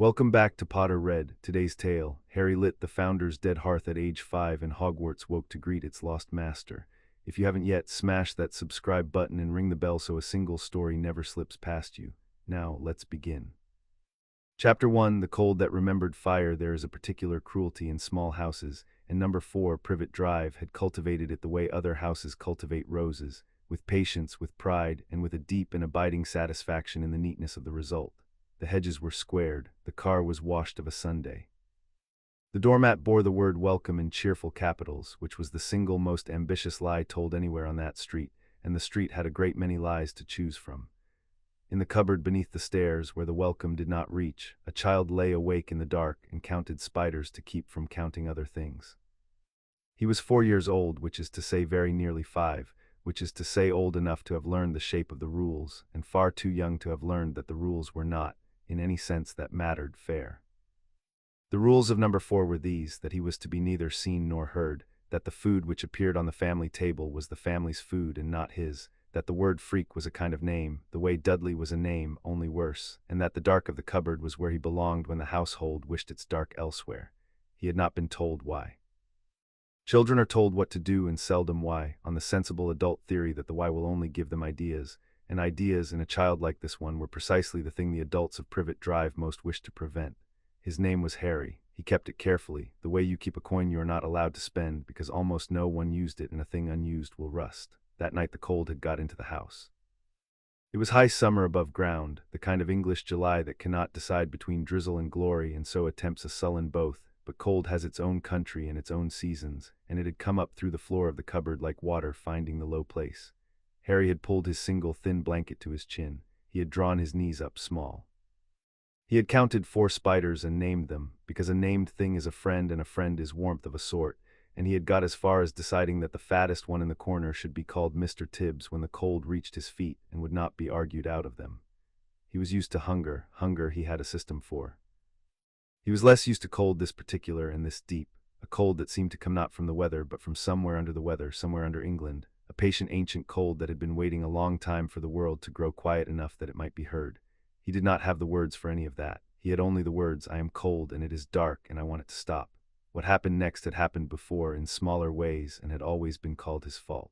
Welcome back to Potter Read. Today's tale. Harry lit the Founder's dead hearth at age 5 and Hogwarts woke to greet its lost master. If you haven't yet, smash that subscribe button and ring the bell so a single story never slips past you. Now, let's begin. Chapter 1, The Cold That Remembered Fire. There is a particular cruelty in small houses, and Number 4 Privet Drive had cultivated it the way other houses cultivate roses, with patience, with pride, and with a deep and abiding satisfaction in the neatness of the result. The hedges were squared, the car was washed of a Sunday. The doormat bore the word welcome in cheerful capitals, which was the single most ambitious lie told anywhere on that street, and the street had a great many lies to choose from. In the cupboard beneath the stairs, where the welcome did not reach, a child lay awake in the dark and counted spiders to keep from counting other things. He was 4 years old, which is to say very nearly 5, which is to say old enough to have learned the shape of the rules, and far too young to have learned that the rules were not, in any sense that mattered, fair. The rules of Number 4 were these: that he was to be neither seen nor heard, that the food which appeared on the family table was the family's food and not his, that the word freak was a kind of name, the way Dudley was a name, only worse, and that the dark of the cupboard was where he belonged when the household wished its dark elsewhere. He had not been told why. Children are told what to do and seldom why, on the sensible adult theory that the why will only give them ideas, and ideas in a child like this one were precisely the thing the adults of Privet Drive most wished to prevent. His name was Harry. He kept it carefully, the way you keep a coin you are not allowed to spend, because almost no one used it and a thing unused will rust. That night the cold had got into the house. It was high summer above ground, the kind of English July that cannot decide between drizzle and glory and so attempts a sullen both, but cold has its own country and its own seasons, and it had come up through the floor of the cupboard like water finding the low place. Harry had pulled his single thin blanket to his chin. He had drawn his knees up small. He had counted 4 spiders and named them, because a named thing is a friend and a friend is warmth of a sort, and he had got as far as deciding that the fattest one in the corner should be called Mr. Tibbs when the cold reached his feet and would not be argued out of them. He was used to hunger. Hunger he had a system for. He was less used to cold, this particular and this deep, a cold that seemed to come not from the weather but from somewhere under the weather, somewhere under England, a patient ancient cold that had been waiting a long time for the world to grow quiet enough that it might be heard. He did not have the words for any of that. He had only the words, I am cold and it is dark and I want it to stop. What happened next had happened before in smaller ways and had always been called his fault.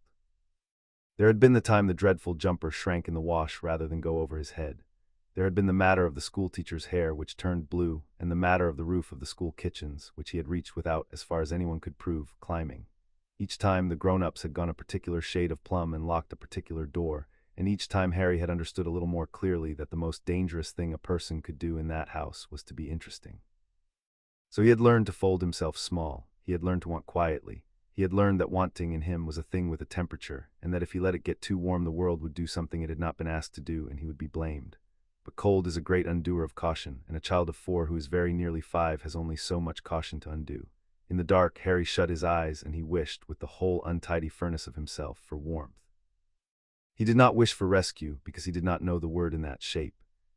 There had been the time the dreadful jumper shrank in the wash rather than go over his head. There had been the matter of the schoolteacher's hair, which turned blue, and the matter of the roof of the school kitchens, which he had reached without, as far as anyone could prove, climbing. Each time the grown-ups had gone a particular shade of plum and locked a particular door, and each time Harry had understood a little more clearly that the most dangerous thing a person could do in that house was to be interesting. So he had learned to fold himself small. He had learned to want quietly. He had learned that wanting in him was a thing with a temperature, and that if he let it get too warm the world would do something it had not been asked to do and he would be blamed. But cold is a great undoer of caution, and a child of 4 who is very nearly 5 has only so much caution to undo. In the dark, Harry shut his eyes and he wished, with the whole untidy furnace of himself, for warmth. He did not wish for rescue, because he did not know the word in that shape.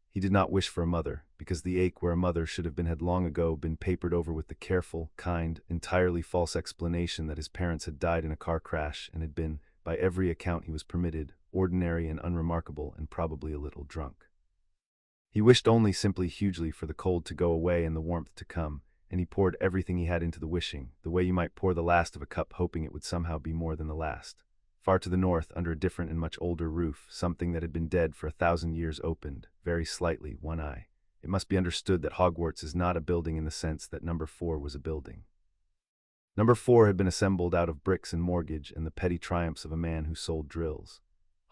He did not wish for a mother, because the ache where a mother should have been had long ago been papered over with the careful, kind, entirely false explanation that his parents had died in a car crash and had been, by every account he was permitted, ordinary and unremarkable and probably a little drunk. He wished only simply hugely for the cold to go away and the warmth to come, and he poured everything he had into the wishing, the way you might pour the last of a cup hoping it would somehow be more than the last. Far to the north, under a different and much older roof, something that had been dead for 1,000 years opened, very slightly, one eye. It must be understood that Hogwarts is not a building in the sense that Number 4 was a building. Number 4 had been assembled out of bricks and mortgage and the petty triumphs of a man who sold drills.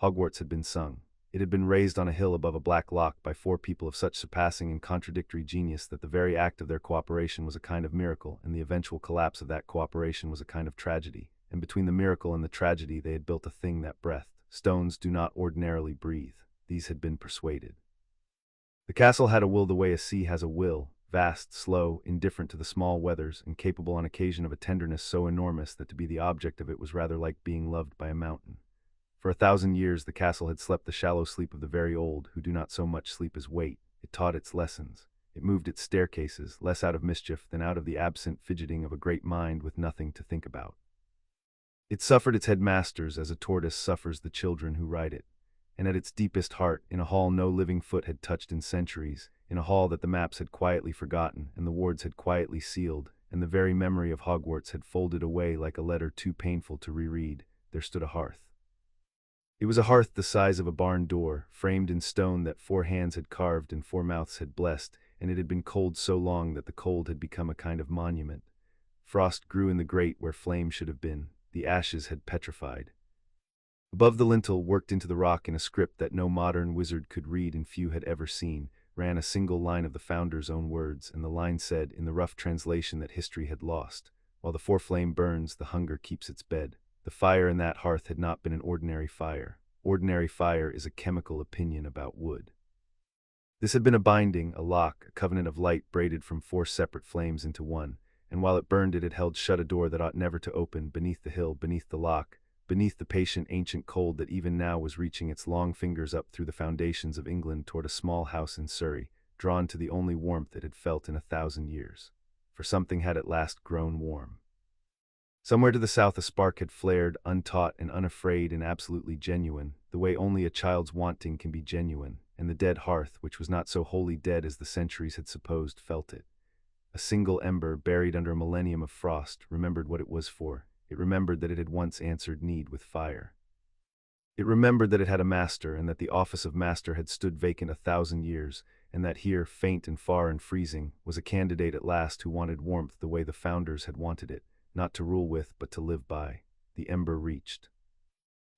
Hogwarts had been sung. It had been raised on a hill above a black lock by 4 people of such surpassing and contradictory genius that the very act of their cooperation was a kind of miracle, and the eventual collapse of that cooperation was a kind of tragedy. And between the miracle and the tragedy they had built a thing that breathed. Stones do not ordinarily breathe. These had been persuaded. The castle had a will the way a sea has a will, vast, slow, indifferent to the small weathers, and capable on occasion of a tenderness so enormous that to be the object of it was rather like being loved by a mountain. For 1,000 years the castle had slept the shallow sleep of the very old, who do not so much sleep as wait. It taught its lessons. It moved its staircases, less out of mischief than out of the absent fidgeting of a great mind with nothing to think about. It suffered its headmasters as a tortoise suffers the children who ride it. and at its deepest heart, in a hall no living foot had touched in centuries, in a hall that the maps had quietly forgotten and the wards had quietly sealed, and the very memory of Hogwarts had folded away like a letter too painful to reread, there stood a hearth. It was a hearth the size of a barn door, framed in stone that 4 hands had carved and 4 mouths had blessed, and it had been cold so long that the cold had become a kind of monument. Frost grew in the grate where flame should have been, the ashes had petrified. Above the lintel, worked into the rock in a script that no modern wizard could read and few had ever seen, ran a single line of the founder's own words, and the line said, in the rough translation that history had lost, "While the foreflame burns, the hunger keeps its bed." The fire in that hearth had not been an ordinary fire. Ordinary fire is a chemical opinion about wood. This had been a binding, a lock, a covenant of light braided from 4 separate flames into one, and while it burned it had held shut a door that ought never to open, beneath the hill, beneath the lock, beneath the patient ancient cold that even now was reaching its long fingers up through the foundations of England toward a small house in Surrey, drawn to the only warmth it had felt in 1,000 years. For something had at last grown warm. Somewhere to the south a spark had flared, untaught and unafraid and absolutely genuine, the way only a child's wanting can be genuine, and the dead hearth, which was not so wholly dead as the centuries had supposed, felt it. A single ember, buried under a millennium of frost, remembered what it was for. It remembered that it had once answered need with fire. It remembered that it had a master, and that the office of master had stood vacant 1,000 years, and that here, faint and far and freezing, was a candidate at last who wanted warmth the way the founders had wanted it, not to rule with, but to live by. The ember reached.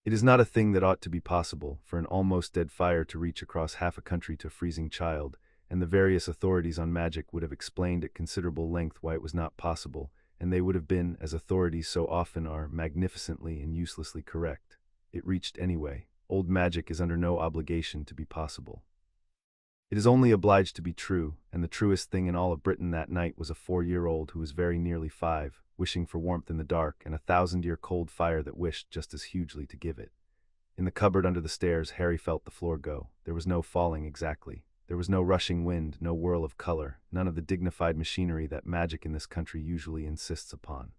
It is not a thing that ought to be possible, for an almost dead fire to reach across half a country to a freezing child, and the various authorities on magic would have explained at considerable length why it was not possible, and they would have been, as authorities so often are, magnificently and uselessly correct. It reached anyway. Old magic is under no obligation to be possible. It is only obliged to be true, and the truest thing in all of Britain that night was a 4-year-old who was very nearly 5, wishing for warmth in the dark, and a 1,000-year cold fire that wished just as hugely to give it. In the cupboard under the stairs, Harry felt the floor go. There was no falling exactly. There was no rushing wind, no whirl of color, none of the dignified machinery that magic in this country usually insists upon.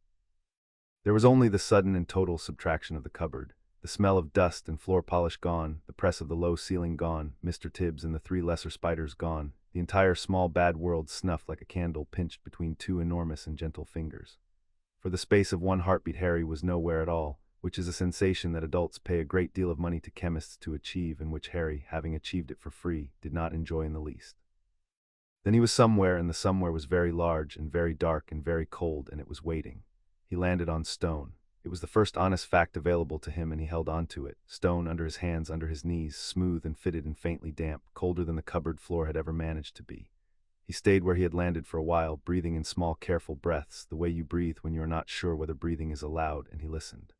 There was only the sudden and total subtraction of the cupboard. The smell of dust and floor polish gone, the press of the low ceiling gone, Mr. Tibbs and the 3 lesser spiders gone, the entire small bad world snuffed like a candle pinched between 2 enormous and gentle fingers. For the space of 1 heartbeat Harry was nowhere at all, which is a sensation that adults pay a great deal of money to chemists to achieve, and which Harry, having achieved it for free, did not enjoy in the least. Then he was somewhere, and the somewhere was very large and very dark and very cold, and it was waiting. He landed on stone. It was the first honest fact available to him, and he held on to it. Stone under his hands, under his knees, smooth and fitted and faintly damp, colder than the cupboard floor had ever managed to be. He stayed where he had landed for a while, breathing in small careful breaths, the way you breathe when you are not sure whether breathing is allowed, and he listened.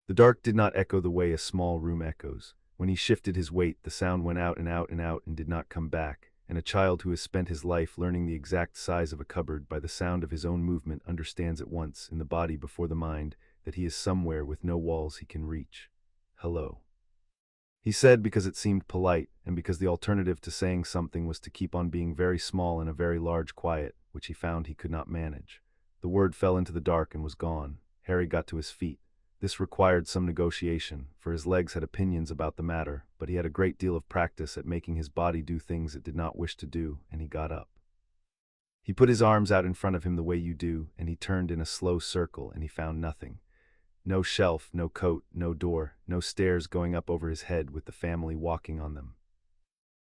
The dark did not echo the way a small room echoes. When he shifted his weight, the sound went out and out and out and did not come back, and a child who has spent his life learning the exact size of a cupboard by the sound of his own movement understands at once, in the body before the mind, that he is somewhere with no walls he can reach. "Hello," he said, because it seemed polite, and because the alternative to saying something was to keep on being very small in a very large quiet, which he found he could not manage. The word fell into the dark and was gone. Harry got to his feet. This required some negotiation, for his legs had opinions about the matter, but he had a great deal of practice at making his body do things it did not wish to do, and he got up. He put his arms out in front of him the way you do, and he turned in a slow circle, and he found nothing. No shelf, no coat, no door, no stairs going up over his head with the family walking on them.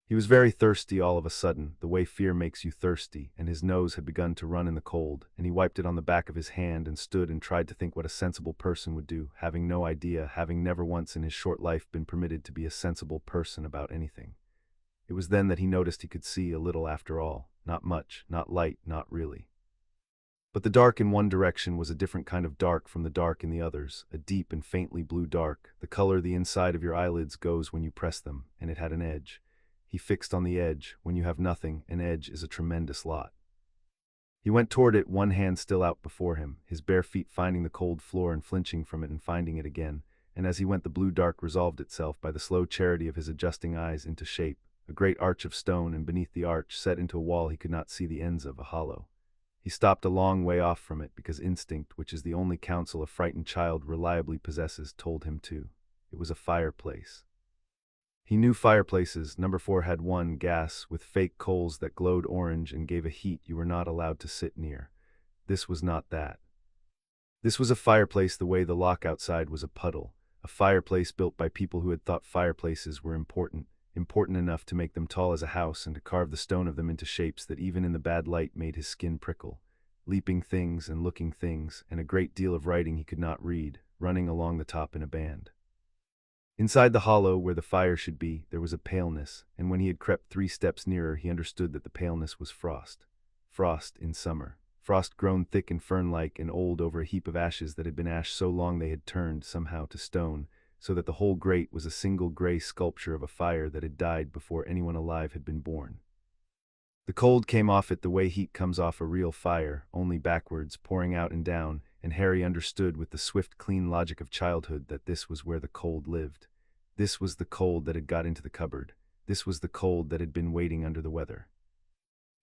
He was very thirsty all of a sudden, the way fear makes you thirsty, and his nose had begun to run in the cold, and he wiped it on the back of his hand and stood and tried to think what a sensible person would do, having no idea, having never once in his short life been permitted to be a sensible person about anything. It was then that he noticed he could see a little after all, not much, not light, not really. But the dark in one direction was a different kind of dark from the dark in the others, a deep and faintly blue dark, the color the inside of your eyelids goes when you press them, and it had an edge. He fixed on the edge. When you have nothing, an edge is a tremendous lot. He went toward it, one hand still out before him, his bare feet finding the cold floor and flinching from it and finding it again, and as he went the blue dark resolved itself by the slow charity of his adjusting eyes into shape, a great arch of stone, and beneath the arch, set into a wall he could not see the ends of, a hollow. He stopped a long way off from it, because instinct, which is the only counsel a frightened child reliably possesses, told him to. It was a fireplace. He knew fireplaces. Number 4 had one, gas, with fake coals that glowed orange and gave a heat you were not allowed to sit near. This was not that. This was a fireplace the way the lock outside was a puddle, a fireplace built by people who had thought fireplaces were important, important enough to make them tall as a house and to carve the stone of them into shapes that even in the bad light made his skin prickle. Leaping things and looking things, and a great deal of writing he could not read, running along the top in a band. Inside the hollow where the fire should be, there was a paleness, and when he had crept 3 steps nearer he understood that the paleness was frost. Frost in summer. Frost grown thick and fern-like and old over a heap of ashes that had been ash so long they had turned, somehow, to stone, so that the whole grate was a single gray sculpture of a fire that had died before anyone alive had been born. The cold came off it the way heat comes off a real fire, only backwards, pouring out and down, and Harry understood with the swift, clean logic of childhood that this was where the cold lived. This was the cold that had got into the cupboard. This was the cold that had been waiting under the weather.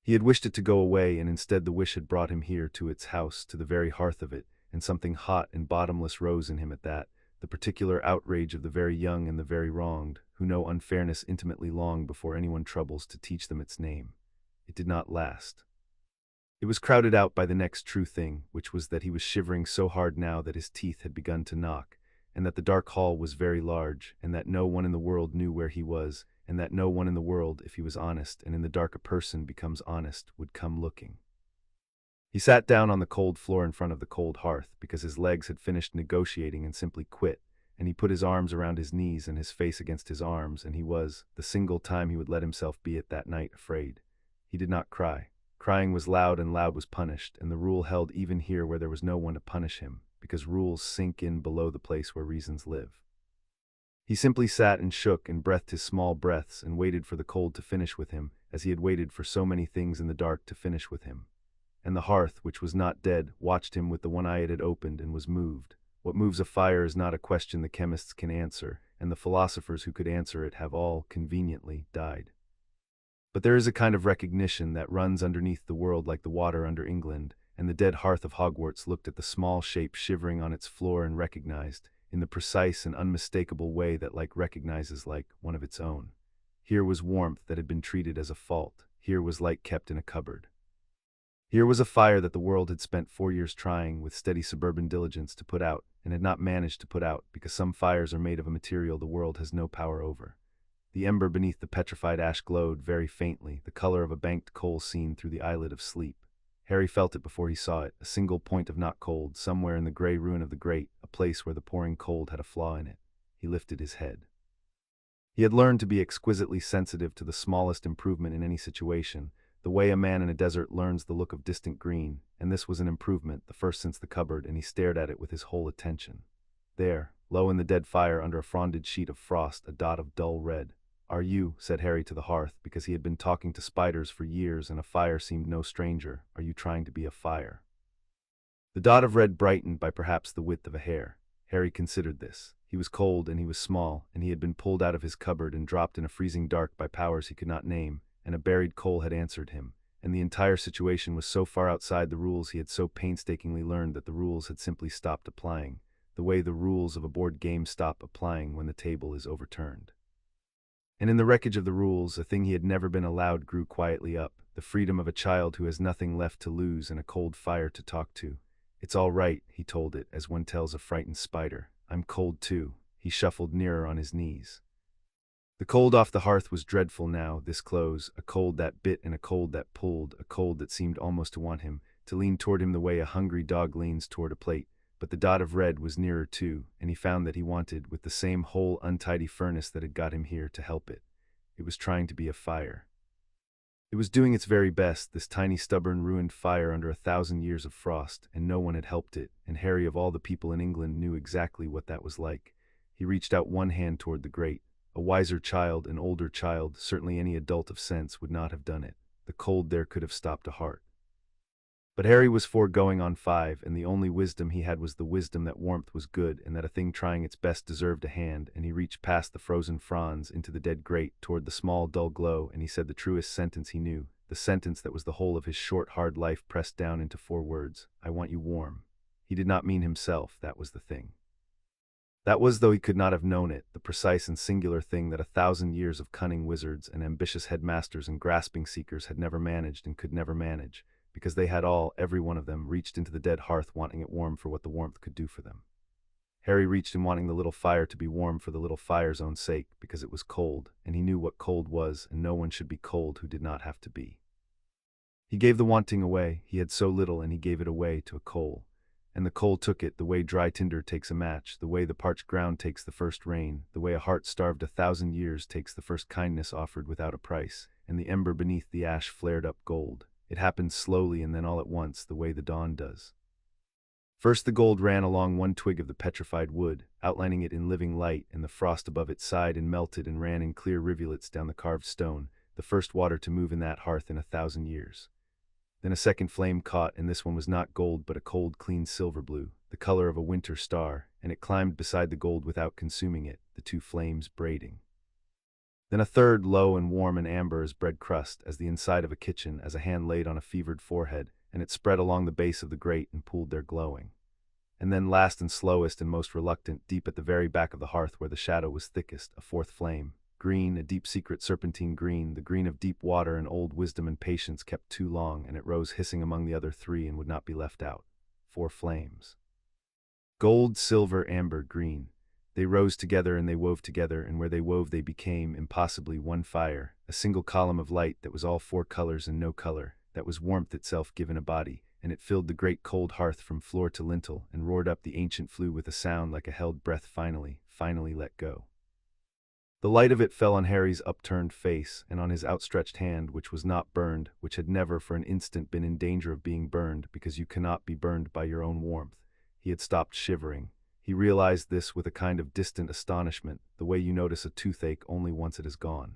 He had wished it to go away, and instead the wish had brought him here to its house, to the very hearth of it, and something hot and bottomless rose in him at that, the particular outrage of the very young and the very wronged, who know unfairness intimately long before anyone troubles to teach them its name. It did not last. It was crowded out by the next true thing, which was that he was shivering so hard now that his teeth had begun to knock, and that the dark hall was very large, and that no one in the world knew where he was, and that no one in the world, if he was honest, and in the dark a person becomes honest, would come looking. He sat down on the cold floor in front of the cold hearth, because his legs had finished negotiating and simply quit, and he put his arms around his knees and his face against his arms, and he was, the single time he would let himself be it that night, afraid. He did not cry. Crying was loud and loud was punished, and the rule held even here where there was no one to punish him, because rules sink in below the place where reasons live. He simply sat and shook and breathed his small breaths and waited for the cold to finish with him, as he had waited for so many things in the dark to finish with him. And the hearth, which was not dead, watched him with the one eye it had opened and was moved. What moves a fire is not a question the chemists can answer, and the philosophers who could answer it have all, conveniently, died. But there is a kind of recognition that runs underneath the world like the water under England, and the dead hearth of Hogwarts looked at the small shape shivering on its floor and recognized, in the precise and unmistakable way that like recognizes like, one of its own. Here was warmth that had been treated as a fault. Here was light kept in a cupboard. Here was a fire that the world had spent 4 years trying, with steady suburban diligence, to put out, and had not managed to put out, because some fires are made of a material the world has no power over. The ember beneath the petrified ash glowed very faintly, the color of a banked coal seen through the eyelid of sleep. Harry felt it before he saw it, a single point of not cold, somewhere in the gray ruin of the grate, a place where the pouring cold had a flaw in it. He lifted his head. He had learned to be exquisitely sensitive to the smallest improvement in any situation, the way a man in a desert learns the look of distant green, and this was an improvement, the first since the cupboard, and he stared at it with his whole attention. There, low in the dead fire under a fronded sheet of frost, a dot of dull red. "Are you," said Harry to the hearth, because he had been talking to spiders for years and a fire seemed no stranger, "are you trying to be a fire?" The dot of red brightened by perhaps the width of a hair. Harry considered this. He was cold and he was small, and he had been pulled out of his cupboard and dropped in a freezing dark by powers he could not name, and a buried coal had answered him, and the entire situation was so far outside the rules he had so painstakingly learned that the rules had simply stopped applying, the way the rules of a board game stop applying when the table is overturned. And in the wreckage of the rules, a thing he had never been allowed grew quietly up, the freedom of a child who has nothing left to lose and a cold fire to talk to. "It's all right," he told it, as one tells a frightened spider. "I'm cold too." He shuffled nearer on his knees. The cold off the hearth was dreadful now, this close, a cold that bit and a cold that pulled, a cold that seemed almost to want him, to lean toward him the way a hungry dog leans toward a plate. But the dot of red was nearer too, and he found that he wanted, with the same whole untidy furnace that had got him here, to help it. It was trying to be a fire. It was doing its very best, this tiny, stubborn, ruined fire under 1,000 years of frost, and no one had helped it, and Harry of all the people in England knew exactly what that was like. He reached out one hand toward the grate. A wiser child, an older child, certainly any adult of sense, would not have done it. The cold there could have stopped a heart. But Harry was for going on 5, and the only wisdom he had was the wisdom that warmth was good and that a thing trying its best deserved a hand, and he reached past the frozen fronds into the dead grate toward the small dull glow, and he said the truest sentence he knew, the sentence that was the whole of his short hard life pressed down into 4 words: "I want you warm." He did not mean himself, that was the thing. That was, though he could not have known it, the precise and singular thing that 1,000 years of cunning wizards and ambitious headmasters and grasping seekers had never managed and could never manage, because they had all, every one of them, reached into the dead hearth wanting it warm for what the warmth could do for them. Harry reached in wanting the little fire to be warm for the little fire's own sake, because it was cold, and he knew what cold was, and no one should be cold who did not have to be. He gave the wanting away, he had so little, and he gave it away to a coal. And the coal took it, the way dry tinder takes a match, the way the parched ground takes the first rain, the way a heart starved 1,000 years takes the first kindness offered without a price, and the ember beneath the ash flared up gold. It happened slowly and then all at once, the way the dawn does. First the gold ran along one twig of the petrified wood, outlining it in living light, and the frost above it sighed and melted and ran in clear rivulets down the carved stone, the first water to move in that hearth in 1,000 years. Then a second flame caught, and this one was not gold but a cold clean silver blue, the color of a winter star, and it climbed beside the gold without consuming it, the two flames braiding. Then a third, low and warm and amber as bread crust, as the inside of a kitchen, as a hand laid on a fevered forehead, and it spread along the base of the grate and pooled there glowing. And then last and slowest and most reluctant, deep at the very back of the hearth where the shadow was thickest, a fourth flame, green, a deep secret serpentine green, the green of deep water and old wisdom and patience kept too long, and it rose hissing among the other three and would not be left out. 4 flames. Gold, silver, amber, green. They rose together and they wove together, and where they wove they became, impossibly, one fire, a single column of light that was all 4 colors and no color, that was warmth itself given a body, and it filled the great cold hearth from floor to lintel, and roared up the ancient flue with a sound like a held breath finally let go. The light of it fell on Harry's upturned face, and on his outstretched hand, which was not burned, which had never for an instant been in danger of being burned, because you cannot be burned by your own warmth. He had stopped shivering. He realized this with a kind of distant astonishment, the way you notice a toothache only once it is gone.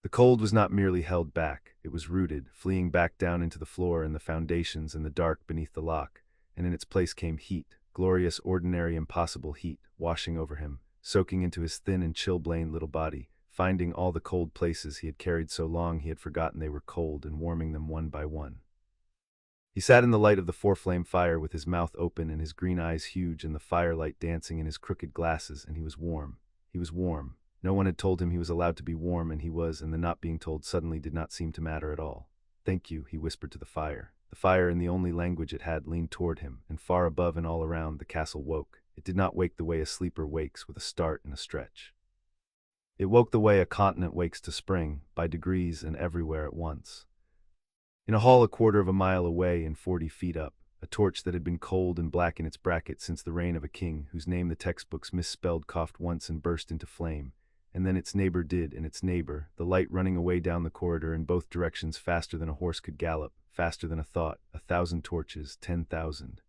The cold was not merely held back, it was rooted, fleeing back down into the floor and the foundations and the dark beneath the lock, and in its place came heat, glorious, ordinary, impossible heat, washing over him, soaking into his thin and chilblained little body, finding all the cold places he had carried so long he had forgotten they were cold, and warming them one by one. He sat in the light of the 4-flame fire with his mouth open and his green eyes huge and the firelight dancing in his crooked glasses, and he was warm. He was warm. No one had told him he was allowed to be warm, and he was, and the not being told suddenly did not seem to matter at all. "Thank you," he whispered to the fire. The fire, in the only language it had, leaned toward him, and far above and all around the castle woke. It did not wake the way a sleeper wakes, with a start and a stretch. It woke the way a continent wakes to spring, by degrees and everywhere at once. In a hall a quarter of a mile away and 40 feet up, a torch that had been cold and black in its bracket since the reign of a king whose name the textbooks misspelled coughed once and burst into flame, and then its neighbor did, and its neighbor, the light running away down the corridor in both directions faster than a horse could gallop, faster than a thought, 1,000 torches, 10,000.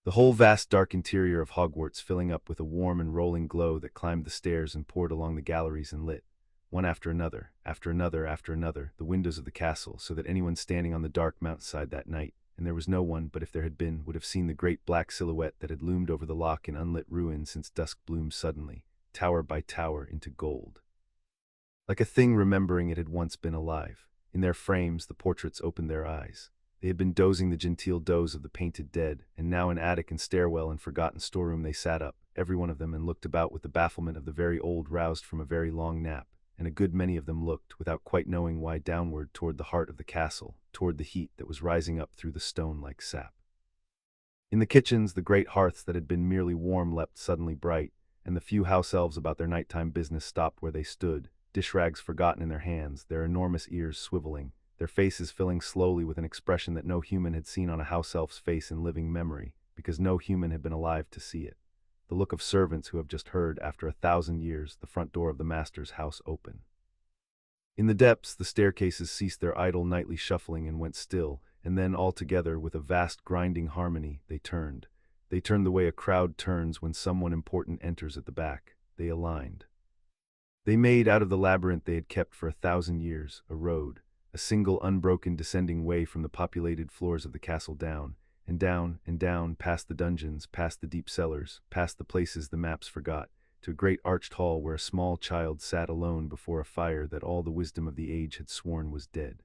The whole vast dark interior of Hogwarts filling up with a warm and rolling glow that climbed the stairs and poured along the galleries and lit, one after another, after another, after another, the windows of the castle, so that anyone standing on the dark mountainside that night, and there was no one, but if there had been, would have seen the great black silhouette that had loomed over the loch in unlit ruin since dusk bloomed suddenly, tower by tower, into gold. Like a thing remembering it had once been alive. In their frames the portraits opened their eyes. They had been dozing the genteel doze of the painted dead, and now in attic and stairwell and forgotten storeroom they sat up, every one of them, and looked about with the bafflement of the very old roused from a very long nap, and a good many of them looked, without quite knowing why, downward toward the heart of the castle, toward the heat that was rising up through the stone like sap. In the kitchens the great hearths that had been merely warm leapt suddenly bright, and the few house elves about their nighttime business stopped where they stood, dish-rags forgotten in their hands, their enormous ears swiveling, their faces filling slowly with an expression that no human had seen on a house elf's face in living memory, because no human had been alive to see it. The look of servants who have just heard, after 1,000 years, the front door of the master's house open. In the depths the staircases ceased their idle nightly shuffling and went still, and then altogether, with a vast grinding harmony, they turned. They turned the way a crowd turns when someone important enters at the back. They aligned. They made, out of the labyrinth they had kept for 1,000 years, a road, a single unbroken descending way from the populated floors of the castle down, and down, and down, past the dungeons, past the deep cellars, past the places the maps forgot, to a great arched hall where a small child sat alone before a fire that all the wisdom of the age had sworn was dead.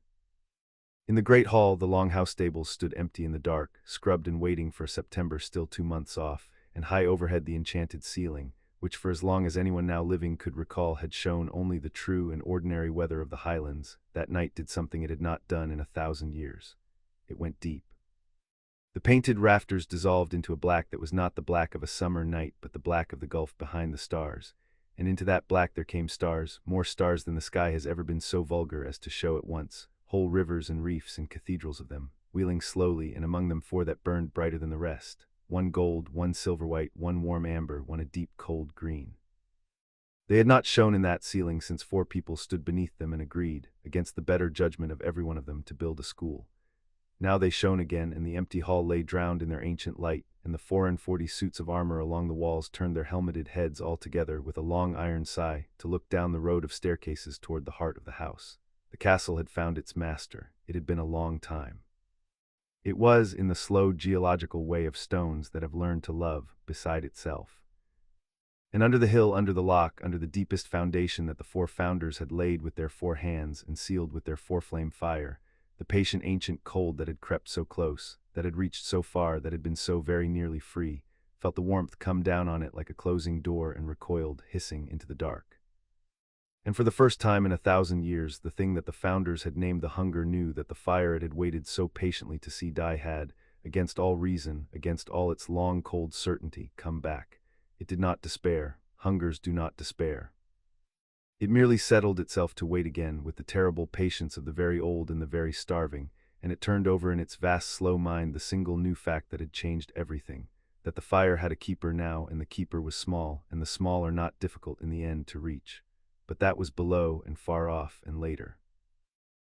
In the great hall the long house stables stood empty in the dark, scrubbed and waiting for September still 2 months off, and high overhead the enchanted ceiling, which for as long as anyone now living could recall had shown only the true and ordinary weather of the highlands, that night did something it had not done in 1,000 years. It went deep. The painted rafters dissolved into a black that was not the black of a summer night but the black of the gulf behind the stars, and into that black there came stars, more stars than the sky has ever been so vulgar as to show at once, whole rivers and reefs and cathedrals of them, wheeling slowly, and among them four that burned brighter than the rest, one gold, one silver white, one warm amber, one a deep cold green. They had not shone in that ceiling since four people stood beneath them and agreed, against the better judgment of every one of them, to build a school. Now they shone again, and the empty hall lay drowned in their ancient light, and the 44 suits of armor along the walls turned their helmeted heads all together with a long iron sigh to look down the road of staircases toward the heart of the house. The castle had found its master. It had been a long time. It was, in the slow geological way of stones that have learned to love, beside itself. And under the hill, under the loch, under the deepest foundation that the four founders had laid with their four hands and sealed with their four-flame fire, the patient ancient cold that had crept so close, that had reached so far, that had been so very nearly free, felt the warmth come down on it like a closing door and recoiled, hissing, into the dark. And for the first time in 1,000 years, the thing that the founders had named the hunger knew that the fire it had waited so patiently to see die had, against all reason, against all its long cold certainty, come back. It did not despair. Hungers do not despair. It merely settled itself to wait again with the terrible patience of the very old and the very starving, and it turned over in its vast slow mind the single new fact that had changed everything, that the fire had a keeper now, and the keeper was small, and the small are not difficult in the end to reach. But that was below and far off and later.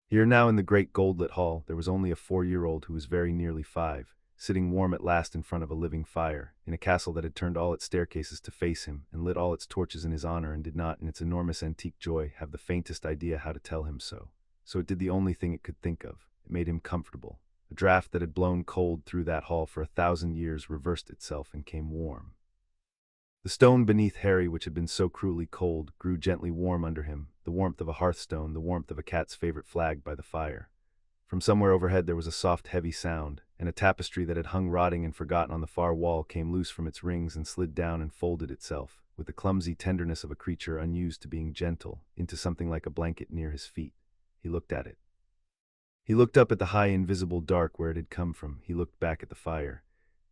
Here now in the great gold-lit hall there was only a 4-year-old who was very nearly 5, sitting warm at last in front of a living fire, in a castle that had turned all its staircases to face him, and lit all its torches in his honor, and did not, in its enormous antique joy, have the faintest idea how to tell him so. So it did the only thing it could think of. It made him comfortable. A draught that had blown cold through that hall for 1,000 years reversed itself and came warm. The stone beneath Harry, which had been so cruelly cold, grew gently warm under him, the warmth of a hearthstone, the warmth of a cat's favorite flag by the fire. From somewhere overhead there was a soft, heavy sound, and a tapestry that had hung rotting and forgotten on the far wall came loose from its rings and slid down and folded itself, with the clumsy tenderness of a creature unused to being gentle, into something like a blanket near his feet. He looked at it. He looked up at the high invisible dark where it had come from. He looked back at the fire.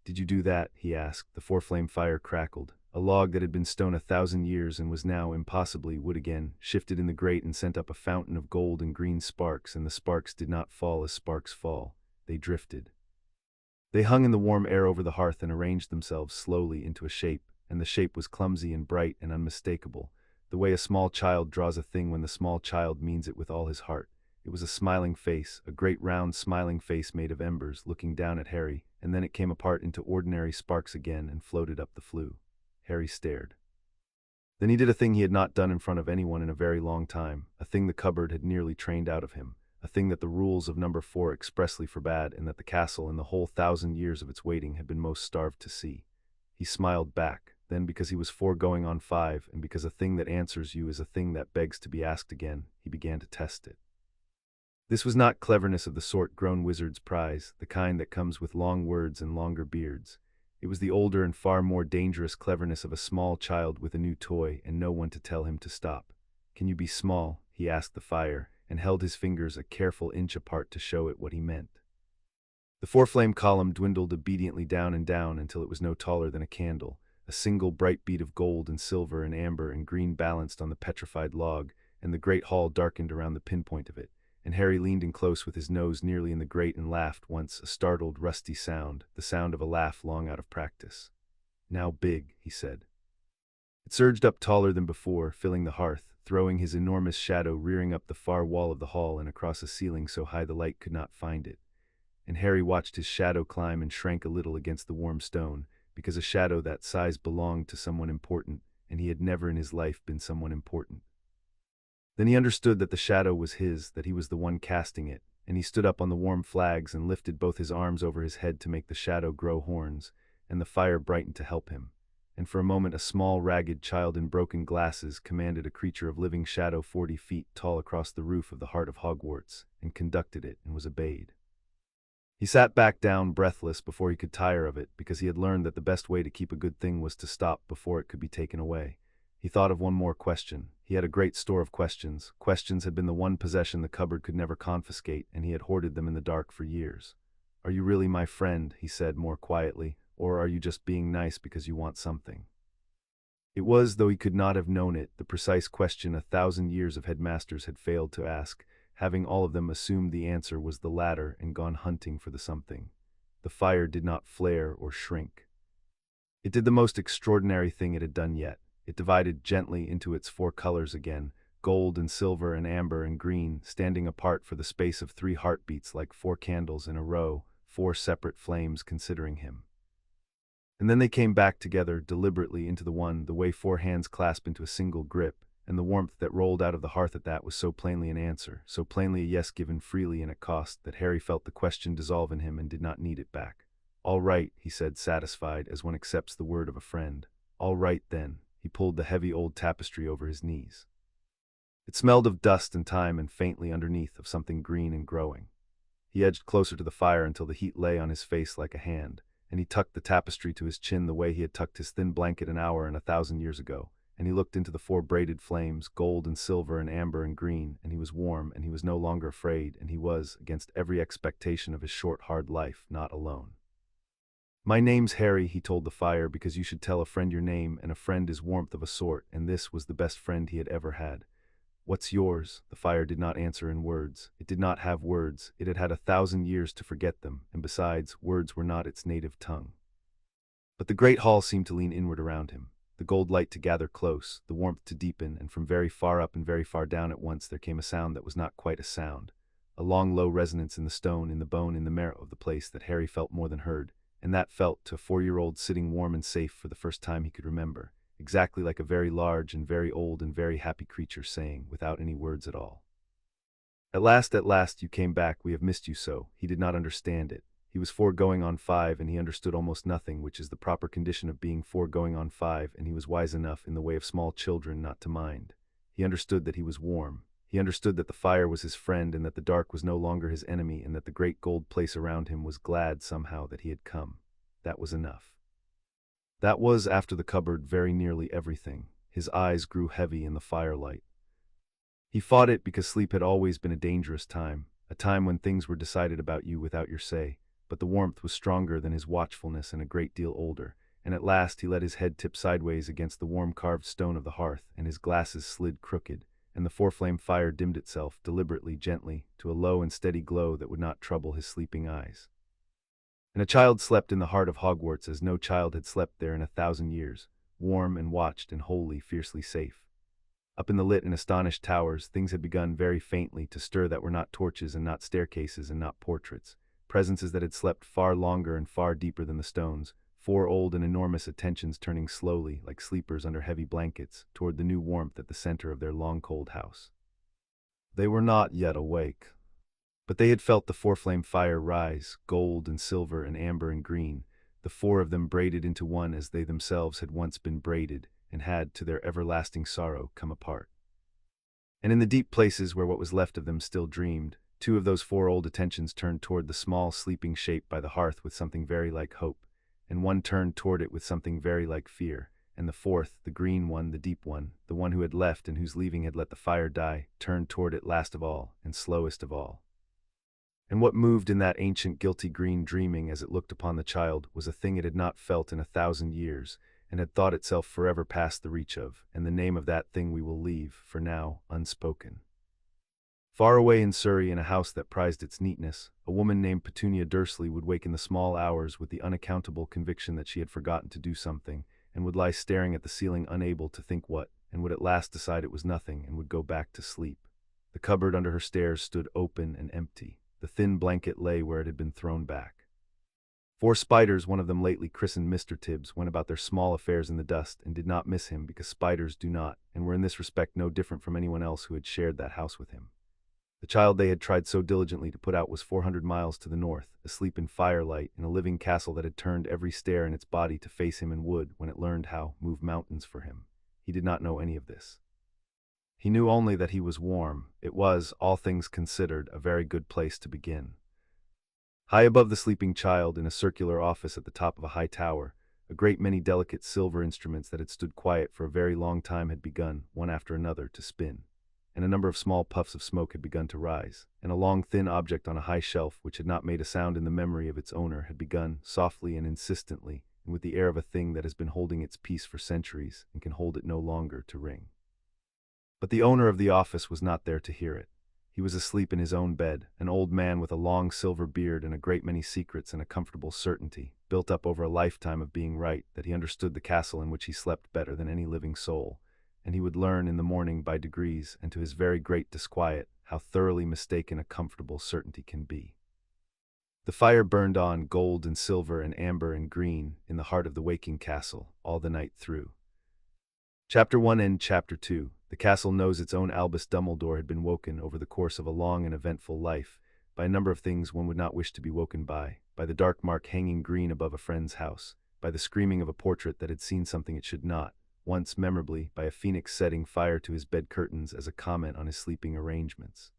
"Did you do that?" he asked. The four-flame fire crackled. A log that had been stone 1,000 years and was now impossibly wood again, shifted in the grate and sent up a fountain of gold and green sparks, and the sparks did not fall as sparks fall. They drifted. They hung in the warm air over the hearth and arranged themselves slowly into a shape, and the shape was clumsy and bright and unmistakable, the way a small child draws a thing when the small child means it with all his heart. It was a smiling face, a great round smiling face made of embers, looking down at Harry, and then it came apart into ordinary sparks again and floated up the flue. Harry stared. Then he did a thing he had not done in front of anyone in a very long time, a thing the cupboard had nearly trained out of him, a thing that the rules of Number 4 expressly forbade, and that the castle in the whole 1,000 years of its waiting had been most starved to see. He smiled back. Then, because he was 4 going on 5, and because a thing that answers you is a thing that begs to be asked again, he began to test it. This was not cleverness of the sort grown wizards prize, the kind that comes with long words and longer beards. It was the older and far more dangerous cleverness of a small child with a new toy and no one to tell him to stop. "Can you be small?" he asked the fire, and held his fingers a careful inch apart to show it what he meant. The four-flame column dwindled obediently down and down until it was no taller than a candle, a single bright bead of gold and silver and amber and green balanced on the petrified log, and the great hall darkened around the pinpoint of it. And Harry leaned in close with his nose nearly in the grate and laughed once, a startled, rusty sound, the sound of a laugh long out of practice. "Now big," he said. It surged up taller than before, filling the hearth, throwing his enormous shadow rearing up the far wall of the hall and across a ceiling so high the light could not find it. And Harry watched his shadow climb and shrank a little against the warm stone, because a shadow that size belonged to someone important, and he had never in his life been someone important. Then he understood that the shadow was his, that he was the one casting it, and he stood up on the warm flags and lifted both his arms over his head to make the shadow grow horns, and the fire brightened to help him. And for a moment a small, ragged child in broken glasses commanded a creature of living shadow 40 feet tall across the roof of the heart of Hogwarts, and conducted it and was obeyed. He sat back down, breathless, before he could tire of it, because he had learned that the best way to keep a good thing was to stop before it could be taken away. He thought of one more question. He had a great store of questions. Questions had been the one possession the cupboard could never confiscate, and he had hoarded them in the dark for years. "Are you really my friend?" he said more quietly, "or are you just being nice because you want something?" It was, though he could not have known it, the precise question 1,000 years of headmasters had failed to ask, having all of them assumed the answer was the latter and gone hunting for the something. The fire did not flare or shrink. It did the most extraordinary thing it had done yet. It divided gently into its four colors again, gold and silver and amber and green, standing apart for the space of 3 heartbeats like 4 candles in a row, 4 separate flames considering him. And then they came back together deliberately into the one, the way 4 hands clasp into a single grip, and the warmth that rolled out of the hearth at that was so plainly an answer, so plainly a yes given freely and at cost, that Harry felt the question dissolve in him and did not need it back. "All right," he said, satisfied, as one accepts the word of a friend. "All right, then." He pulled the heavy old tapestry over his knees. It smelled of dust and time, and faintly underneath of something green and growing. He edged closer to the fire until the heat lay on his face like a hand, and he tucked the tapestry to his chin the way he had tucked his thin blanket an hour and 1,000 years ago, and he looked into the 4 braided flames, gold and silver and amber and green, and he was warm, and he was no longer afraid, and he was, against every expectation of his short, hard life, not alone. "My name's Harry," he told the fire, "because you should tell a friend your name, and a friend is warmth of a sort, and this was the best friend he had ever had." "What's yours?" The fire did not answer in words. It did not have words. It had had 1,000 years to forget them, and besides, words were not its native tongue. But the great hall seemed to lean inward around him, the gold light to gather close, the warmth to deepen, and from very far up and very far down at once there came a sound that was not quite a sound, a long low resonance in the stone, in the bone, in the marrow of the place that Harry felt more than heard, and that felt to a 4-year-old sitting warm and safe for the first time he could remember, exactly like a very large and very old and very happy creature saying, without any words at all, at last, you came back, we have missed you so." He did not understand it. He was 4 going on 5, and he understood almost nothing, which is the proper condition of being 4 going on 5, and he was wise enough in the way of small children not to mind. He understood that he was warm. He understood that the fire was his friend, and that the dark was no longer his enemy, and that the great gold place around him was glad somehow that he had come. That was enough. That was, after the cupboard, very nearly everything. His eyes grew heavy in the firelight. He fought it because sleep had always been a dangerous time, a time when things were decided about you without your say, but the warmth was stronger than his watchfulness and a great deal older, and at last he let his head tip sideways against the warm carved stone of the hearth, and his glasses slid crooked, and the 4-flame fire dimmed itself, deliberately, gently, to a low and steady glow that would not trouble his sleeping eyes. And a child slept in the heart of Hogwarts as no child had slept there in 1,000 years, warm and watched and wholly, fiercely safe. Up in the lit and astonished towers, things had begun very faintly to stir that were not torches and not staircases and not portraits, presences that had slept far longer and far deeper than the stones, 4 old and enormous attentions turning slowly, like sleepers under heavy blankets, toward the new warmth at the center of their long cold house. They were not yet awake, but they had felt the 4-flame fire rise, gold and silver and amber and green, the 4 of them braided into one as they themselves had once been braided, and had, to their everlasting sorrow, come apart. And in the deep places where what was left of them still dreamed, 2 of those 4 old attentions turned toward the small sleeping shape by the hearth with something very like hope, and one turned toward it with something very like fear, and the 4th, the green one, the deep one, the one who had left and whose leaving had let the fire die, turned toward it last of all and slowest of all. And what moved in that ancient guilty green dreaming as it looked upon the child was a thing it had not felt in 1,000 years, and had thought itself forever past the reach of, and the name of that thing we will leave, for now, unspoken. Far away in Surrey, in a house that prized its neatness, a woman named Petunia Dursley would wake in the small hours with the unaccountable conviction that she had forgotten to do something, and would lie staring at the ceiling unable to think what, and would at last decide it was nothing, and would go back to sleep. The cupboard under her stairs stood open and empty. The thin blanket lay where it had been thrown back. 4 spiders, one of them lately christened Mr. Tibbs, went about their small affairs in the dust, and did not miss him because spiders do not, and were in this respect no different from anyone else who had shared that house with him. The child they had tried so diligently to put out was 400 miles to the north, asleep in firelight, in a living castle that had turned every stair in its body to face him and would, when it learned how, move mountains for him. He did not know any of this. He knew only that he was warm. It was, all things considered, a very good place to begin. High above the sleeping child, in a circular office at the top of a high tower, a great many delicate silver instruments that had stood quiet for a very long time had begun, one after another, to spin, and a number of small puffs of smoke had begun to rise, and a long thin object on a high shelf, which had not made a sound in the memory of its owner, had begun, softly and insistently, and with the air of a thing that has been holding its peace for centuries and can hold it no longer, to ring. But the owner of the office was not there to hear it. He was asleep in his own bed, an old man with a long silver beard and a great many secrets and a comfortable certainty, built up over a lifetime of being right, that he understood the castle in which he slept better than any living soul, and he would learn in the morning by degrees, and to his very great disquiet, how thoroughly mistaken a comfortable certainty can be. The fire burned on, gold and silver and amber and green, in the heart of the waking castle, all the night through. Chapter 1 and Chapter 2. The castle knows its own Albus Dumbledore had been woken over the course of a long and eventful life, by a number of things one would not wish to be woken by the dark mark hanging green above a friend's house, by the screaming of a portrait that had seen something it should not, once memorably by a phoenix setting fire to his bed curtains as a comment on his sleeping arrangements.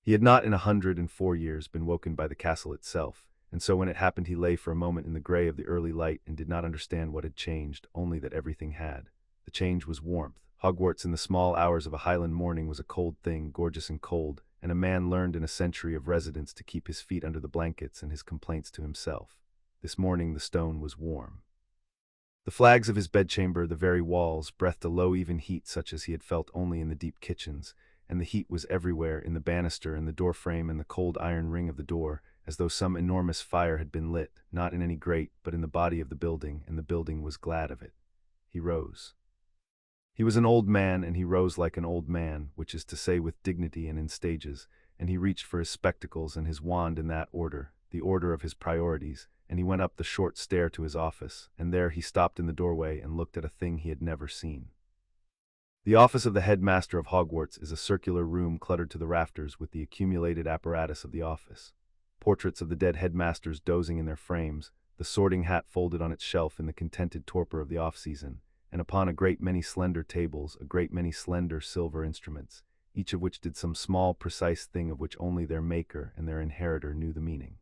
He had not in 104 years been woken by the castle itself, and so when it happened he lay for a moment in the gray of the early light and did not understand what had changed, only that everything had. The change was warmth. Hogwarts in the small hours of a Highland morning was a cold thing, gorgeous and cold, and a man learned in a century of residence to keep his feet under the blankets and his complaints to himself. This morning the stone was warm. The flags of his bedchamber, the very walls, breathed a low even heat such as he had felt only in the deep kitchens, and the heat was everywhere, in the banister and the door frame and the cold iron ring of the door, as though some enormous fire had been lit, not in any grate, but in the body of the building, and the building was glad of it. He rose. He was an old man, and he rose like an old man, which is to say with dignity and in stages, and he reached for his spectacles and his wand in that order, the order of his priorities, and he went up the short stair to his office, and there he stopped in the doorway and looked at a thing he had never seen. The office of the headmaster of Hogwarts is a circular room cluttered to the rafters with the accumulated apparatus of the office. Portraits of the dead headmasters dozing in their frames, the sorting hat folded on its shelf in the contented torpor of the off-season, and upon a great many slender tables a great many slender silver instruments, each of which did some small precise thing of which only their maker and their inheritor knew the meaning.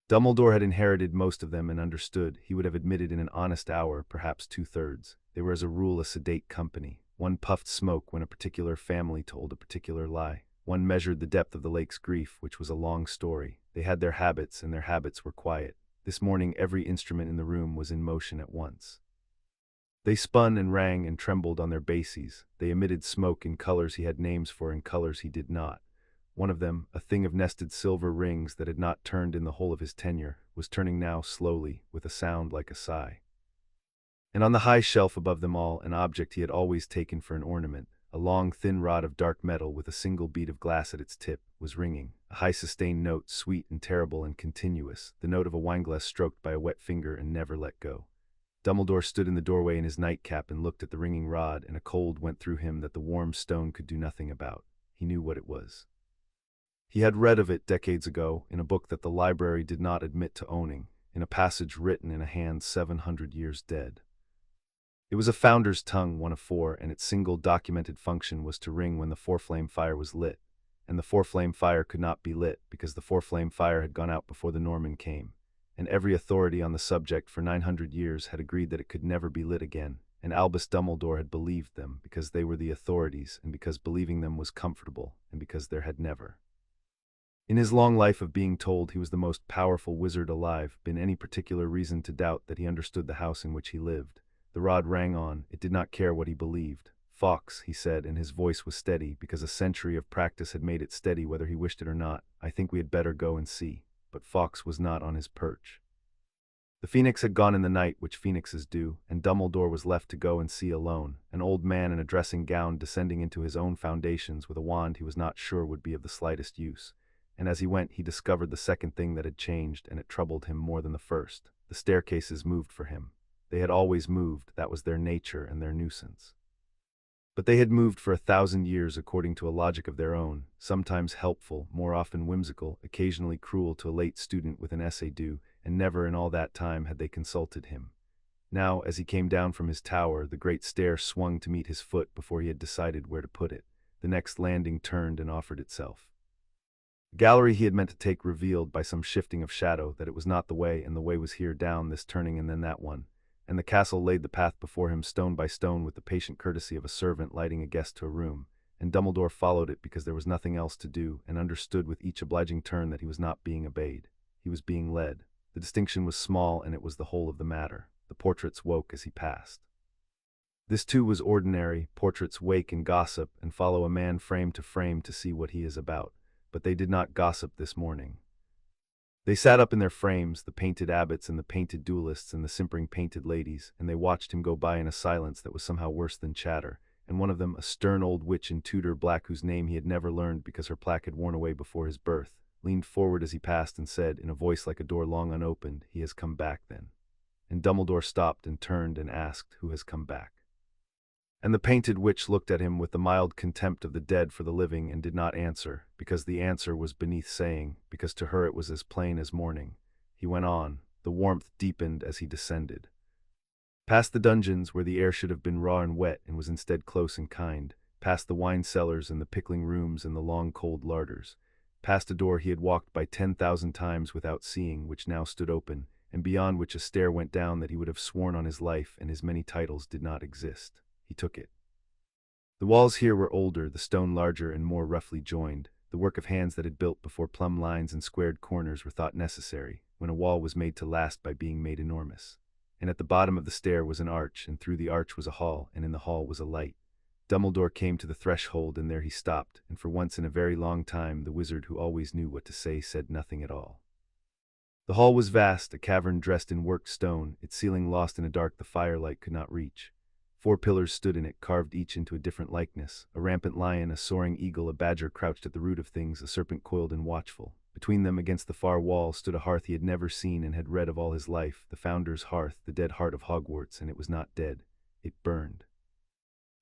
Dumbledore had inherited most of them and understood, he would have admitted in an honest hour, perhaps 2/3. They were as a rule a sedate company. One puffed smoke when a particular family told a particular lie. One measured the depth of the lake's grief, which was a long story. They had their habits, and their habits were quiet. This morning every instrument in the room was in motion at once. They spun and rang and trembled on their bases. They emitted smoke in colors he had names for and colors he did not. One of them, a thing of nested silver rings that had not turned in the whole of his tenure, was turning now slowly, with a sound like a sigh. And on the high shelf above them all, an object he had always taken for an ornament, a long thin rod of dark metal with a single bead of glass at its tip, was ringing, a high sustained note, sweet and terrible and continuous, the note of a wineglass stroked by a wet finger and never let go. Dumbledore stood in the doorway in his nightcap and looked at the ringing rod, and a cold went through him that the warm stone could do nothing about. He knew what it was. He had read of it decades ago, in a book that the library did not admit to owning, in a passage written in a hand 700 years dead. It was a founder's tongue, one of four, and its single documented function was to ring when the four-flame fire was lit, and the four-flame fire could not be lit because the four-flame fire had gone out before the Norman came, and every authority on the subject for 900 years had agreed that it could never be lit again, and Albus Dumbledore had believed them because they were the authorities, and because believing them was comfortable, and because there had never, in his long life of being told he was the most powerful wizard alive, been any particular reason to doubt that he understood the house in which he lived. The rod rang on. It did not care what he believed. "Fawkes," he said, and his voice was steady, because a century of practice had made it steady whether he wished it or not. "I think we had better go and see." But Fawkes was not on his perch. The phoenix had gone in the night, which phoenixes do, and Dumbledore was left to go and see alone, an old man in a dressing gown descending into his own foundations with a wand he was not sure would be of the slightest use. And as he went he discovered the second thing that had changed, and it troubled him more than the first. The staircases moved for him. They had always moved, that was their nature and their nuisance. But they had moved for 1,000 years according to a logic of their own, sometimes helpful, more often whimsical, occasionally cruel to a late student with an essay due, and never in all that time had they consulted him. Now, as he came down from his tower, the great stair swung to meet his foot before he had decided where to put it. The next landing turned and offered itself. The gallery he had meant to take revealed by some shifting of shadow that it was not the way, and the way was here down this turning and then that one. And the castle laid the path before him stone by stone with the patient courtesy of a servant lighting a guest to a room, and Dumbledore followed it because there was nothing else to do, and understood with each obliging turn that he was not being obeyed. He was being led. The distinction was small, and it was the whole of the matter. The portraits woke as he passed. This too was ordinary. Portraits wake and gossip, and follow a man frame to frame to see what he is about. But they did not gossip this morning. They sat up in their frames, the painted abbots and the painted duelists and the simpering painted ladies, and they watched him go by in a silence that was somehow worse than chatter, and one of them, a stern old witch in Tudor black whose name he had never learned because her plaque had worn away before his birth, leaned forward as he passed and said, in a voice like a door long unopened, "He has come back, then." And Dumbledore stopped and turned and asked, "Who has come back?" And the painted witch looked at him with the mild contempt of the dead for the living and did not answer, because the answer was beneath saying, because to her it was as plain as morning. He went on. The warmth deepened as he descended. Past the dungeons, where the air should have been raw and wet and was instead close and kind, past the wine cellars and the pickling rooms and the long cold larders, past a door he had walked by 10,000 times without seeing, which now stood open, and beyond which a stair went down that he would have sworn on his life and his many titles did not exist. He took it. The walls here were older, the stone larger and more roughly joined, the work of hands that had built before plumb lines and squared corners were thought necessary, when a wall was made to last by being made enormous. And at the bottom of the stair was an arch, and through the arch was a hall, and in the hall was a light. Dumbledore came to the threshold, and there he stopped, and for once in a very long time the wizard who always knew what to say said nothing at all. The hall was vast, a cavern dressed in worked stone, its ceiling lost in a dark the firelight could not reach. 4 pillars stood in it, carved each into a different likeness. A rampant lion, a soaring eagle, a badger crouched at the root of things, a serpent coiled and watchful. Between them, against the far wall, stood a hearth he had never seen and had read of all his life, the founder's hearth, the dead heart of Hogwarts, and it was not dead. It burned.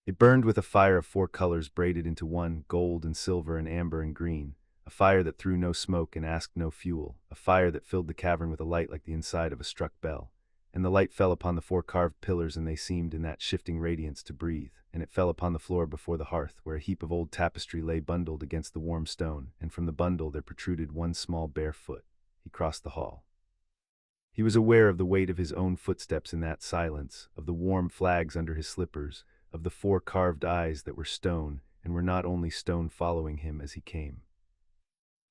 It burned with a fire of 4 colors braided into one, gold and silver and amber and green, a fire that threw no smoke and asked no fuel, a fire that filled the cavern with a light like the inside of a struck bell. And the light fell upon the 4 carved pillars, and they seemed in that shifting radiance to breathe, and it fell upon the floor before the hearth, where a heap of old tapestry lay bundled against the warm stone, and from the bundle there protruded one small bare foot. He crossed the hall. He was aware of the weight of his own footsteps in that silence, of the warm flags under his slippers, of the 4 carved eyes that were stone, and were not only stone following him as he came.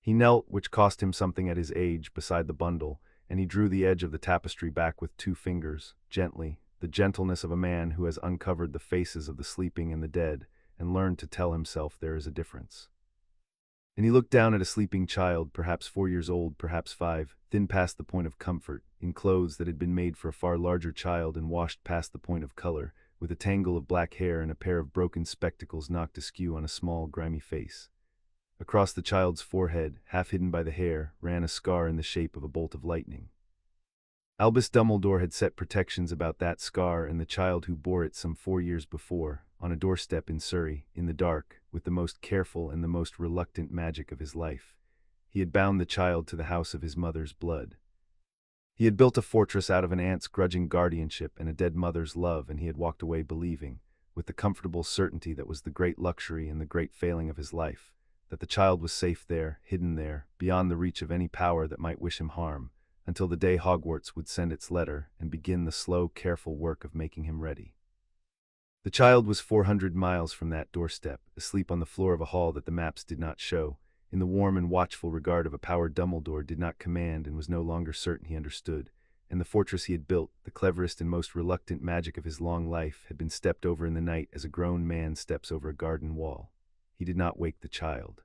He knelt, which cost him something at his age, beside the bundle, and he drew the edge of the tapestry back with 2 fingers, gently, the gentleness of a man who has uncovered the faces of the sleeping and the dead, and learned to tell himself there is a difference. And he looked down at a sleeping child, perhaps 4 years old, perhaps 5, thin past the point of comfort, in clothes that had been made for a far larger child and washed past the point of color, with a tangle of black hair and a pair of broken spectacles knocked askew on a small, grimy face. Across the child's forehead, half hidden by the hair, ran a scar in the shape of a bolt of lightning. Albus Dumbledore had set protections about that scar and the child who bore it some 4 years before, on a doorstep in Surrey, in the dark, with the most careful and the most reluctant magic of his life. He had bound the child to the house of his mother's blood. He had built a fortress out of an aunt's grudging guardianship and a dead mother's love, and he had walked away believing, with the comfortable certainty that was the great luxury and the great failing of his life, that the child was safe there, hidden there, beyond the reach of any power that might wish him harm, until the day Hogwarts would send its letter and begin the slow, careful work of making him ready. The child was 400 miles from that doorstep, asleep on the floor of a hall that the maps did not show, in the warm and watchful regard of a power Dumbledore did not command and was no longer certain he understood, and the fortress he had built, the cleverest and most reluctant magic of his long life, had been stepped over in the night as a grown man steps over a garden wall. He did not wake the child.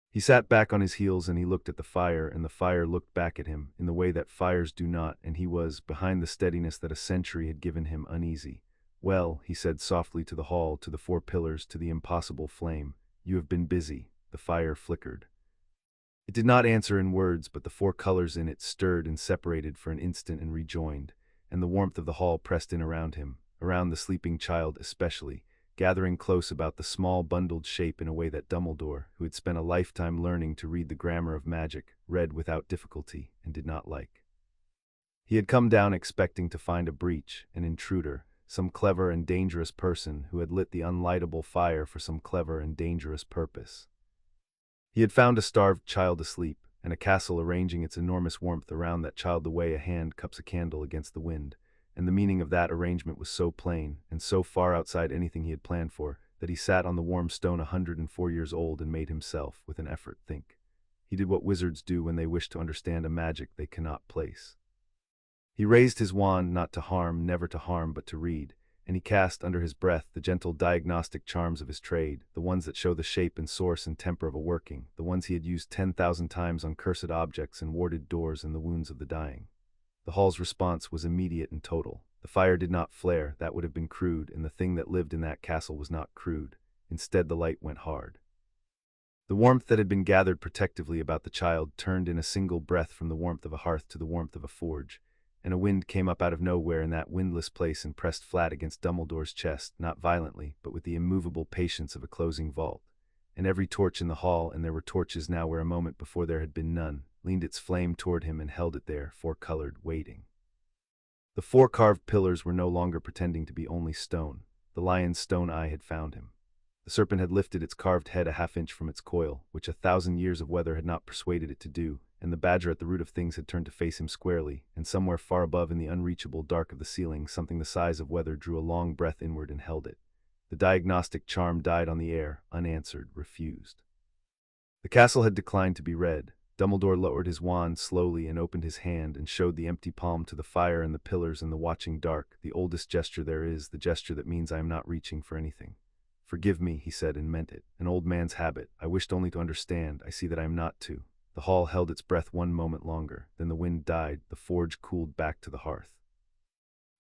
He sat back on his heels and he looked at the fire, and the fire looked back at him, in the way that fires do not, and he was, behind the steadiness that a century had given him, uneasy. "Well," he said softly to the hall, to the 4 pillars, to the impossible flame, "you have been busy." The fire flickered. It did not answer in words, but the 4 colors in it stirred and separated for an instant and rejoined, and the warmth of the hall pressed in around him, around the sleeping child especially, gathering close about the small bundled shape in a way that Dumbledore, who had spent a lifetime learning to read the grammar of magic, read without difficulty and did not like. He had come down expecting to find a breach, an intruder, some clever and dangerous person who had lit the unlightable fire for some clever and dangerous purpose. He had found a starved child asleep, and a castle arranging its enormous warmth around that child the way a hand cups a candle against the wind, and the meaning of that arrangement was so plain, and so far outside anything he had planned for, that he sat on the warm stone 104 years old and made himself, with an effort, think. He did what wizards do when they wish to understand a magic they cannot place. He raised his wand not to harm, never to harm, but to read, and he cast under his breath the gentle diagnostic charms of his trade, the ones that show the shape and source and temper of a working, the ones he had used 10,000 times on cursed objects and warded doors and the wounds of the dying. The hall's response was immediate and total. The fire did not flare, that would have been crude, and the thing that lived in that castle was not crude. Instead, the light went hard. The warmth that had been gathered protectively about the child turned in a single breath from the warmth of a hearth to the warmth of a forge, and a wind came up out of nowhere in that windless place and pressed flat against Dumbledore's chest, not violently, but with the immovable patience of a closing vault. And every torch in the hall, and there were torches now where a moment before there had been none, leaned its flame toward him and held it there, four-colored, waiting. The four carved pillars were no longer pretending to be only stone. The lion's stone eye had found him. The serpent had lifted its carved head a half-inch from its coil, which 1,000 years of weather had not persuaded it to do, and the badger at the root of things had turned to face him squarely, and somewhere far above in the unreachable dark of the ceiling something the size of weather drew a long breath inward and held it. The diagnostic charm died on the air, unanswered, refused. The castle had declined to be read. Dumbledore lowered his wand slowly and opened his hand and showed the empty palm to the fire and the pillars and the watching dark, the oldest gesture there is, the gesture that means I am not reaching for anything. "Forgive me," he said, and meant it. "An old man's habit. I wished only to understand. I see that I am not to." The hall held its breath one moment longer. Then the wind died. The forge cooled back to the hearth.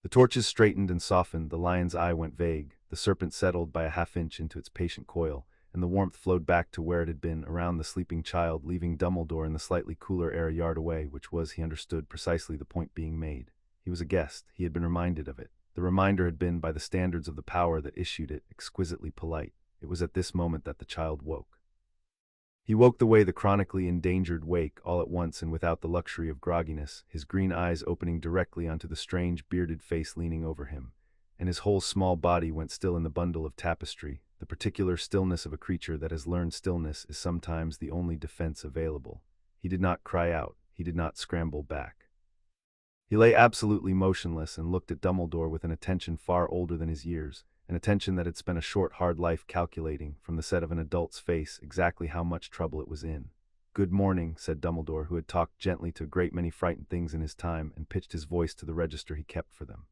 The torches straightened and softened. The lion's eye went vague. The serpent settled by a half-inch into its patient coil, and the warmth flowed back to where it had been, around the sleeping child, leaving Dumbledore in the slightly cooler air a yard away, which was, he understood, precisely the point being made. He was a guest. He had been reminded of it. The reminder had been, by the standards of the power that issued it, exquisitely polite. It was at this moment that the child woke. He woke the way the chronically endangered wake, all at once and without the luxury of grogginess, his green eyes opening directly onto the strange bearded face leaning over him, and his whole small body went still in the bundle of tapestry. The particular stillness of a creature that has learned stillness is sometimes the only defense available. He did not cry out. He did not scramble back. He lay absolutely motionless and looked at Dumbledore with an attention far older than his years, an attention that had spent a short, hard life calculating, from the set of an adult's face, exactly how much trouble it was in. "Good morning," said Dumbledore, who had talked gently to a great many frightened things in his time and pitched his voice to the register he kept for them.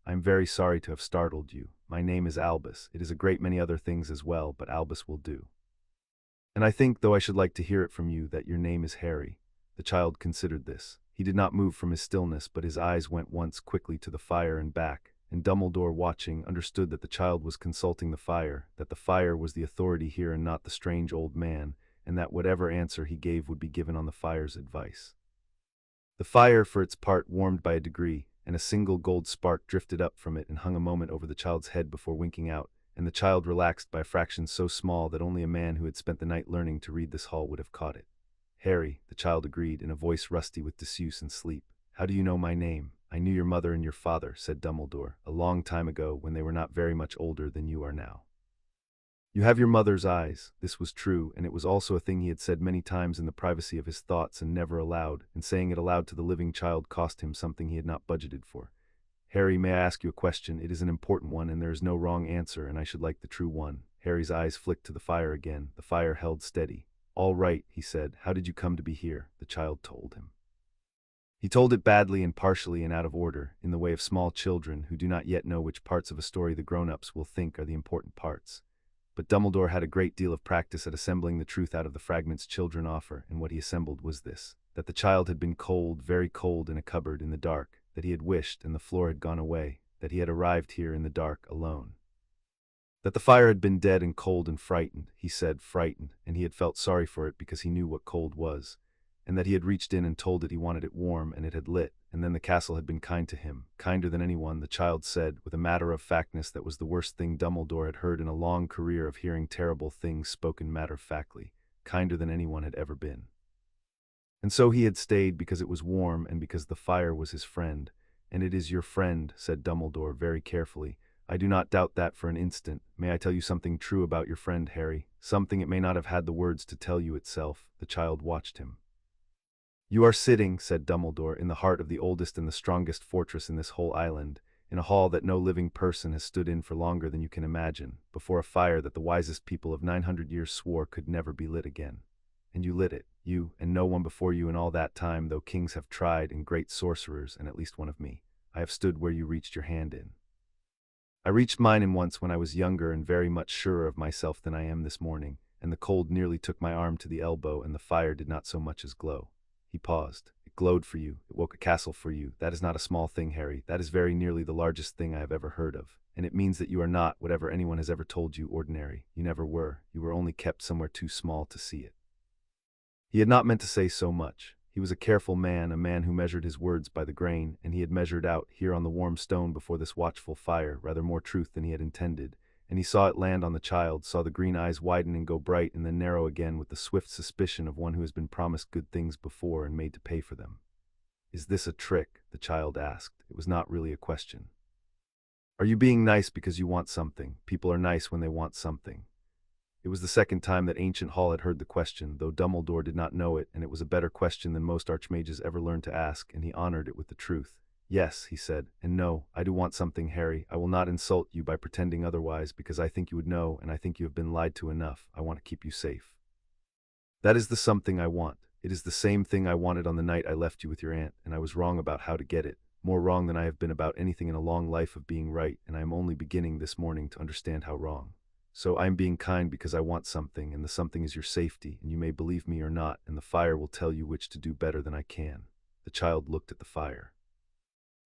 "I am very sorry to have startled you. My name is Albus. It is a great many other things as well, but Albus will do. And I think, though I should like to hear it from you, that your name is Harry." The child considered this. He did not move from his stillness, but his eyes went once quickly to the fire and back, and Dumbledore, watching, understood that the child was consulting the fire, that the fire was the authority here and not the strange old man, and that whatever answer he gave would be given on the fire's advice. The fire, for its part, warmed by a degree, and a single gold spark drifted up from it and hung a moment over the child's head before winking out, and the child relaxed by a fraction so small that only a man who had spent the night learning to read this hall would have caught it. "Harry," the child agreed, in a voice rusty with disuse and sleep. "How do you know my name?" "I knew your mother and your father," said Dumbledore, "a long time ago, when they were not very much older than you are now. You have your mother's eyes." This was true, and it was also a thing he had said many times in the privacy of his thoughts and never aloud, and saying it aloud to the living child cost him something he had not budgeted for. "Harry, may I ask you a question? It is an important one, and there is no wrong answer, and I should like the true one." Harry's eyes flicked to the fire again. The fire held steady. "All right," he said. "How did you come to be here?" The child told him. He told it badly and partially and out of order, in the way of small children who do not yet know which parts of a story the grown-ups will think are the important parts. But Dumbledore had a great deal of practice at assembling the truth out of the fragments children offer, and what he assembled was this: that the child had been cold, very cold, in a cupboard in the dark, that he had wished and the floor had gone away, that he had arrived here in the dark alone. That the fire had been dead and cold and frightened, he said, frightened, and he had felt sorry for it because he knew what cold was, and that he had reached in and told it he wanted it warm, and it had lit, and then the castle had been kind to him, kinder than anyone, the child said, with a matter-of-factness that was the worst thing Dumbledore had heard in a long career of hearing terrible things spoken matter-of-factly, kinder than anyone had ever been. And so he had stayed because it was warm and because the fire was his friend. "And it is your friend," said Dumbledore very carefully. "I do not doubt that for an instant. May I tell you something true about your friend, Harry? something it may not have had the words to tell you itself. The child watched him. "You are sitting," said Dumbledore, "in the heart of the oldest and the strongest fortress in this whole island, in a hall that no living person has stood in for longer than you can imagine, before a fire that the wisest people of 900 years swore could never be lit again. And you lit it, you, and no one before you in all that time, though kings have tried, and great sorcerers, and at least one of me. I have stood where you reached your hand in. I reached mine in once when I was younger and very much surer of myself than I am this morning, and the cold nearly took my arm to the elbow, and the fire did not so much as glow." He paused. "It glowed for you. It woke a castle for you. That is not a small thing, Harry. That is very nearly the largest thing I have ever heard of. And it means that you are not, whatever anyone has ever told you, ordinary. You never were. You were only kept somewhere too small to see it." He had not meant to say so much. He was a careful man, a man who measured his words by the grain, and he had measured out, here on the warm stone before this watchful fire, rather more truth than he had intended, and he saw it land on the child, saw the green eyes widen and go bright and then narrow again with the swift suspicion of one who has been promised good things before and made to pay for them. "Is this a trick?" the child asked. It was not really a question. "Are you being nice because you want something? People are nice when they want something." It was the second time that Ancient Hall had heard the question, though Dumbledore did not know it, and it was a better question than most archmages ever learned to ask, and he honored it with the truth. "Yes," he said, "and no, I do want something, Harry. I will not insult you by pretending otherwise, because I think you would know, and I think you have been lied to enough. I want to keep you safe. That is the something I want. It is the same thing I wanted on the night I left you with your aunt, and I was wrong about how to get it, more wrong than I have been about anything in a long life of being right, and I am only beginning this morning to understand how wrong. So I am being kind because I want something, and the something is your safety, and you may believe me or not, and the fire will tell you which to do better than I can." The child looked at the fire.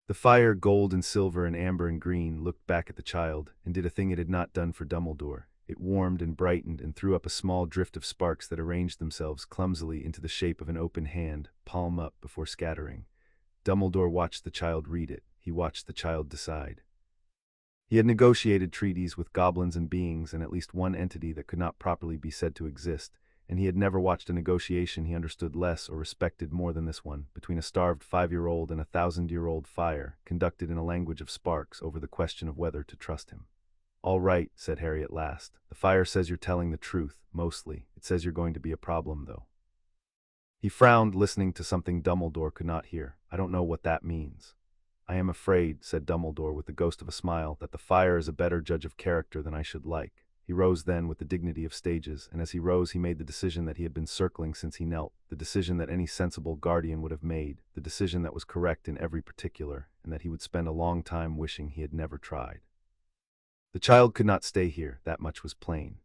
The fire, gold and silver and amber and green, looked back at the child, and did a thing it had not done for Dumbledore. It warmed and brightened and threw up a small drift of sparks that arranged themselves clumsily into the shape of an open hand, palm up, before scattering. Dumbledore watched the child read it. He watched the child decide. He had negotiated treaties with goblins and beings and at least one entity that could not properly be said to exist, and he had never watched a negotiation he understood less or respected more than this one, between a starved 5-year-old and a 1,000-year-old fire, conducted in a language of sparks over the question of whether to trust him. "All right," said Harry at last. "The fire says you're telling the truth, mostly. It says you're going to be a problem, though." He frowned, listening to something Dumbledore could not hear. "I don't know what that means." "I am afraid," said Dumbledore with the ghost of a smile, "that the fire is a better judge of character than I should like." He rose then with the dignity of stages, and as he rose he made the decision that he had been circling since he knelt, the decision that any sensible guardian would have made, the decision that was correct in every particular, and that he would spend a long time wishing he had never tried. The child could not stay here, that much was plain.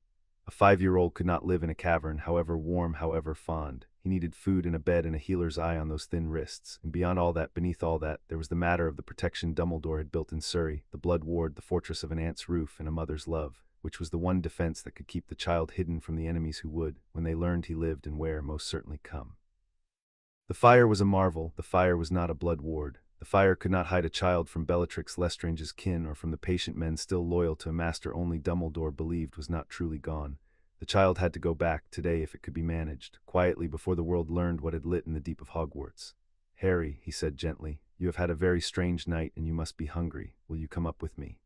A 5-year-old could not live in a cavern, however warm, however fond. He needed food and a bed and a healer's eye on those thin wrists, and beyond all that, beneath all that, there was the matter of the protection Dumbledore had built in Surrey, the blood ward, the fortress of an aunt's roof and a mother's love, which was the one defense that could keep the child hidden from the enemies who would, when they learned he lived and where, most certainly come. The fire was a marvel. The fire was not a blood ward. The fire could not hide a child from Bellatrix Lestrange's kin or from the patient men still loyal to a master only Dumbledore believed was not truly gone. The child had to go back, today if it could be managed, quietly before the world learned what had lit in the deep of Hogwarts. "Harry," he said gently, "you have had a very strange night and you must be hungry. Will you come up with me?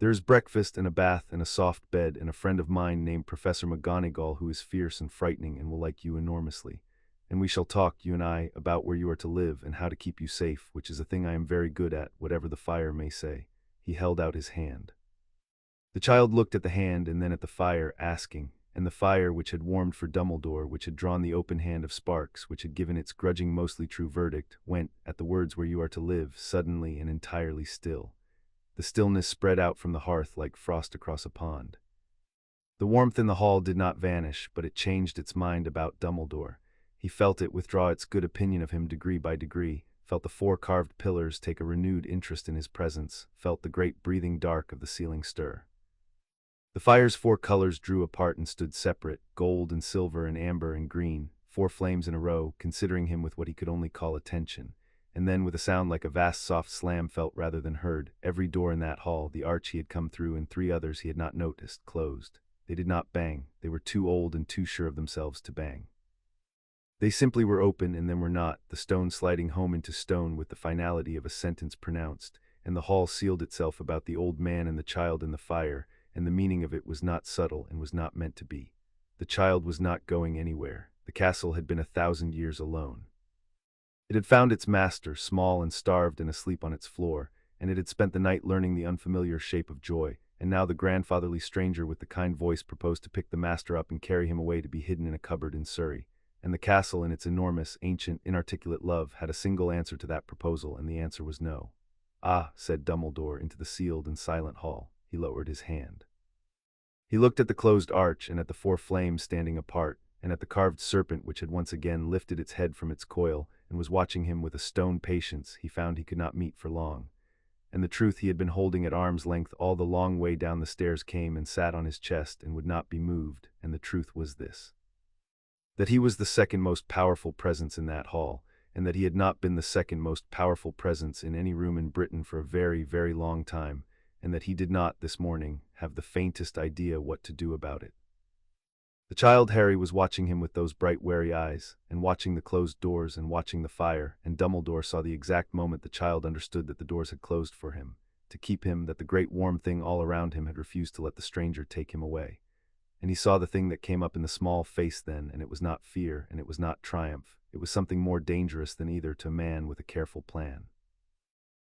There is breakfast and a bath and a soft bed and a friend of mine named Professor McGonagall who is fierce and frightening and will like you enormously. And we shall talk, you and I, about where you are to live and how to keep you safe, which is a thing I am very good at, whatever the fire may say." He held out his hand. The child looked at the hand and then at the fire, asking, and the fire, which had warmed for Dumbledore, which had drawn the open hand of sparks, which had given its grudging mostly true verdict, went, at the words "where you are to live," suddenly and entirely still. The stillness spread out from the hearth like frost across a pond. The warmth in the hall did not vanish, but it changed its mind about Dumbledore. He felt it withdraw its good opinion of him degree by degree, felt the 4 carved pillars take a renewed interest in his presence, felt the great breathing dark of the ceiling stir. The fire's 4 colors drew apart and stood separate, gold and silver and amber and green, 4 flames in a row, considering him with what he could only call attention. And then, with a sound like a vast soft slam felt rather than heard, every door in that hall, the arch he had come through and 3 others he had not noticed, closed. They did not bang. They were too old and too sure of themselves to bang. They simply were open and then were not, the stone sliding home into stone with the finality of a sentence pronounced, and the hall sealed itself about the old man and the child in the fire, and the meaning of it was not subtle and was not meant to be. The child was not going anywhere. The castle had been 1,000 years alone. It had found its master, small and starved and asleep on its floor, and it had spent the night learning the unfamiliar shape of joy, and now the grandfatherly stranger with the kind voice proposed to pick the master up and carry him away to be hidden in a cupboard in Surrey. And the castle, in its enormous, ancient, inarticulate love, had a single answer to that proposal, and the answer was no. "Ah," said Dumbledore into the sealed and silent hall. He lowered his hand. He looked at the closed arch and at the four flames standing apart, and at the carved serpent which had once again lifted its head from its coil and was watching him with a stone patience he found he could not meet for long. And the truth he had been holding at arm's length all the long way down the stairs came and sat on his chest and would not be moved, and the truth was this: that he was the second most powerful presence in that hall, and that he had not been the second most powerful presence in any room in Britain for a very, very long time, and that he did not, this morning, have the faintest idea what to do about it. The child Harry was watching him with those bright, wary eyes, and watching the closed doors and watching the fire, and Dumbledore saw the exact moment the child understood that the doors had closed for him, to keep him, that the great warm thing all around him had refused to let the stranger take him away. And he saw the thing that came up in the small face then, and it was not fear, and it was not triumph. It was something more dangerous than either to a man with a careful plan.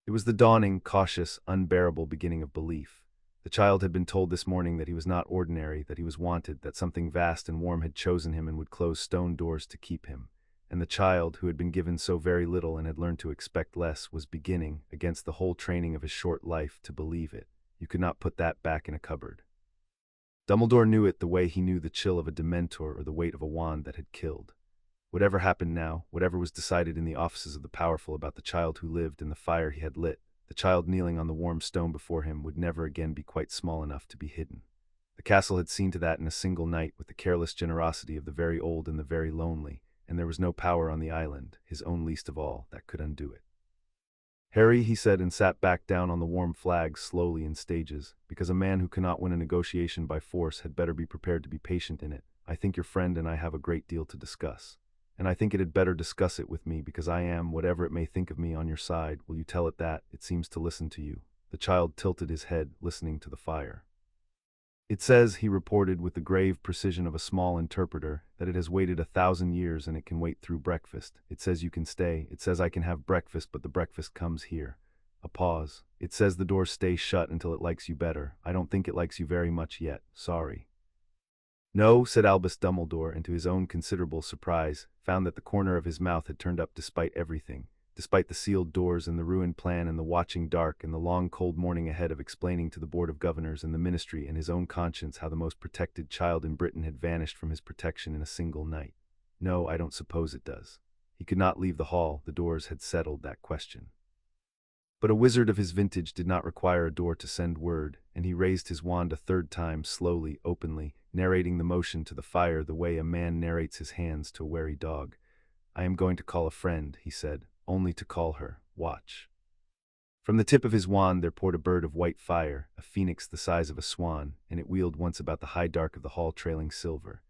It was the dawning, cautious, unbearable beginning of belief. The child had been told this morning that he was not ordinary, that he was wanted, that something vast and warm had chosen him and would close stone doors to keep him. And the child, who had been given so very little and had learned to expect less, was beginning, against the whole training of his short life, to believe it. You could not put that back in a cupboard. Dumbledore knew it the way he knew the chill of a Dementor or the weight of a wand that had killed. Whatever happened now, whatever was decided in the offices of the powerful about the child who lived in the fire he had lit, the child kneeling on the warm stone before him would never again be quite small enough to be hidden. The castle had seen to that in a single night with the careless generosity of the very old and the very lonely, and there was no power on the island, his own least of all, that could undo it. "Harry," he said, and sat back down on the warm flags slowly in stages, because a man who cannot win a negotiation by force had better be prepared to be patient in it. "I think your friend and I have a great deal to discuss. And I think it had better discuss it with me, because I am, whatever it may think of me, on your side. Will you tell it that? It seems to listen to you." The child tilted his head, listening to the fire. "It says," he reported with the grave precision of a small interpreter, "that it has waited 1,000 years and it can wait through breakfast. It says you can stay. It says I can have breakfast, but the breakfast comes here." A pause. "It says the doors stay shut until it likes you better. I don't think it likes you very much yet. Sorry." "No," said Albus Dumbledore, and to his own considerable surprise, found that the corner of his mouth had turned up despite everything, despite the sealed doors and the ruined plan and the watching dark and the long cold morning ahead of explaining to the Board of Governors and the Ministry and his own conscience how the most protected child in Britain had vanished from his protection in a single night. "No, I don't suppose it does." He could not leave the hall. The doors had settled that question. But a wizard of his vintage did not require a door to send word, and he raised his wand a third time, slowly, openly, narrating the motion to the fire the way a man narrates his hands to a wary dog. "I am going to call a friend," he said, "only to call her. Watch." From the tip of his wand there poured a bird of white fire, a phoenix the size of a swan, and it wheeled once about the high dark of the hall trailing silver.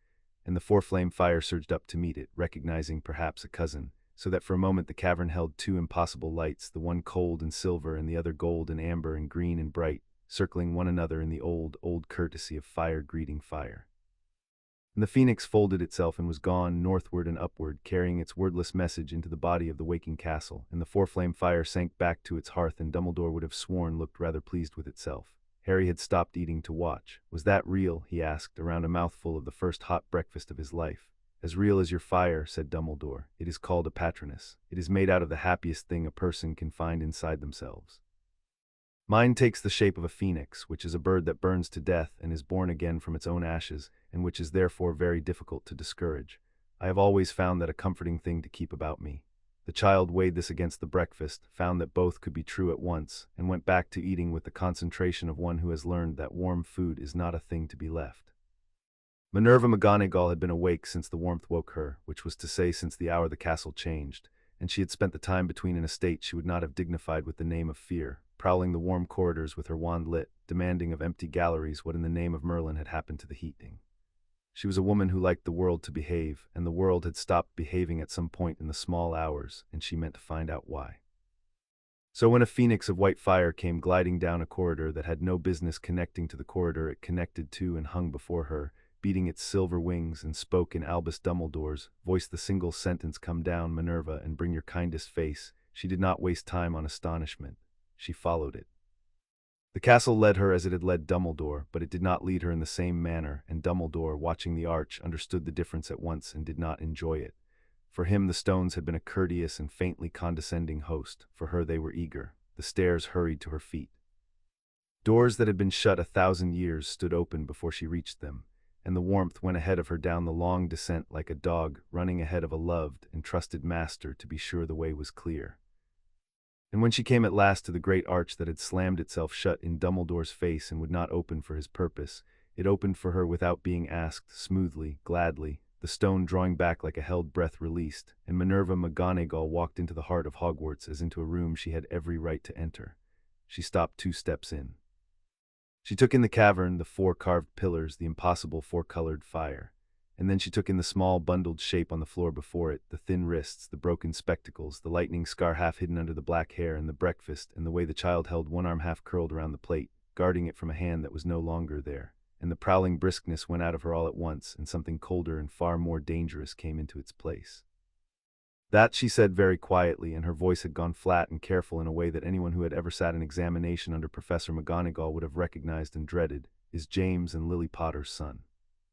And the four-flame fire surged up to meet it, recognizing perhaps a cousin, so that for a moment the cavern held two impossible lights, the one cold and silver and the other gold and amber and green and bright, circling one another in the old, old courtesy of fire greeting fire. And the phoenix folded itself and was gone, northward and upward, carrying its wordless message into the body of the waking castle, and the four-flame fire sank back to its hearth, and Dumbledore would have sworn looked rather pleased with itself. Harry had stopped eating to watch. "Was that real?" he asked, around a mouthful of the first hot breakfast of his life. "As real as your fire," said Dumbledore. "It is called a patronus. It is made out of the happiest thing a person can find inside themselves. Mine takes the shape of a phoenix, which is a bird that burns to death and is born again from its own ashes, and which is therefore very difficult to discourage. I have always found that a comforting thing to keep about me." The child weighed this against the breakfast, found that both could be true at once, and went back to eating with the concentration of one who has learned that warm food is not a thing to be left. Minerva McGonagall had been awake since the warmth woke her, which was to say since the hour the castle changed, and she had spent the time between in a state she would not have dignified with the name of fear, prowling the warm corridors with her wand lit, demanding of empty galleries what in the name of Merlin had happened to the heating. She was a woman who liked the world to behave, and the world had stopped behaving at some point in the small hours, and she meant to find out why. So when a phoenix of white fire came gliding down a corridor that had no business connecting to the corridor it connected to and hung before her, beating its silver wings and spoke in Albus Dumbledore's voice the single sentence, "Come down, Minerva, and bring your kindest face," she did not waste time on astonishment. She followed it. The castle led her as it had led Dumbledore, but it did not lead her in the same manner, and Dumbledore, watching the arch, understood the difference at once and did not enjoy it. For him the stones had been a courteous and faintly condescending host, for her they were eager. The stairs hurried to her feet. Doors that had been shut 1,000 years stood open before she reached them, and the warmth went ahead of her down the long descent like a dog running ahead of a loved and trusted master to be sure the way was clear. And when she came at last to the great arch that had slammed itself shut in Dumbledore's face and would not open for his purpose, it opened for her without being asked, smoothly, gladly, the stone drawing back like a held breath released, and Minerva McGonagall walked into the heart of Hogwarts as into a room she had every right to enter. She stopped 2 steps in. She took in the cavern, the 4 carved pillars, the impossible 4-colored fire. And then she took in the small bundled shape on the floor before it, the thin wrists, the broken spectacles, the lightning scar half hidden under the black hair, and the breakfast, and the way the child held one arm half curled around the plate, guarding it from a hand that was no longer there. And the prowling briskness went out of her all at once, and something colder and far more dangerous came into its place. "That," she said very quietly, and her voice had gone flat and careful in a way that anyone who had ever sat an examination under Professor McGonagall would have recognized and dreaded, "is James and Lily Potter's son."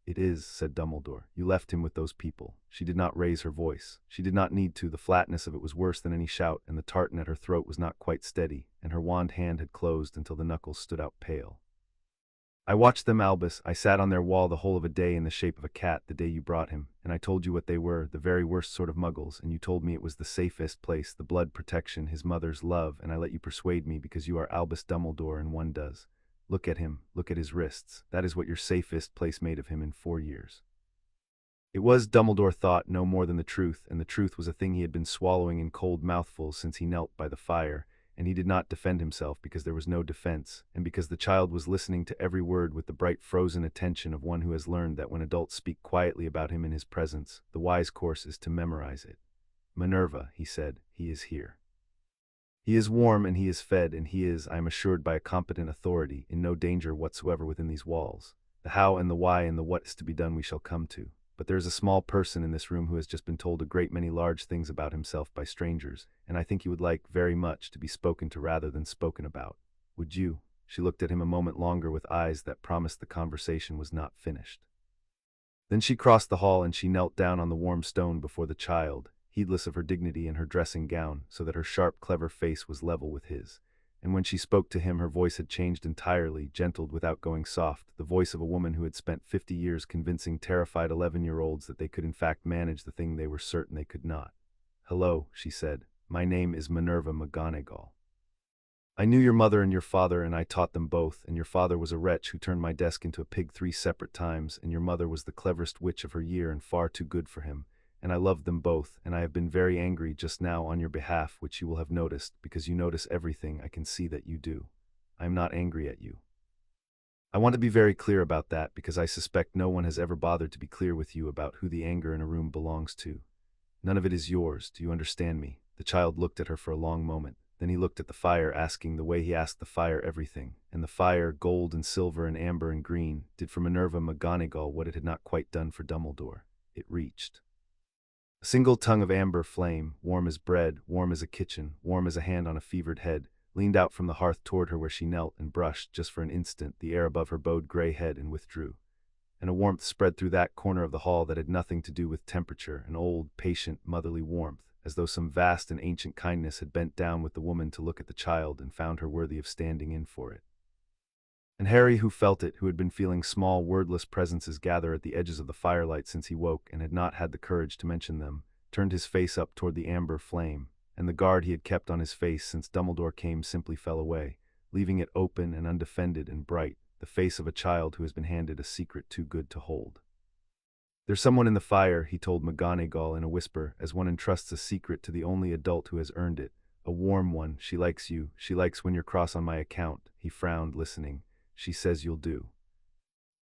"It is," said Dumbledore. "You left him with those people." She did not raise her voice. She did not need to. The flatness of it was worse than any shout, and the tartan at her throat was not quite steady, and her wand hand had closed until the knuckles stood out pale. "I watched them, Albus. I sat on their wall the whole of a day in the shape of a cat the day you brought him, and I told you what they were, the very worst sort of muggles, and you told me it was the safest place, the blood protection, his mother's love, and I let you persuade me because you are Albus Dumbledore and one does. Look at him, look at his wrists. That is what your safest place made of him in 4 years." It was, Dumbledore thought, no more than the truth, and the truth was a thing he had been swallowing in cold mouthfuls since he knelt by the fire, and he did not defend himself because there was no defense, and because the child was listening to every word with the bright frozen attention of one who has learned that when adults speak quietly about him in his presence, the wise course is to memorize it. "Minerva," he said, "he is here. He is warm and he is fed, and he is, I am assured by a competent authority, in no danger whatsoever within these walls. The how and the why and the what is to be done we shall come to. But there is a small person in this room who has just been told a great many large things about himself by strangers, and I think he would like, very much, to be spoken to rather than spoken about. Would you?" She looked at him a moment longer with eyes that promised the conversation was not finished. Then she crossed the hall and she knelt down on the warm stone before the child, heedless of her dignity and her dressing gown, so that her sharp, clever face was level with his. And when she spoke to him her voice had changed entirely, gentled without going soft, the voice of a woman who had spent 50 years convincing terrified 11-year-olds that they could in fact manage the thing they were certain they could not. "Hello," she said. "My name is Minerva McGonagall. I knew your mother and your father, and I taught them both, and your father was a wretch who turned my desk into a pig 3 separate times, and your mother was the cleverest witch of her year and far too good for him. And I loved them both, and I have been very angry just now on your behalf, which you will have noticed, because you notice everything. I can see that you do. I am not angry at you. I want to be very clear about that, because I suspect no one has ever bothered to be clear with you about who the anger in a room belongs to. None of it is yours. Do you understand me?" The child looked at her for a long moment. Then he looked at the fire, asking the way he asked the fire everything. And the fire, gold and silver and amber and green, did for Minerva McGonagall what it had not quite done for Dumbledore. It reached. A single tongue of amber flame, warm as bread, warm as a kitchen, warm as a hand on a fevered head, leaned out from the hearth toward her where she knelt and brushed, just for an instant, the air above her bowed gray head and withdrew. And a warmth spread through that corner of the hall that had nothing to do with temperature, an old, patient, motherly warmth, as though some vast and ancient kindness had bent down with the woman to look at the child and found her worthy of standing in for it. And Harry, who felt it, who had been feeling small, wordless presences gather at the edges of the firelight since he woke and had not had the courage to mention them, turned his face up toward the amber flame, and the guard he had kept on his face since Dumbledore came simply fell away, leaving it open and undefended and bright, the face of a child who has been handed a secret too good to hold. "There's someone in the fire," he told McGonagall in a whisper, as one entrusts a secret to the only adult who has earned it. "A warm one. She likes you. She likes when you're cross on my account." He frowned, listening. "She says you'll do."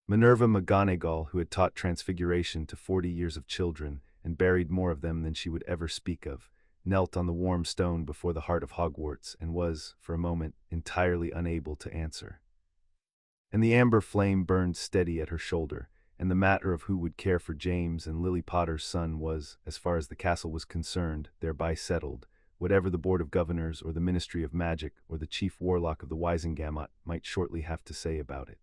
Minerva McGonagall, who had taught transfiguration to 40 years of children, and buried more of them than she would ever speak of, knelt on the warm stone before the heart of Hogwarts and was, for a moment, entirely unable to answer. And the amber flame burned steady at her shoulder, and the matter of who would care for James and Lily Potter's son was, as far as the castle was concerned, thereby settled, whatever the Board of Governors or the Ministry of Magic or the Chief Warlock of the Wisengamot might shortly have to say about it.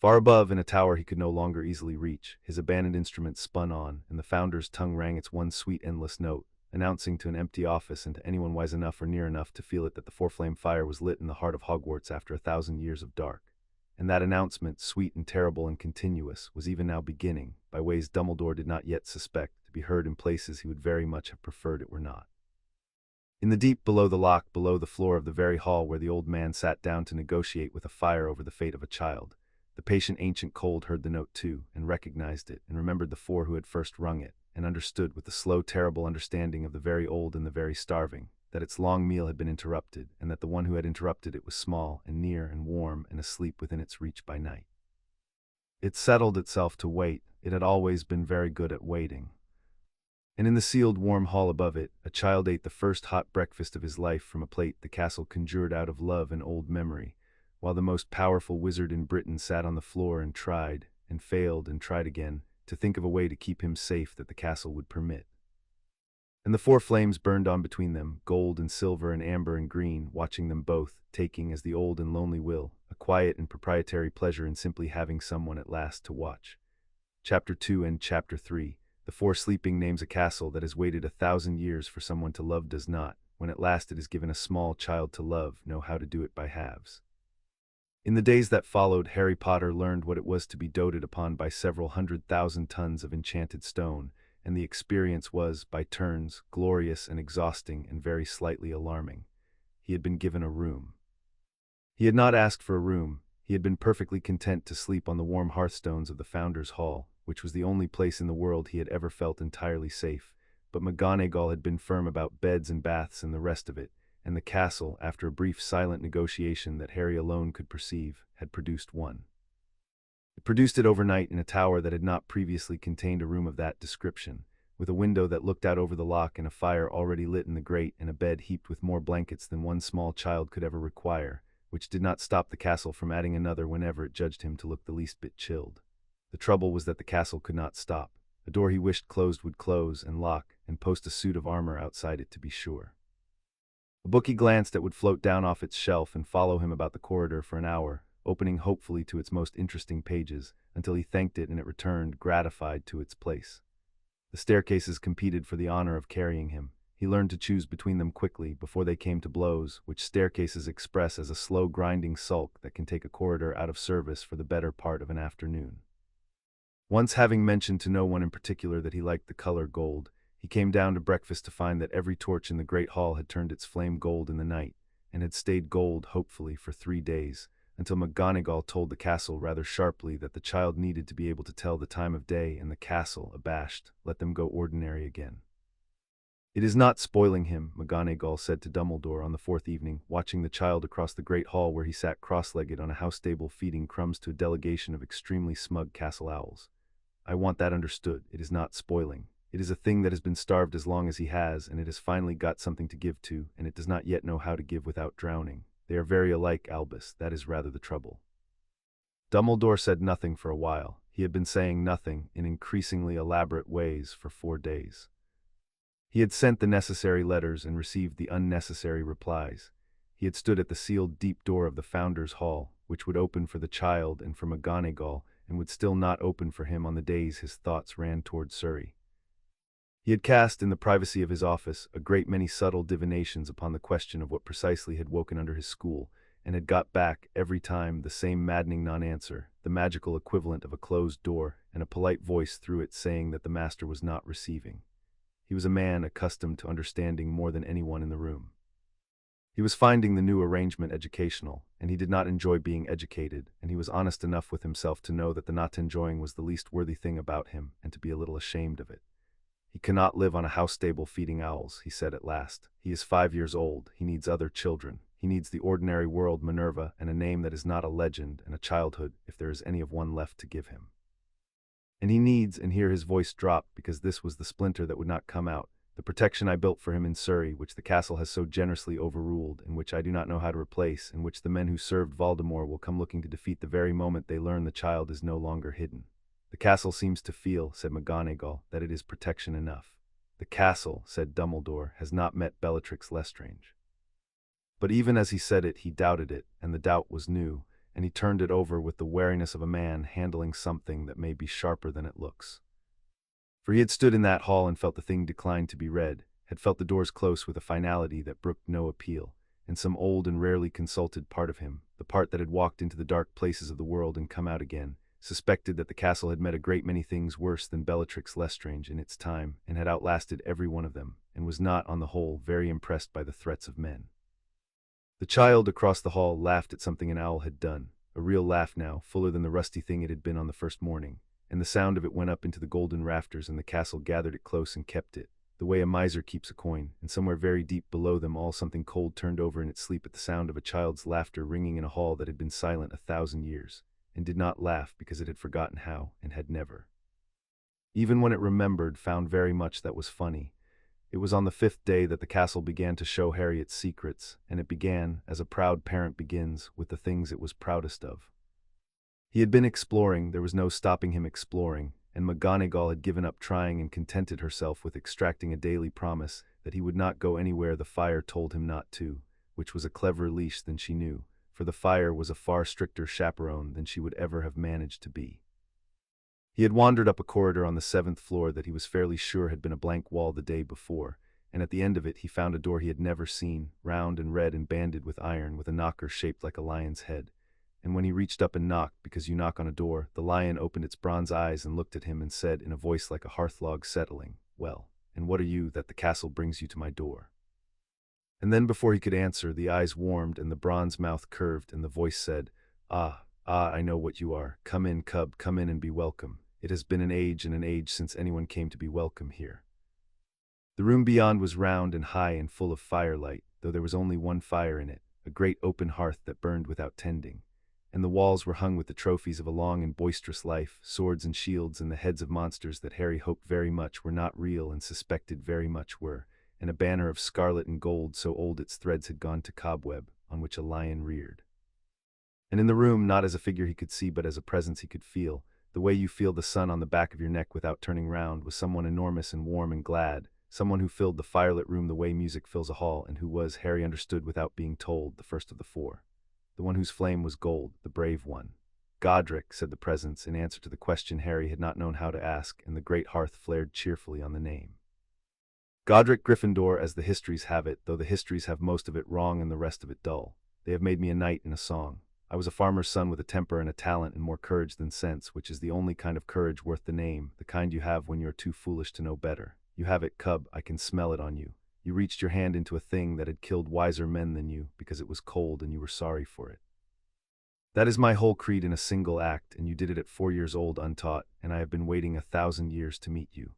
Far above, in a tower he could no longer easily reach, his abandoned instrument spun on, and the Founder's tongue rang its one sweet endless note, announcing to an empty office and to anyone wise enough or near enough to feel it that the four-flame fire was lit in the heart of Hogwarts after 1,000 years of dark. And that announcement, sweet and terrible and continuous, was even now beginning, by ways Dumbledore did not yet suspect, to be heard in places he would very much have preferred it were not. In the deep below the lock, below the floor of the very hall where the old man sat down to negotiate with a fire over the fate of a child, the patient ancient cold heard the note too, and recognized it, and remembered the four who had first rung it, and understood with the slow, terrible understanding of the very old and the very starving, that its long meal had been interrupted, and that the one who had interrupted it was small and near and warm and asleep within its reach by night. It settled itself to wait. It had always been very good at waiting. And in the sealed warm hall above it, a child ate the first hot breakfast of his life from a plate the castle conjured out of love and old memory, while the most powerful wizard in Britain sat on the floor and tried, and failed and tried again, to think of a way to keep him safe that the castle would permit. And the four flames burned on between them, gold and silver and amber and green, watching them both, taking, as the old and lonely will, a quiet and proprietary pleasure in simply having someone at last to watch. Chapter 2 and Chapter 3. The Four Sleeping names a castle that has waited 1,000 years for someone to love does not, when at last it is given a small child to love, know how to do it by halves. In the days that followed, Harry Potter learned what it was to be doted upon by several 100,000 tons of enchanted stone, and the experience was, by turns, glorious and exhausting and very slightly alarming. He had been given a room. He had not asked for a room. He had been perfectly content to sleep on the warm hearthstones of the Founder's Hall, which was the only place in the world he had ever felt entirely safe, but McGonagall had been firm about beds and baths and the rest of it, and the castle, after a brief silent negotiation that Harry alone could perceive, had produced one. It produced it overnight in a tower that had not previously contained a room of that description, with a window that looked out over the loch and a fire already lit in the grate and a bed heaped with more blankets than one small child could ever require, which did not stop the castle from adding another whenever it judged him to look the least bit chilled. The trouble was that the castle could not stop. A door he wished closed would close and lock and post a suit of armor outside it to be sure. A book he glanced at would float down off its shelf and follow him about the corridor for an hour, opening hopefully to its most interesting pages, until he thanked it and it returned, gratified, to its place. The staircases competed for the honor of carrying him. He learned to choose between them quickly, before they came to blows, which staircases express as a slow grinding sulk that can take a corridor out of service for the better part of an afternoon. Once having mentioned to no one in particular that he liked the color gold, he came down to breakfast to find that every torch in the great hall had turned its flame gold in the night, and had stayed gold, hopefully, for 3 days, until McGonagall told the castle rather sharply that the child needed to be able to tell the time of day, and the castle, abashed, let them go ordinary again. "It is not spoiling him," McGonagall said to Dumbledore on the 4th evening, watching the child across the great hall where he sat cross-legged on a house table feeding crumbs to a delegation of extremely smug castle owls. "I want that understood. It is not spoiling. It is a thing that has been starved as long as he has, and it has finally got something to give to, and it does not yet know how to give without drowning. They are very alike, Albus. That is rather the trouble." Dumbledore said nothing for a while. He had been saying nothing, in increasingly elaborate ways, for 4 days. He had sent the necessary letters and received the unnecessary replies. He had stood at the sealed deep door of the Founder's Hall, which would open for the child and for McGonagall, and would still not open for him on the days his thoughts ran toward Surrey. He had cast, in the privacy of his office, a great many subtle divinations upon the question of what precisely had woken under his school, and had got back, every time, the same maddening non-answer, the magical equivalent of a closed door, and a polite voice through it saying that the master was not receiving. He was a man accustomed to understanding more than anyone in the room. He was finding the new arrangement educational, and he did not enjoy being educated, and he was honest enough with himself to know that the not enjoying was the least worthy thing about him, and to be a little ashamed of it. "He cannot live on a house stable feeding owls," he said at last. "He is 5 years old. He needs other children. He needs the ordinary world, Minerva, and a name that is not a legend, and a childhood, if there is any of one left to give him. And he needs," and here his voice dropped because this was the splinter that would not come out, The protection I built for him in Surrey, which the castle has so generously overruled, and which I do not know how to replace, and which the men who served Voldemort will come looking to defeat the very moment they learn the child is no longer hidden. The castle seems to feel, said McGonagall, that it is protection enough. The castle, said Dumbledore, has not met Bellatrix Lestrange. But even as he said it, he doubted it, and the doubt was new, and he turned it over with the wariness of a man handling something that may be sharper than it looks. For he had stood in that hall and felt the thing decline to be read, had felt the doors close with a finality that brooked no appeal, and some old and rarely consulted part of him, the part that had walked into the dark places of the world and come out again, suspected that the castle had met a great many things worse than Bellatrix Lestrange in its time, and had outlasted every one of them, and was not, on the whole, very impressed by the threats of men. The child across the hall laughed at something an owl had done, a real laugh now, fuller than the rusty thing it had been on the first morning, and the sound of it went up into the golden rafters, and the castle gathered it close and kept it, the way a miser keeps a coin, and somewhere very deep below them all something cold turned over in its sleep at the sound of a child's laughter ringing in a hall that had been silent 1,000 years, and did not laugh because it had forgotten how, and had never. Even when it remembered, found very much that was funny. It was on the 5th day that the castle began to show Harry its secrets, and it began, as a proud parent begins, with the things it was proudest of. He had been exploring, there was no stopping him exploring, and McGonagall had given up trying and contented herself with extracting a daily promise that he would not go anywhere the fire told him not to, which was a cleverer leash than she knew, for the fire was a far stricter chaperone than she would ever have managed to be. He had wandered up a corridor on the 7th floor that he was fairly sure had been a blank wall the day before, and at the end of it he found a door he had never seen, round and red and banded with iron, with a knocker shaped like a lion's head. And when he reached up and knocked, because you knock on a door, the lion opened its bronze eyes and looked at him and said in a voice like a hearth log settling, "Well, and what are you that the castle brings you to my door?" And then before he could answer, the eyes warmed and the bronze mouth curved, and the voice said, "Ah, I know what you are. Come in, cub, come in and be welcome. It has been an age and an age since anyone came to be welcome here." The room beyond was round and high and full of firelight, though there was only one fire in it, a great open hearth that burned without tending, and the walls were hung with the trophies of a long and boisterous life, swords and shields and the heads of monsters that Harry hoped very much were not real and suspected very much were, and a banner of scarlet and gold so old its threads had gone to cobweb, on which a lion reared. And in the room, not as a figure he could see but as a presence he could feel, the way you feel the sun on the back of your neck without turning round, was someone enormous and warm and glad, someone who filled the firelit room the way music fills a hall, and who was, Harry understood without being told, the first of the four. The one whose flame was gold, the brave one. "Godric," said the presence, in answer to the question Harry had not known how to ask, and the great hearth flared cheerfully on the name. "Godric Gryffindor, as the histories have it, though the histories have most of it wrong and the rest of it dull. They have made me a knight in a song. I was a farmer's son with a temper and a talent and more courage than sense, which is the only kind of courage worth the name, the kind you have when you are too foolish to know better. You have it, cub, I can smell it on you. You reached your hand into a thing that had killed wiser men than you, because it was cold and you were sorry for it. That is my whole creed in a single act, and you did it at 4 years old untaught, and I have been waiting 1,000 years to meet you."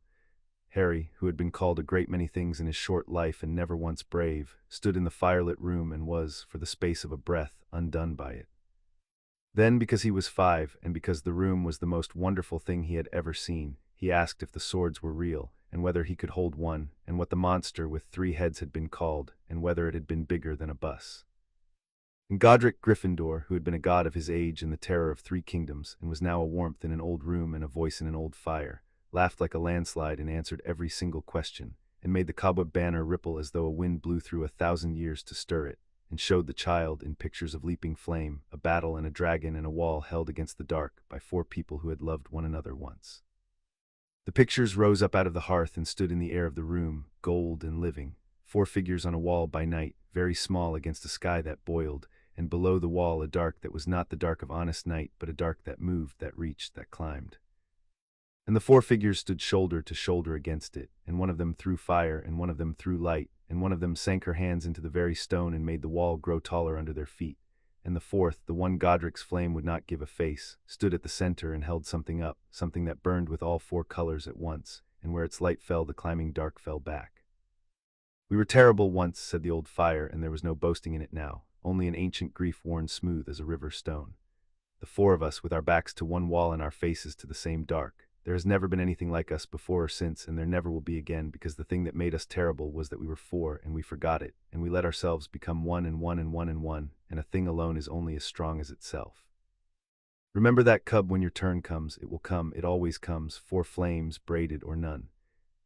Harry, who had been called a great many things in his short life and never once brave, stood in the firelit room and was, for the space of a breath, undone by it. Then, because he was 5, and because the room was the most wonderful thing he had ever seen, he asked if the swords were real, and whether he could hold one, and what the monster with 3 heads had been called, and whether it had been bigger than a bus. And Godric Gryffindor, who had been a god of his age and the terror of 3 kingdoms, and was now a warmth in an old room and a voice in an old fire, laughed like a landslide and answered every single question, and made the cobweb banner ripple as though a wind blew through 1,000 years to stir it, and showed the child, in pictures of leaping flame, a battle and a dragon and a wall held against the dark by 4 people who had loved one another once. The pictures rose up out of the hearth and stood in the air of the room, gold and living, 4 figures on a wall by night, very small against a sky that boiled, and below the wall a dark that was not the dark of honest night, but a dark that moved, that reached, that climbed. And the 4 figures stood shoulder to shoulder against it, and one of them threw fire, and one of them threw light, and one of them sank her hands into the very stone and made the wall grow taller under their feet, and the 4th, the one Godric's flame would not give a face, stood at the center and held something up, something that burned with all 4 colors at once, and where its light fell the climbing dark fell back. "We were terrible once," said the old fire, and there was no boasting in it now, only an ancient grief worn smooth as a river stone. "The 4 of us, with our backs to one wall and our faces to the same dark. There has never been anything like us before or since, and there never will be again, because the thing that made us terrible was that we were four, and we forgot it, and we let ourselves become one and one and one and one, and a thing alone is only as strong as itself. Remember that, cub, when your turn comes. It will come, it always comes, four flames, braided or none.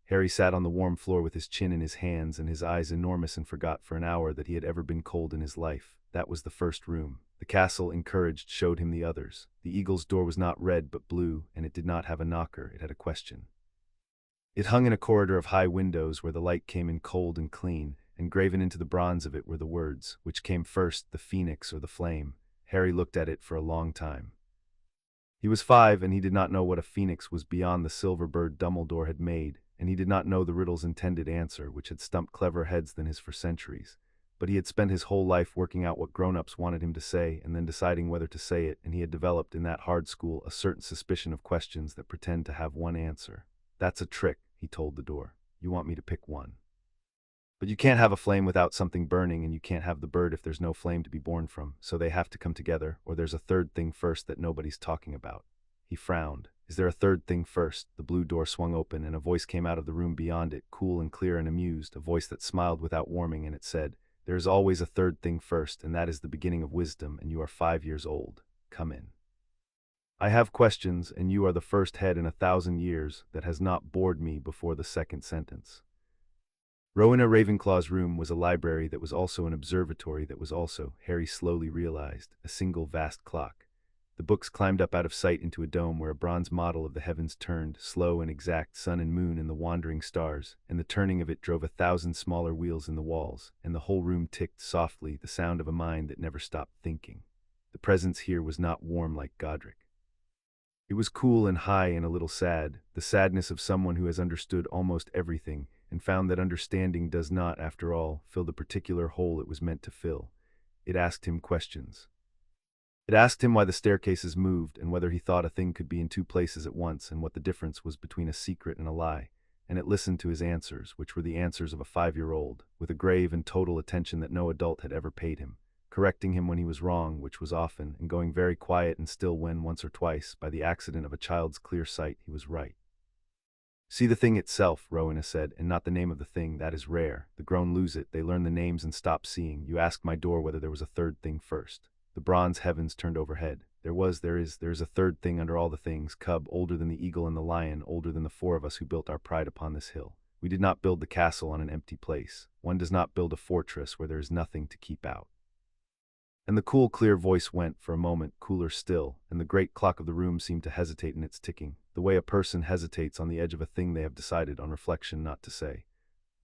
Harry sat on the warm floor with his chin in his hands and his eyes enormous, and forgot for an hour that he had ever been cold in his life. That was the first room. The castle, encouraged, showed him the others. The eagle's door was not red but blue, and it did not have a knocker, it had a question. It hung in a corridor of high windows where the light came in cold and clean, and graven into the bronze of it were the words, which came first, the phoenix or the flame? Harry looked at it for a long time. He was 5, and he did not know what a phoenix was beyond the silver bird Dumbledore had made, and he did not know the riddle's intended answer, which had stumped clever heads than his for centuries. But he had spent his whole life working out what grown-ups wanted him to say, and then deciding whether to say it, and he had developed in that hard school a certain suspicion of questions that pretend to have one answer. That's a trick, he told the door. You want me to pick one. But you can't have a flame without something burning, and you can't have the bird if there's no flame to be born from, so they have to come together, or there's a third thing first that nobody's talking about. He frowned. Is there a third thing first? The blue door swung open, and a voice came out of the room beyond it, cool and clear and amused, a voice that smiled without warming, and it said, there is always a third thing first, and that is the beginning of wisdom, and you are 5 years old. Come in. I have questions, and you are the first head in 1,000 years that has not bored me before the second sentence. Rowena Ravenclaw's room was a library that was also an observatory that was also, Harry slowly realized, a single vast clock. The books climbed up out of sight into a dome where a bronze model of the heavens turned, slow and exact, sun and moon and the wandering stars, and the turning of it drove 1,000 smaller wheels in the walls, and the whole room ticked softly, the sound of a mind that never stopped thinking. The presence here was not warm like Godric. It was cool and high and a little sad, the sadness of someone who has understood almost everything, and found that understanding does not, after all, fill the particular hole it was meant to fill. It asked him questions. It asked him why the staircases moved, and whether he thought a thing could be in 2 places at once, and what the difference was between a secret and a lie. And it listened to his answers, which were the answers of a 5-year-old, with a grave and total attention that no adult had ever paid him, correcting him when he was wrong, which was often, and going very quiet and still when, once or twice, by the accident of a child's clear sight, he was right. See the thing itself, Rowena said, and not the name of the thing. That is rare. The grown lose it. They learn the names and stop seeing. You asked my door whether there was a third thing first. The bronze heavens turned overhead. There is a third thing under all the things, cub, older than the eagle and the lion, older than the 4 of us who built our pride upon this hill. We did not build the castle on an empty place. One does not build a fortress where there is nothing to keep out. And the cool, clear voice went, for a moment, cooler still, and the great clock of the room seemed to hesitate in its ticking, the way a person hesitates on the edge of a thing they have decided on reflection not to say.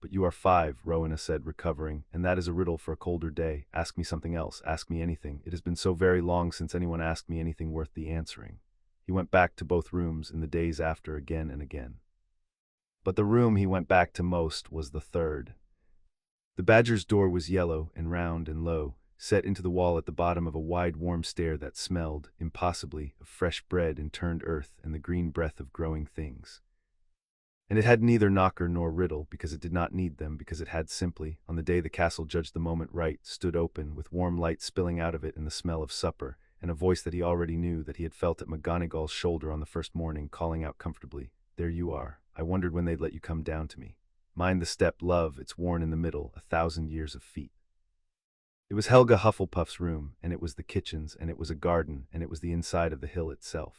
But you are 5, Rowena said, recovering, and that is a riddle for a colder day. Ask me something else, ask me anything. It has been so very long since anyone asked me anything worth the answering. He went back to both rooms in the days after again and again. But the room he went back to most was the third. The badger's door was yellow and round and low, set into the wall at the bottom of a wide warm stair that smelled, impossibly, of fresh bread and turned earth and the green breath of growing things. And it had neither knocker nor riddle, because it did not need them, because it had simply, on the day the castle judged the moment right, stood open, with warm light spilling out of it and the smell of supper, and a voice that he already knew, that he had felt at McGonagall's shoulder on the first morning, calling out comfortably, there you are. I wondered when they'd let you come down to me. Mind the step, love, it's worn in the middle, 1,000 years of feet. It was Helga Hufflepuff's room, and it was the kitchens, and it was a garden, and it was the inside of the hill itself.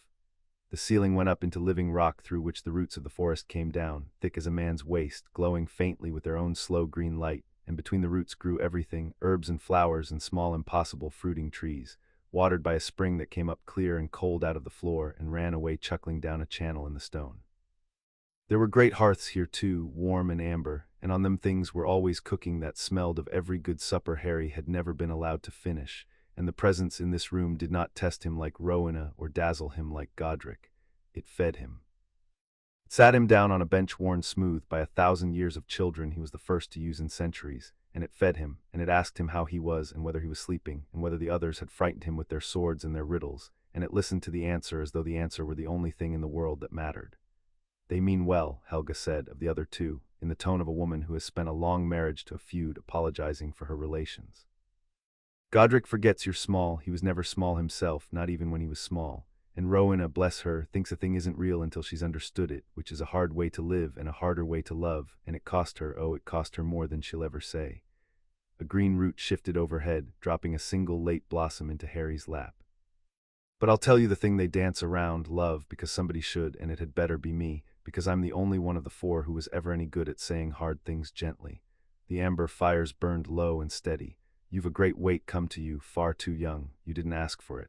The ceiling went up into living rock through which the roots of the forest came down, thick as a man's waist, glowing faintly with their own slow green light, and between the roots grew everything, herbs and flowers and small impossible fruiting trees, watered by a spring that came up clear and cold out of the floor and ran away chuckling down a channel in the stone. There were great hearths here too, warm and amber, and on them things were always cooking that smelled of every good supper Harry had never been allowed to finish, and the presence in this room did not test him like Rowena or dazzle him like Godric. It fed him. It sat him down on a bench worn smooth by 1,000 years of children he was the first to use in centuries, and it fed him, and it asked him how he was and whether he was sleeping, and whether the others had frightened him with their swords and their riddles, and it listened to the answer as though the answer were the only thing in the world that mattered. They mean well, Helga said of the other 2, in the tone of a woman who has spent a long marriage to a feud, apologizing for her relations. Godric forgets you're small. He was never small himself, not even when he was small. And Rowena, bless her, thinks a thing isn't real until she's understood it, which is a hard way to live and a harder way to love, and it cost her, oh, it cost her more than she'll ever say. A green root shifted overhead, dropping a single late blossom into Harry's lap. But I'll tell you the thing they dance around, love, because somebody should, and it had better be me, because I'm the only one of the four who was ever any good at saying hard things gently. The amber fires burned low and steady. You've a great weight come to you, far too young. You didn't ask for it.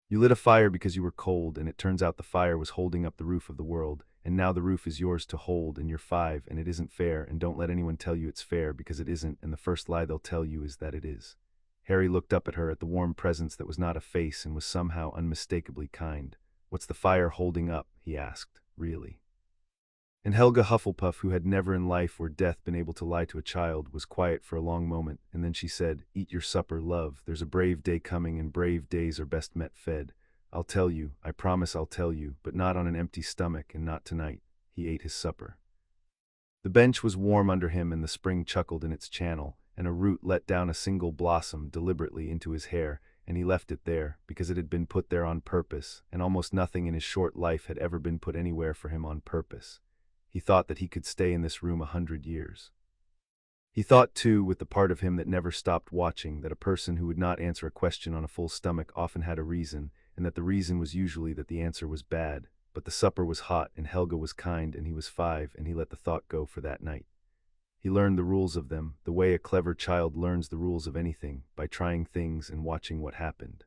You lit a fire because you were cold, and it turns out the fire was holding up the roof of the world, and now the roof is yours to hold, and you're 5, and it isn't fair, and don't let anyone tell you it's fair, because it isn't, and the first lie they'll tell you is that it is. Harry looked up at her, at the warm presence that was not a face and was somehow unmistakably kind. What's the fire holding up? He asked, really. And Helga Hufflepuff, who had never in life or death been able to lie to a child, was quiet for a long moment, and then she said, "Eat your supper, love. There's a brave day coming, and brave days are best met fed. I'll tell you, I promise I'll tell you, but not on an empty stomach, and not tonight." He ate his supper. The bench was warm under him, and the spring chuckled in its channel, and a root let down a single blossom deliberately into his hair, and he left it there, because it had been put there on purpose, and almost nothing in his short life had ever been put anywhere for him on purpose. He thought that he could stay in this room 100 years. He thought, too, with the part of him that never stopped watching, that a person who would not answer a question on a full stomach often had a reason, and that the reason was usually that the answer was bad. But the supper was hot, and Helga was kind, and he was 5, and he let the thought go for that night. He learned the rules of them, the way a clever child learns the rules of anything, by trying things and watching what happened.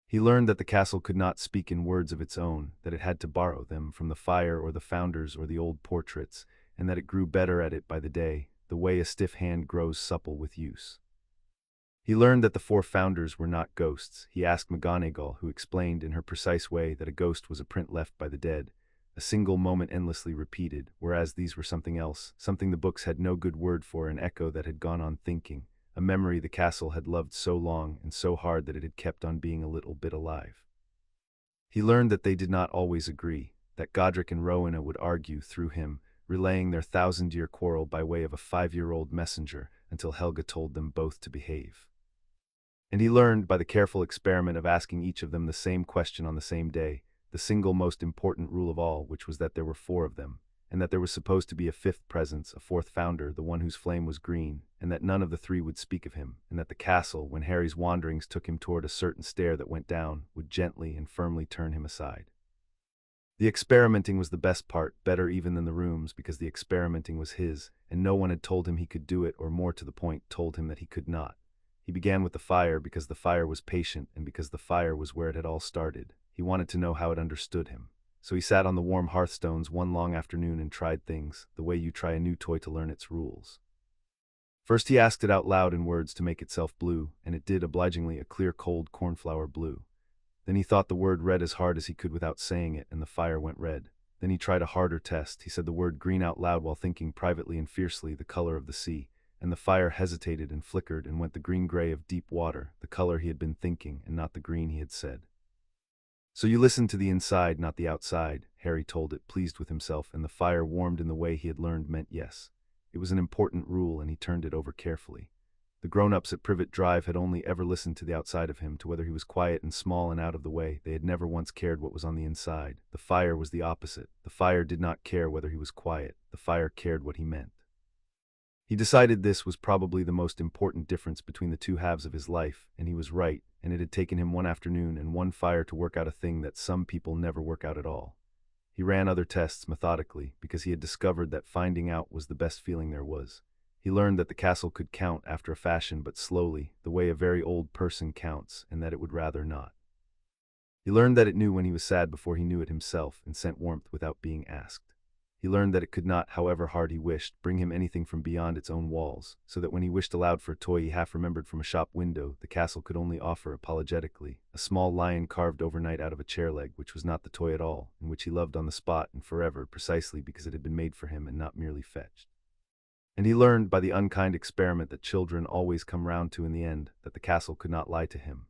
He learned that the castle could not speak in words of its own, that it had to borrow them from the fire or the founders or the old portraits, and that it grew better at it by the day, the way a stiff hand grows supple with use. He learned that the 4 founders were not ghosts. He asked McGonagall, who explained in her precise way that a ghost was a print left by the dead, a single moment endlessly repeated, whereas these were something else, something the books had no good word for, an echo that had gone on thinking, a memory the castle had loved so long and so hard that it had kept on being a little bit alive. He learned that they did not always agree, that Godric and Rowena would argue through him, relaying their 1,000-year quarrel by way of a 5-year-old messenger until Helga told them both to behave. And he learned, by the careful experiment of asking each of them the same question on the same day, the single most important rule of all, which was that there were 4 of them, and that there was supposed to be a 5th presence, a 4th founder, the one whose flame was green, and that none of the 3 would speak of him, and that the castle, when Harry's wanderings took him toward a certain stair that went down, would gently and firmly turn him aside. The experimenting was the best part, better even than the rooms, because the experimenting was his, and no one had told him he could do it, or more to the point, told him that he could not. He began with the fire because the fire was patient, and because the fire was where it had all started. He wanted to know how it understood him. So he sat on the warm hearthstones one long afternoon and tried things, the way you try a new toy to learn its rules. First he asked it out loud in words to make itself blue, and it did obligingly, a clear cold cornflower blue. Then he thought the word red as hard as he could without saying it, and the fire went red. Then he tried a harder test. He said the word green out loud while thinking privately and fiercely, the color of the sea, and the fire hesitated and flickered and went the green-gray of deep water, the color he had been thinking, and not the green he had said. So you listened to the inside, not the outside, Harry told it, pleased with himself, and the fire warmed in the way he had learned meant yes. It was an important rule, and he turned it over carefully. The grown-ups at Privet Drive had only ever listened to the outside of him, to whether he was quiet and small and out of the way. They had never once cared what was on the inside. The fire was the opposite. The fire did not care whether he was quiet. The fire cared what he meant. He decided this was probably the most important difference between the 2 halves of his life, and he was right, and it had taken him one afternoon and one fire to work out a thing that some people never work out at all. He ran other tests methodically, because he had discovered that finding out was the best feeling there was. He learned that the castle could count after a fashion, but slowly, the way a very old person counts, and that it would rather not. He learned that it knew when he was sad before he knew it himself, and sent warmth without being asked. He learned that it could not, however hard he wished, bring him anything from beyond its own walls, so that when he wished aloud for a toy he half remembered from a shop window, the castle could only offer apologetically a small lion carved overnight out of a chair leg, which was not the toy at all, and which he loved on the spot and forever, precisely because it had been made for him and not merely fetched. And he learned by the unkind experiment that children always come round to in the end, that the castle could not lie to him.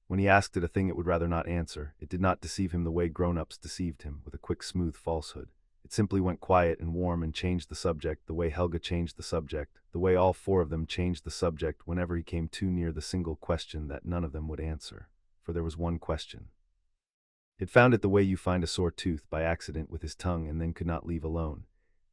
When he asked it a thing it would rather not answer. It did not deceive him the way grown-ups deceived him, with a quick smooth falsehood. It simply went quiet and warm and changed the subject, the way Helga changed the subject, the way all 4 of them changed the subject whenever he came too near the single question that none of them would answer. For there was one question. It found it the way you find a sore tooth by accident with his tongue and then could not leave alone.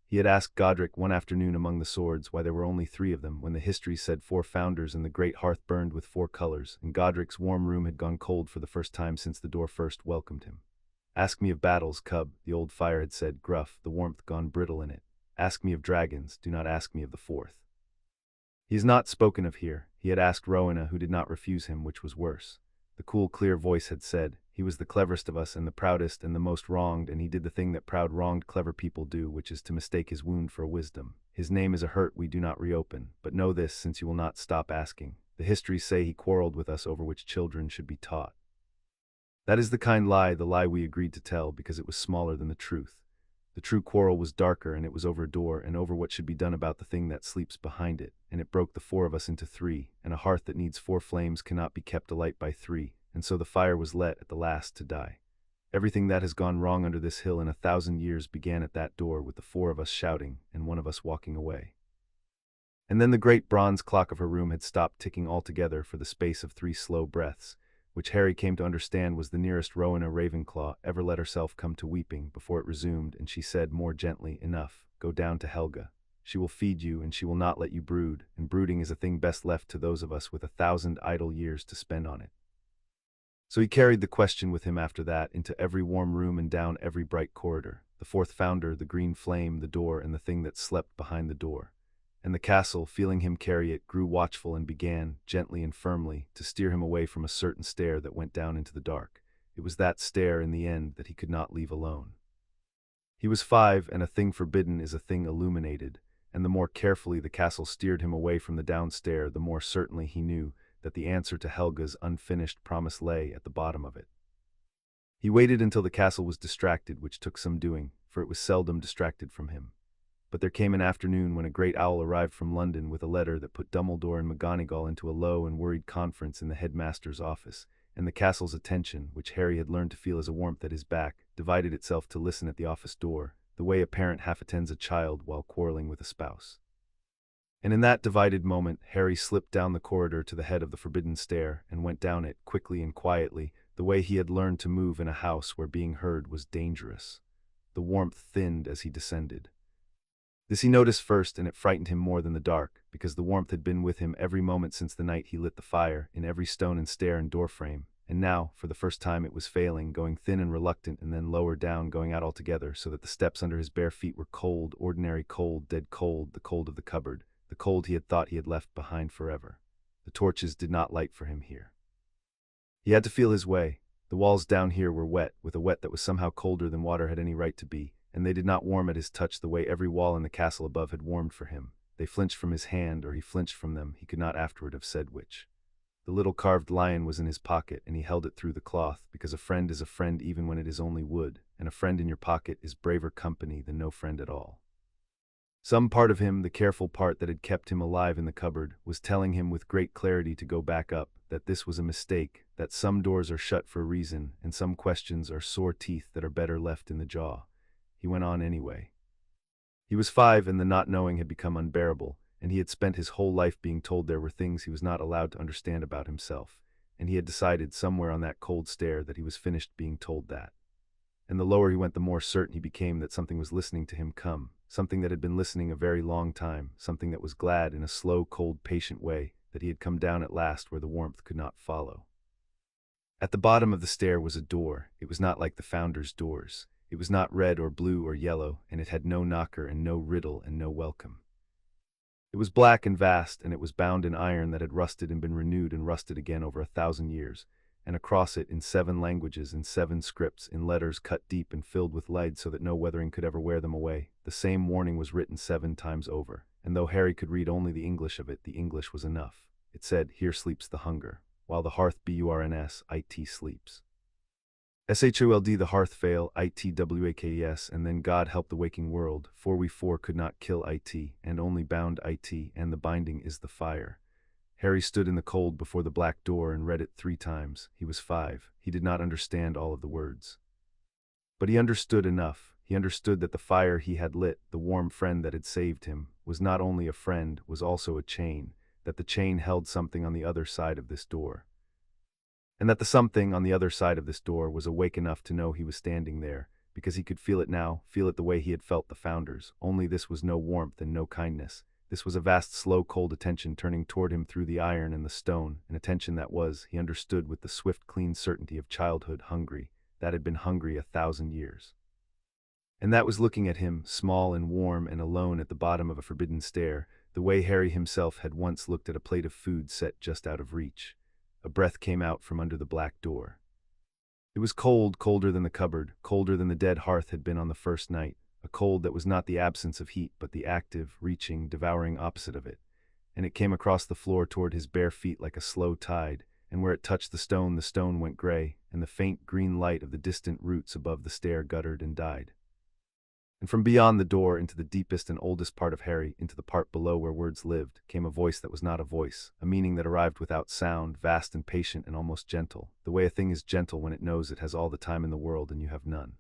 He had asked Godric one afternoon among the swords why there were only 3 of them, when the history said 4 founders and the great hearth burned with 4 colors, and Godric's warm room had gone cold for the first time since the door first welcomed him. Ask me of battles, cub, the old fire had said, gruff, the warmth gone brittle in it. Ask me of dragons, do not ask me of the 4th. He is not spoken of here. He had asked Rowena, who did not refuse him, which was worse. The cool, clear voice had said, he was the cleverest of us and the proudest and the most wronged, and he did the thing that proud, wronged, clever people do, which is to mistake his wound for a wisdom. His name is a hurt we do not reopen, but know this, since you will not stop asking. The histories say he quarreled with us over which children should be taught. That is the kind lie, the lie we agreed to tell, because it was smaller than the truth. The true quarrel was darker, and it was over a door, and over what should be done about the thing that sleeps behind it, and it broke the 4 of us into 3, and a hearth that needs 4 flames cannot be kept alight by 3, and so the fire was let at the last to die. Everything that has gone wrong under this hill in 1,000 years began at that door, with the 4 of us shouting, and 1 of us walking away. And then the great bronze clock of her room had stopped ticking altogether for the space of 3 slow breaths, which Harry came to understand was the nearest Rowena Ravenclaw ever let herself come to weeping, before it resumed, and she said more gently, enough, go down to Helga. She will feed you, and she will not let you brood, and brooding is a thing best left to those of us with 1,000 idle years to spend on it. So he carried the question with him after that, into every warm room and down every bright corridor, the 4th founder, the green flame, the door, and the thing that slept behind the door. And the castle, feeling him carry it, grew watchful and began, gently and firmly, to steer him away from a certain stair that went down into the dark. It was that stair, in the end, that he could not leave alone. He was 5, and a thing forbidden is a thing illuminated, and the more carefully the castle steered him away from the down stair, the more certainly he knew that the answer to Helga's unfinished promise lay at the bottom of it. He waited until the castle was distracted, which took some doing, for it was seldom distracted from him. But there came an afternoon when a great owl arrived from London with a letter that put Dumbledore and McGonagall into a low and worried conference in the headmaster's office, and the castle's attention, which Harry had learned to feel as a warmth at his back, divided itself to listen at the office door, the way a parent half attends a child while quarreling with a spouse. And in that divided moment, Harry slipped down the corridor to the head of the forbidden stair, and went down it, quickly and quietly, the way he had learned to move in a house where being heard was dangerous. The warmth thinned as he descended. This he noticed first, and it frightened him more than the dark, because the warmth had been with him every moment since the night he lit the fire, in every stone and stair and doorframe, and now, for the first time, it was failing, going thin and reluctant, and then lower down, going out altogether, so that the steps under his bare feet were cold, ordinary cold, dead cold, the cold of the cupboard, the cold he had thought he had left behind forever. The torches did not light for him here. He had to feel his way. The walls down here were wet, with a wet that was somehow colder than water had any right to be, and they did not warm at his touch the way every wall in the castle above had warmed for him. They flinched from his hand, or he flinched from them, he could not afterward have said which. The little carved lion was in his pocket, and he held it through the cloth, because a friend is a friend even when it is only wood, and a friend in your pocket is braver company than no friend at all. Some part of him, the careful part that had kept him alive in the cupboard, was telling him with great clarity to go back up, that this was a mistake, that some doors are shut for a reason, and some questions are sore teeth that are better left in the jaw. He went on anyway. He was 5, and the not knowing had become unbearable, and he had spent his whole life being told there were things he was not allowed to understand about himself, and he had decided somewhere on that cold stair that he was finished being told that. And the lower he went, the more certain he became that something was listening to him come, something that had been listening a very long time, something that was glad in a slow, cold, patient way that he had come down at last where the warmth could not follow. At the bottom of the stair was a door. It was not like the founder's doors. It was not red or blue or yellow, and it had no knocker and no riddle and no welcome. It was black and vast, and it was bound in iron that had rusted and been renewed and rusted again over 1,000 years, and across it, in 7 languages, in 7 scripts, in letters cut deep and filled with lead so that no weathering could ever wear them away, the same warning was written 7 times over, and though Harry could read only the English of it, the English was enough. It said, "Here sleeps the hunger, while the hearth burns, sleeps. SHOLD the hearth fail, ITWAKES, and then God help the waking world, for we 4 could not kill IT, and only bound IT, and the binding is the fire." Harry stood in the cold before the black door and read it 3 times. He was 5. He did not understand all of the words. But he understood enough. He understood that the fire he had lit, the warm friend that had saved him, was not only a friend, was also a chain, that the chain held something on the other side of this door. and that the something on the other side of this door was awake enough to know he was standing there, because he could feel it now, feel it the way he had felt the founders, only this was no warmth and no kindness. This was a vast, slow, cold attention turning toward him through the iron and the stone, an attention that was, he understood with the swift, clean certainty of childhood, hungry, that had been hungry 1,000 years. And that was looking at him, small and warm and alone at the bottom of a forbidden stair, the way Harry himself had once looked at a plate of food set just out of reach. A breath came out from under the black door. It was cold, colder than the cupboard, colder than the dead hearth had been on the first night, a cold that was not the absence of heat but the active, reaching, devouring opposite of it. And it came across the floor toward his bare feet like a slow tide, and where it touched the stone went gray, and the faint green light of the distant roots above the stair guttered and died. And from beyond the door into the deepest and oldest part of Harry, into the part below where words lived, came a voice that was not a voice, a meaning that arrived without sound, vast and patient and almost gentle, the way a thing is gentle when it knows it has all the time in the world and you have none.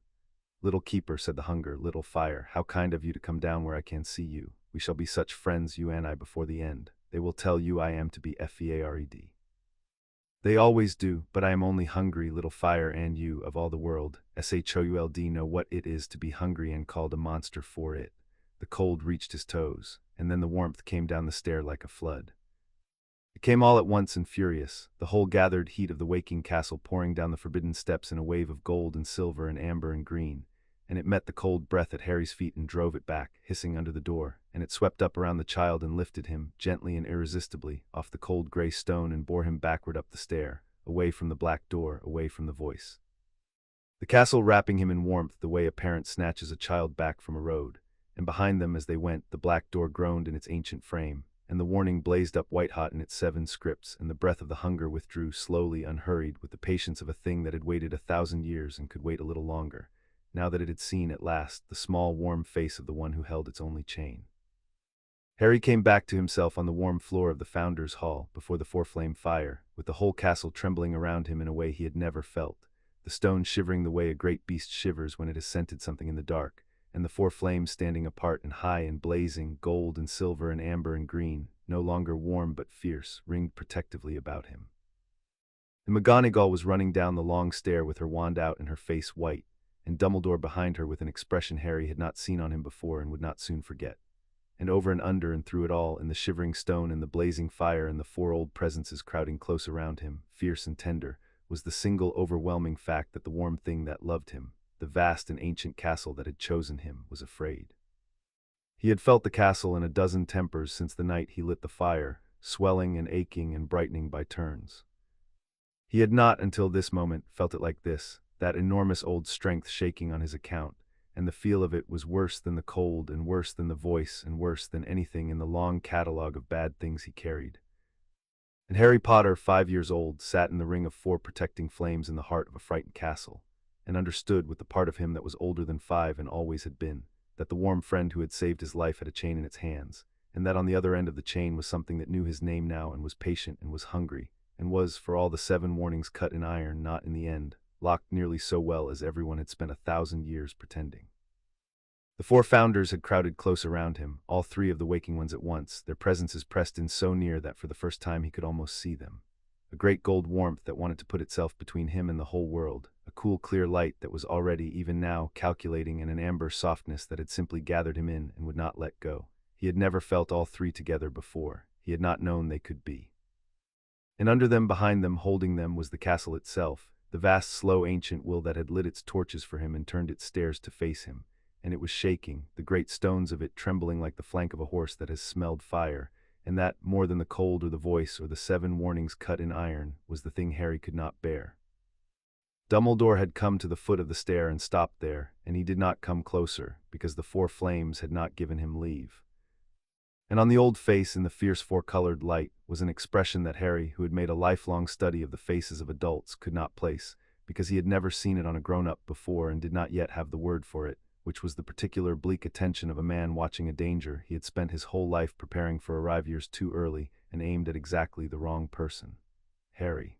"Little keeper," said the hunger, "little fire, how kind of you to come down where I can see you. We shall be such friends, you and I, before the end. They will tell you I am to be feared. They always do, but I am only hungry, little fire, and you, of all the world, should know what it is to be hungry and called a monster for it." The cold reached his toes, and then the warmth came down the stair like a flood. It came all at once and furious, the whole gathered heat of the waking castle pouring down the forbidden steps in a wave of gold and silver and amber and green, and it met the cold breath at Harry's feet and drove it back, hissing under the door, and it swept up around the child and lifted him, gently and irresistibly, off the cold gray stone and bore him backward up the stair, away from the black door, away from the voice. The castle wrapping him in warmth the way a parent snatches a child back from a road, and behind them as they went the black door groaned in its ancient frame, and the warning blazed up white-hot in its 7 scripts, and the breath of the hunger withdrew slowly, unhurried, with the patience of a thing that had waited 1,000 years and could wait a little longer, now that it had seen, at last, the small, warm face of the one who held its only chain. Harry came back to himself on the warm floor of the Founders' Hall, before the four-flame fire, with the whole castle trembling around him in a way he had never felt, the stone shivering the way a great beast shivers when it has scented something in the dark, and the 4 flames standing apart and high and blazing, gold and silver and amber and green, no longer warm but fierce, ringed protectively about him. And McGonagall was running down the long stair with her wand out and her face white, and Dumbledore behind her with an expression Harry had not seen on him before and would not soon forget. And over and under and through it all, in the shivering stone and the blazing fire and the 4 old presences crowding close around him, fierce and tender, was the single overwhelming fact that the warm thing that loved him, the vast and ancient castle that had chosen him, was afraid. He had felt the castle in a dozen tempers since the night he lit the fire, swelling and aching and brightening by turns. He had not, until this moment, felt it like this, that enormous old strength shaking on his account, and the feel of it was worse than the cold and worse than the voice and worse than anything in the long catalogue of bad things he carried. And Harry Potter, 5 years old, sat in the ring of 4 protecting flames in the heart of a frightened castle, and understood with the part of him that was older than 5 and always had been, that the warm friend who had saved his life had a chain in its hands, and that on the other end of the chain was something that knew his name now and was patient and was hungry, and was, for all the 7 warnings cut in iron, not in the end, locked nearly so well as everyone had spent 1,000 years pretending. The 4 founders had crowded close around him, all 3 of the waking ones at once, their presences pressed in so near that for the first time he could almost see them. A great gold warmth that wanted to put itself between him and the whole world, a cool clear light that was already, even now, calculating, and an amber softness that had simply gathered him in and would not let go. He had never felt all 3 together before. He had not known they could be. And under them, behind them, holding them, was the castle itself, the vast, slow, ancient will that had lit its torches for him and turned its stairs to face him, and it was shaking, the great stones of it trembling like the flank of a horse that has smelled fire, and that, more than the cold or the voice or the 7 warnings cut in iron, was the thing Harry could not bear. Dumbledore had come to the foot of the stair and stopped there, and he did not come closer, because the 4 flames had not given him leave. And on the old face, in the fierce 4-colored light, was an expression that Harry, who had made a lifelong study of the faces of adults, could not place, because he had never seen it on a grown-up before and did not yet have the word for it, which was the particular bleak attention of a man watching a danger he had spent his whole life preparing for arrive years too early and aimed at exactly the wrong person. Harry.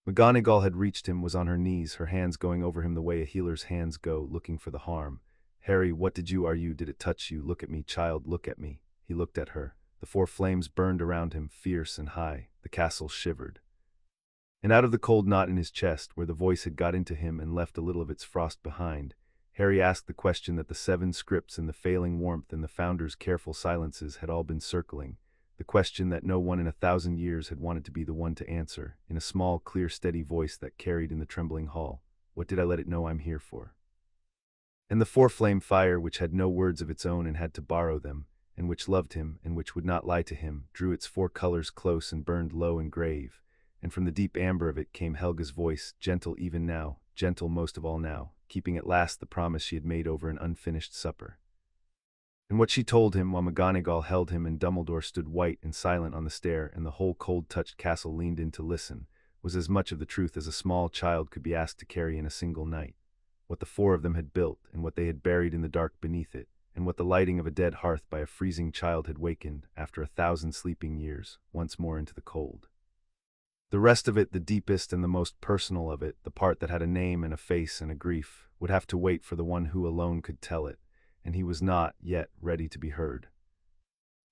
McGonagall had reached him, was on her knees, her hands going over him the way a healer's hands go, looking for the harm. "Harry, what did you, did it touch you? Look at me, child, look at me." He looked at her. The 4 flames burned around him, fierce and high. The castle shivered. And out of the cold knot in his chest, where the voice had got into him and left a little of its frost behind, Harry asked the question that the 7 scripts and the failing warmth and the Founder's careful silences had all been circling, the question that no one in 1,000 years had wanted to be the one to answer, in a small, clear, steady voice that carried in the trembling hall. What did I let it know I'm here for? And the 4-flame fire, which had no words of its own and had to borrow them, and which loved him, and which would not lie to him, drew its 4 colors close and burned low and grave, and from the deep amber of it came Helga's voice, gentle even now, gentle most of all now, keeping at last the promise she had made over an unfinished supper. And what she told him, while McGonagall held him and Dumbledore stood white and silent on the stair and the whole cold-touched castle leaned in to listen, was as much of the truth as a small child could be asked to carry in a single night. What the 4 of them had built, and what they had buried in the dark beneath it, and what the lighting of a dead hearth by a freezing child had wakened, after 1,000 sleeping years, once more into the cold. The rest of it, the deepest and the most personal of it, the part that had a name and a face and a grief, would have to wait for the one who alone could tell it, and he was not, yet, ready to be heard.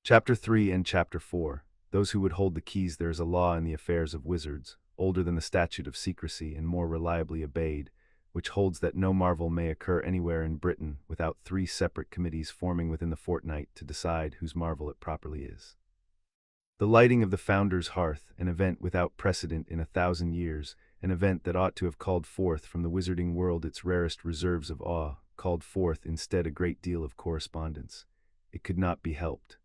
Chapter 3 and Chapter 4. Those who would hold the keys. There is a law in the affairs of wizards, older than the statute of secrecy and more reliably obeyed, which holds that no marvel may occur anywhere in Britain without 3 separate committees forming within the fortnight to decide whose marvel it properly is. The lighting of the Founder's hearth, an event without precedent in 1,000 years, an event that ought to have called forth from the wizarding world its rarest reserves of awe, called forth instead a great deal of correspondence. It could not be helped.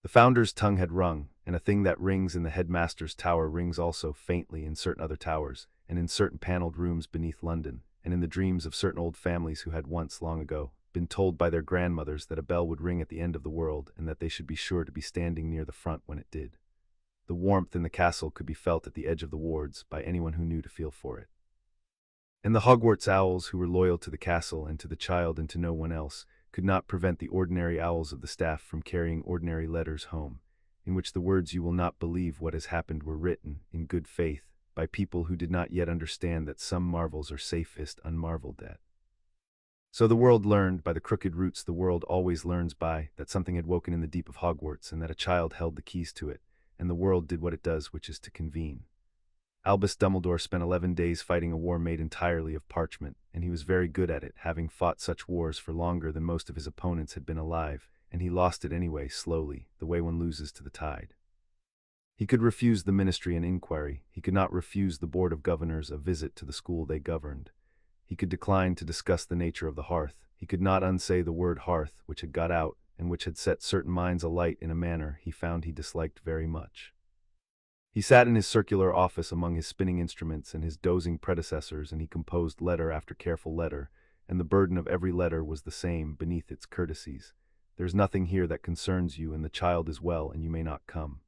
The Founder's tongue had rung, and a thing that rings in the headmaster's tower rings also faintly in certain other towers, and in certain panelled rooms beneath London, and in the dreams of certain old families who had once, long ago, been told by their grandmothers that a bell would ring at the end of the world and that they should be sure to be standing near the front when it did. The warmth in the castle could be felt at the edge of the wards by anyone who knew to feel for it. And the Hogwarts owls, who were loyal to the castle and to the child and to no one else, could not prevent the ordinary owls of the staff from carrying ordinary letters home, in which the words "You will not believe what has happened" were written, in good faith, by people who did not yet understand that some marvels are safest unmarveled at. So the world learned, by the crooked roots the world always learns by, that something had woken in the deep of Hogwarts and that a child held the keys to it, and the world did what it does, which is to convene. Albus Dumbledore spent 11 days fighting a war made entirely of parchment, and he was very good at it, having fought such wars for longer than most of his opponents had been alive, and he lost it anyway, slowly, the way one loses to the tide. He could refuse the ministry an inquiry. He could not refuse the Board of Governors a visit to the school they governed. He could decline to discuss the nature of the hearth. He could not unsay the word hearth, which had got out, and which had set certain minds alight in a manner he found he disliked very much. He sat in his circular office among his spinning instruments and his dozing predecessors, and he composed letter after careful letter, and the burden of every letter was the same beneath its courtesies. There's nothing here that concerns you, and the child is well, and you may not come.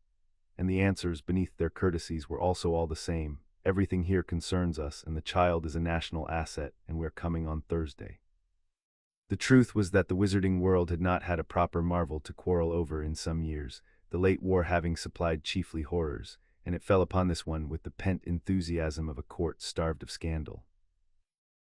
And the answers beneath their courtesies were also all the same. Everything here concerns us, and the child is a national asset, and we're coming on Thursday. The truth was that the wizarding world had not had a proper marvel to quarrel over in some years, the late war having supplied chiefly horrors, and it fell upon this one with the pent enthusiasm of a court starved of scandal.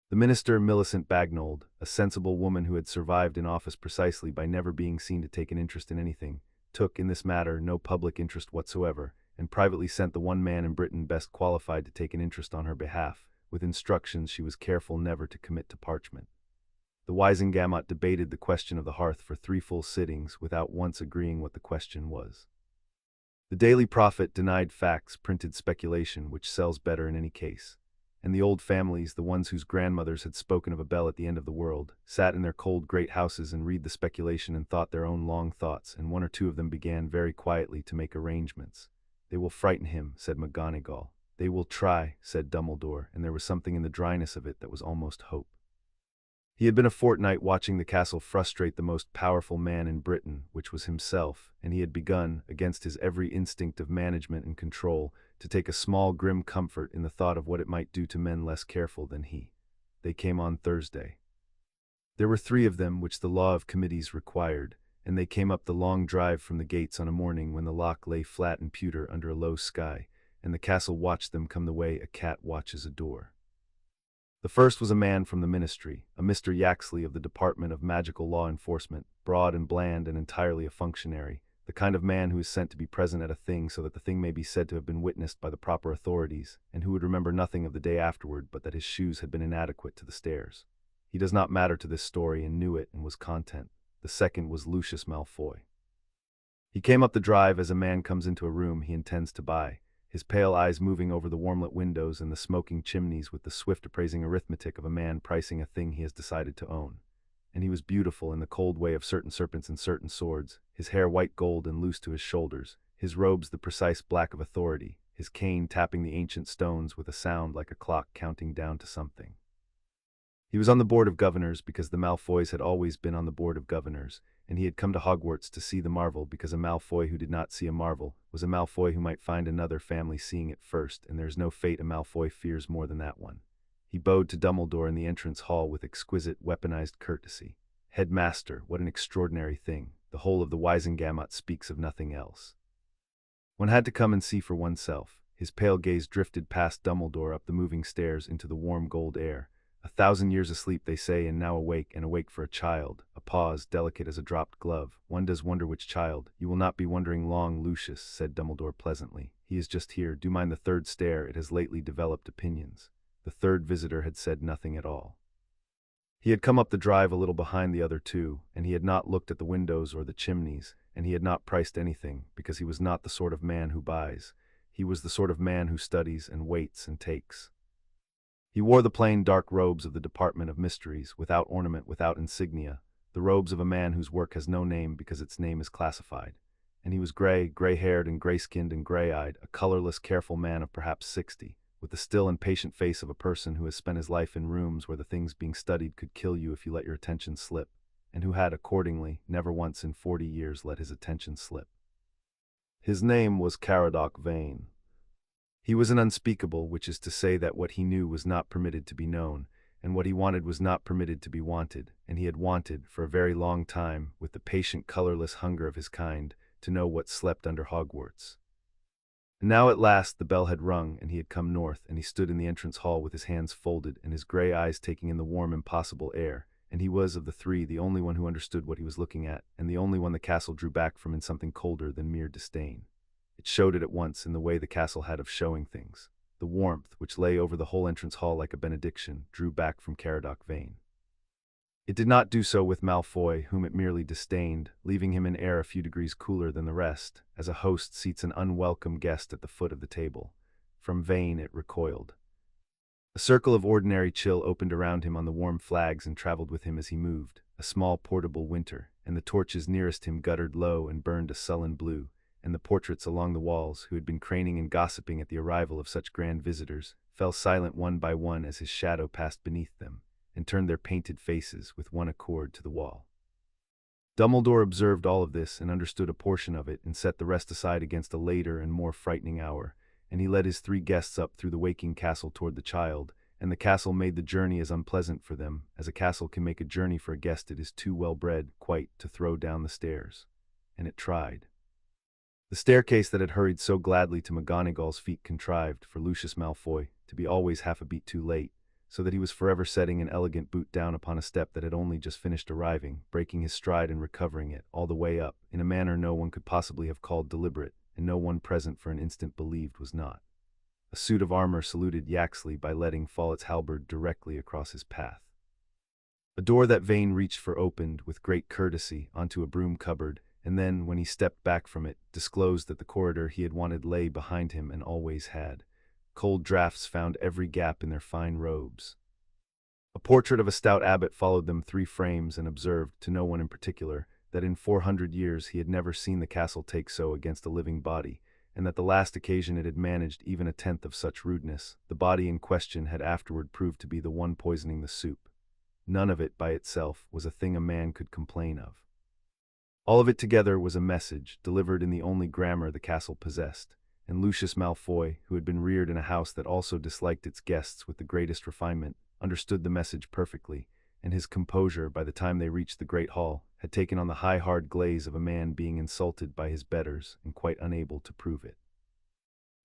The minister, Millicent Bagnold, a sensible woman who had survived in office precisely by never being seen to take an interest in anything, took, in this matter, no public interest whatsoever, and privately sent the one man in Britain best qualified to take an interest on her behalf, with instructions she was careful never to commit to parchment. The Wisengamot debated the question of the hearth for 3 full sittings without once agreeing what the question was. The Daily Prophet denied facts, printed speculation, which sells better in any case. And the old families, the ones whose grandmothers had spoken of a bell at the end of the world, sat in their cold great houses and read the speculation and thought their own long thoughts, and 1 or 2 of them began very quietly to make arrangements. "They will frighten him," said McGonagall. "They will try," said Dumbledore, and there was something in the dryness of it that was almost hope. He had been a fortnight watching the castle frustrate the most powerful man in Britain, which was himself, and he had begun, against his every instinct of management and control, to take a small grim comfort in the thought of what it might do to men less careful than he. They came on Thursday. There were 3 of them, which the law of committees required, and they came up the long drive from the gates on a morning when the loch lay flat and pewter under a low sky, and the castle watched them come the way a cat watches a door. The first was a man from the ministry, a Mr. Yaxley of the Department of Magical Law Enforcement, broad and bland and entirely a functionary, the the kind of man who is sent to be present at a thing so that the thing may be said to have been witnessed by the proper authorities, and who would remember nothing of the day afterward but that his shoes had been inadequate to the stairs. He does not matter to this story and knew it and was content. The second was Lucius Malfoy. He came up the drive as a man comes into a room he intends to buy, his pale eyes moving over the warmlit windows and the smoking chimneys with the swift appraising arithmetic of a man pricing a thing he has decided to own. And he was beautiful in the cold way of certain serpents and certain swords, his hair white gold and loose to his shoulders, his robes the precise black of authority, his cane tapping the ancient stones with a sound like a clock counting down to something. He was on the Board of Governors because the Malfoys had always been on the Board of Governors, and he had come to Hogwarts to see the marvel because a Malfoy who did not see a marvel was a Malfoy who might find another family seeing it first, and there is no fate a Malfoy fears more than that one. He bowed to Dumbledore in the entrance hall with exquisite, weaponized courtesy. Headmaster, what an extraordinary thing. The whole of the Wisengamot speaks of nothing else. One had to come and see for oneself. His pale gaze drifted past Dumbledore up the moving stairs into the warm gold air. 1,000 years asleep, they say, and now awake, and awake for a child. A pause, delicate as a dropped glove. One does wonder which child. You will not be wondering long, Lucius, said Dumbledore pleasantly. He is just here. Do mind the third stair. It has lately developed opinions. The third visitor had said nothing at all. He had come up the drive a little behind the other two, and he had not looked at the windows or the chimneys, and he had not priced anything, because he was not the sort of man who buys. He was the sort of man who studies and waits and takes. He wore the plain dark robes of the Department of Mysteries, without ornament, without insignia, the robes of a man whose work has no name because its name is classified. And he was gray-haired and gray-skinned and gray-eyed, a colorless, careful man of perhaps 60, with the still and patient face of a person who has spent his life in rooms where the things being studied could kill you if you let your attention slip, and who had, accordingly, never once in 40 years let his attention slip. His name was Caradoc Vane. He was an unspeakable, which is to say that what he knew was not permitted to be known, and what he wanted was not permitted to be wanted, and he had wanted, for a very long time, with the patient, colorless hunger of his kind, to know what slept under Hogwarts. And now at last the bell had rung, and he had come north, and he stood in the entrance hall with his hands folded, and his gray eyes taking in the warm, impossible air, and he was, of the three, the only one who understood what he was looking at, and the only one the castle drew back from in something colder than mere disdain. It showed it at once in the way the castle had of showing things. The warmth, which lay over the whole entrance hall like a benediction, drew back from Caradoc Vane. It did not do so with Malfoy, whom it merely disdained, leaving him in air a few degrees cooler than the rest, as a host seats an unwelcome guest at the foot of the table. From Vane it recoiled. A circle of ordinary chill opened around him on the warm flags and traveled with him as he moved, a small portable winter, and the torches nearest him guttered low and burned a sullen blue, and the portraits along the walls, who had been craning and gossiping at the arrival of such grand visitors, fell silent one by one as his shadow passed beneath them, and turned their painted faces with one accord to the wall. Dumbledore observed all of this and understood a portion of it and set the rest aside against a later and more frightening hour, and he led his three guests up through the waking castle toward the child, and the castle made the journey as unpleasant for them as a castle can make a journey for a guest it is too well bred quite to throw down the stairs. And it tried. The staircase that had hurried so gladly to McGonagall's feet contrived, for Lucius Malfoy, to be always half a beat too late, so that he was forever setting an elegant boot down upon a step that had only just finished arriving, breaking his stride and recovering it, all the way up, in a manner no one could possibly have called deliberate, and no one present for an instant believed was not. A suit of armor saluted Yaxley by letting fall its halberd directly across his path. A door that Vane reached for opened, with great courtesy, onto a broom cupboard, and then, when he stepped back from it, disclosed that the corridor he had wanted lay behind him and always had. Cold draughts found every gap in their fine robes. A portrait of a stout abbot followed them 3 frames and observed, to no one in particular, that in 400 years he had never seen the castle take so against a living body, and that the last occasion it had managed even a tenth of such rudeness, the body in question had afterward proved to be the one poisoning the soup. None of it, by itself, was a thing a man could complain of. All of it together was a message, delivered in the only grammar the castle possessed, and Lucius Malfoy, who had been reared in a house that also disliked its guests with the greatest refinement, understood the message perfectly, and his composure, by the time they reached the great hall, had taken on the high hard glaze of a man being insulted by his betters and quite unable to prove it.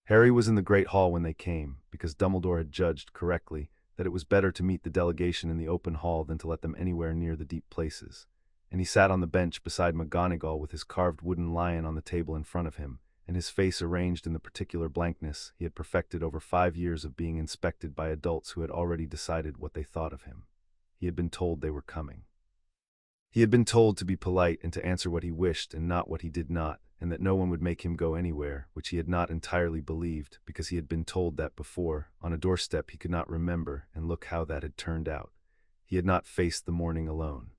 Harry was in the great hall when they came, because Dumbledore had judged, correctly, that it was better to meet the delegation in the open hall than to let them anywhere near the deep places. and he sat on the bench beside McGonagall with his carved wooden lion on the table in front of him, and his face arranged in the particular blankness he had perfected over 5 years of being inspected by adults who had already decided what they thought of him. He had been told they were coming. He had been told to be polite and to answer what he wished and not what he did not, and that no one would make him go anywhere, which he had not entirely believed, because he had been told that before, on a doorstep he could not remember, and look how that had turned out. He had not faced the morning alone.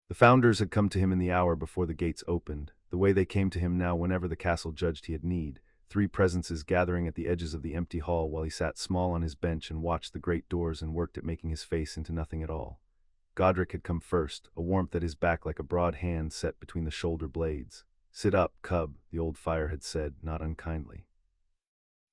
The founders had come to him in the hour before the gates opened, the way they came to him now whenever the castle judged he had need, 3 presences gathering at the edges of the empty hall while he sat small on his bench and watched the great doors and worked at making his face into nothing at all. Godric had come first, a warmth at his back like a broad hand set between the shoulder blades. "Sit up, cub," the old fire had said, not unkindly.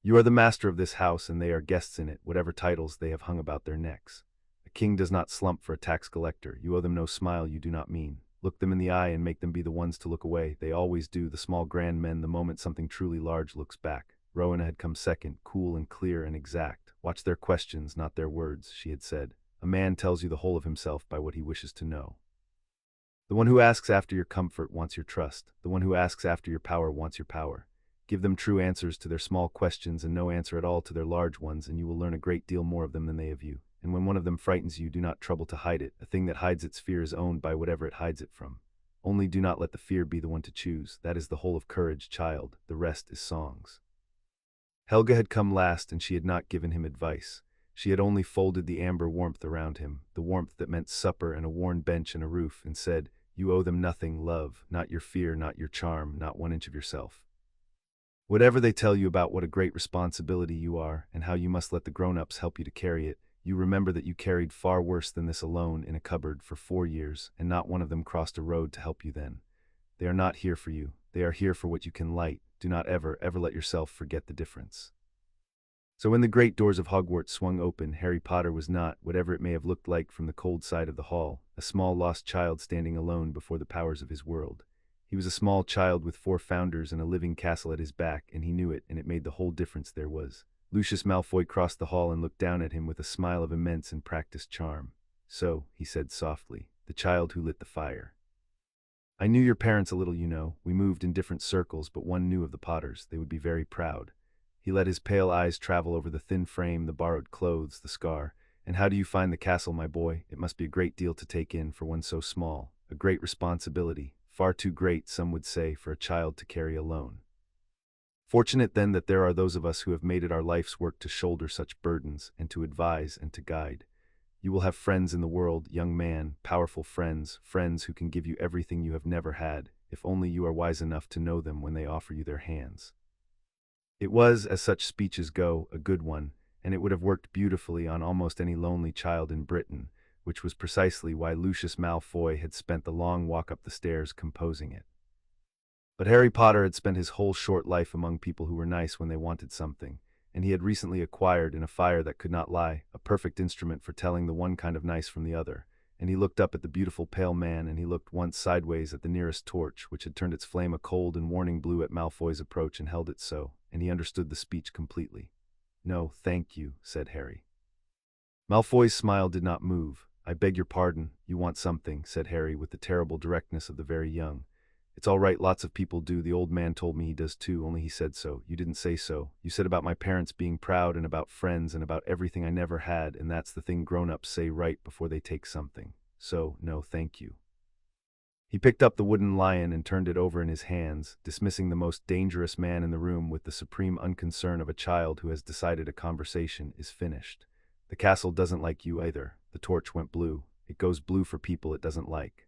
"You are the master of this house, and they are guests in it, whatever titles they have hung about their necks. A king does not slump for a tax collector. You owe them no smile you do not mean. Look them in the eye and make them be the ones to look away. They always do, the small grand men, the moment something truly large looks back." Rowena had come second, cool and clear and exact. "Watch their questions, not their words," she had said. "A man tells you the whole of himself by what he wishes to know. The one who asks after your comfort wants your trust. The one who asks after your power wants your power. Give them true answers to their small questions and no answer at all to their large ones, and you will learn a great deal more of them than they of you. And when one of them frightens you, do not trouble to hide it. A thing that hides its fear is owned by whatever it hides it from. Only do not let the fear be the one to choose. That is the whole of courage, child. The rest is songs." Helga had come last, and she had not given him advice. She had only folded the amber warmth around him, the warmth that meant supper and a worn bench and a roof, and said, "You owe them nothing, love, not your fear, not your charm, not 1 inch of yourself. Whatever they tell you about what a great responsibility you are, and how you must let the grown-ups help you to carry it, you remember that you carried far worse than this alone in a cupboard for 4 years, and not one of them crossed a road to help you then. They are not here for you. They are here for what you can light. Do not ever, ever let yourself forget the difference." So when the great doors of Hogwarts swung open, Harry Potter was not, whatever it may have looked like from the cold side of the hall, a small lost child standing alone before the powers of his world. He was a small child with 4 founders and a living castle at his back, and he knew it, and it made the whole difference there was. Lucius Malfoy crossed the hall and looked down at him with a smile of immense and practiced charm. "So," he said softly, "the child who lit the fire. I knew your parents a little, you know. We moved in different circles, but one knew of the Potters. They would be very proud." He let his pale eyes travel over the thin frame, the borrowed clothes, the scar. "And how do you find the castle, my boy? It must be a great deal to take in for one so small. A great responsibility. Far too great, some would say, for a child to carry alone. Fortunate then that there are those of us who have made it our life's work to shoulder such burdens, and to advise and to guide. You will have friends in the world, young man, powerful friends, friends who can give you everything you have never had, if only you are wise enough to know them when they offer you their hands." It was, as such speeches go, a good one, and it would have worked beautifully on almost any lonely child in Britain, which was precisely why Lucius Malfoy had spent the long walk up the stairs composing it. But Harry Potter had spent his whole short life among people who were nice when they wanted something, and he had recently acquired, in a fire that could not lie, a perfect instrument for telling the one kind of nice from the other. And he looked up at the beautiful pale man, and he looked once sideways at the nearest torch, which had turned its flame a cold and warning blue at Malfoy's approach and held it so, and he understood the speech completely. "No, thank you," said Harry. Malfoy's smile did not move. "I beg your pardon, you want something," said Harry with the terrible directness of the very young. "It's all right, lots of people do. The old man told me he does too, only he said so. You didn't say so. You said about my parents being proud and about friends and about everything I never had, and that's the thing grown-ups say right before they take something. So, no, thank you." He picked up the wooden lion and turned it over in his hands, dismissing the most dangerous man in the room with the supreme unconcern of a child who has decided a conversation is finished. "The castle doesn't like you either." The torch went blue. "It goes blue for people it doesn't like."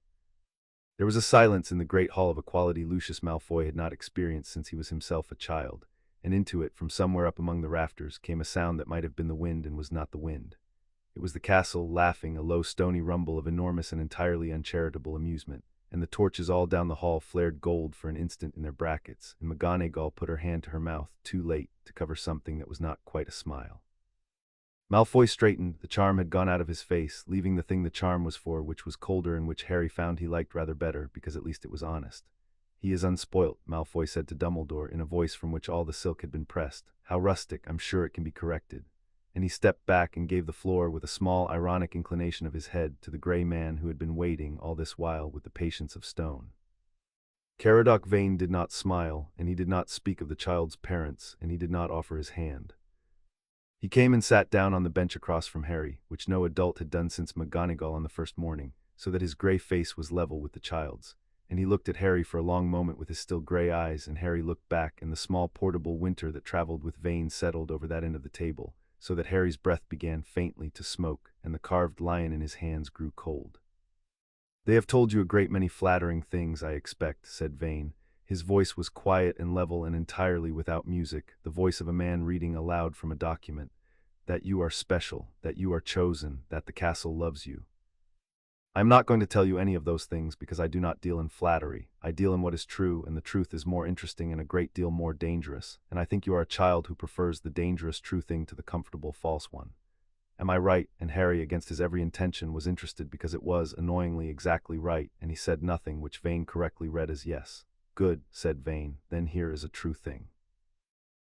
There was a silence in the great hall of a quality Lucius Malfoy had not experienced since he was himself a child, and into it, from somewhere up among the rafters, came a sound that might have been the wind and was not the wind. It was the castle laughing, a low stony rumble of enormous and entirely uncharitable amusement, and the torches all down the hall flared gold for an instant in their brackets, and McGonagall put her hand to her mouth, too late, to cover something that was not quite a smile. Malfoy straightened. The charm had gone out of his face, leaving the thing the charm was for, which was colder and which Harry found he liked rather better, because at least it was honest. "He is unspoilt," Malfoy said to Dumbledore in a voice from which all the silk had been pressed. "How rustic, I'm sure it can be corrected." and he stepped back and gave the floor with a small ironic inclination of his head to the gray man who had been waiting all this while with the patience of stone. Caradoc Vane did not smile, and he did not speak of the child's parents, and he did not offer his hand. He came and sat down on the bench across from Harry, which no adult had done since McGonagall on the first morning, so that his gray face was level with the child's. And he looked at Harry for a long moment with his still gray eyes, and Harry looked back, and the small portable winter that traveled with Vane settled over that end of the table, so that Harry's breath began faintly to smoke, and the carved lion in his hands grew cold. "They have told you a great many flattering things, I expect," said Vane. His voice was quiet and level and entirely without music, the voice of a man reading aloud from a document. "That you are special, that you are chosen, that the castle loves you. I am not going to tell you any of those things because I do not deal in flattery. I deal in what is true, and the truth is more interesting and a great deal more dangerous, and I think you are a child who prefers the dangerous true thing to the comfortable false one. Am I right?" And Harry, against his every intention, was interested because it was, annoyingly, exactly right, and he said nothing, which Vane correctly read as yes. "Good," said Vane, "then here is a true thing.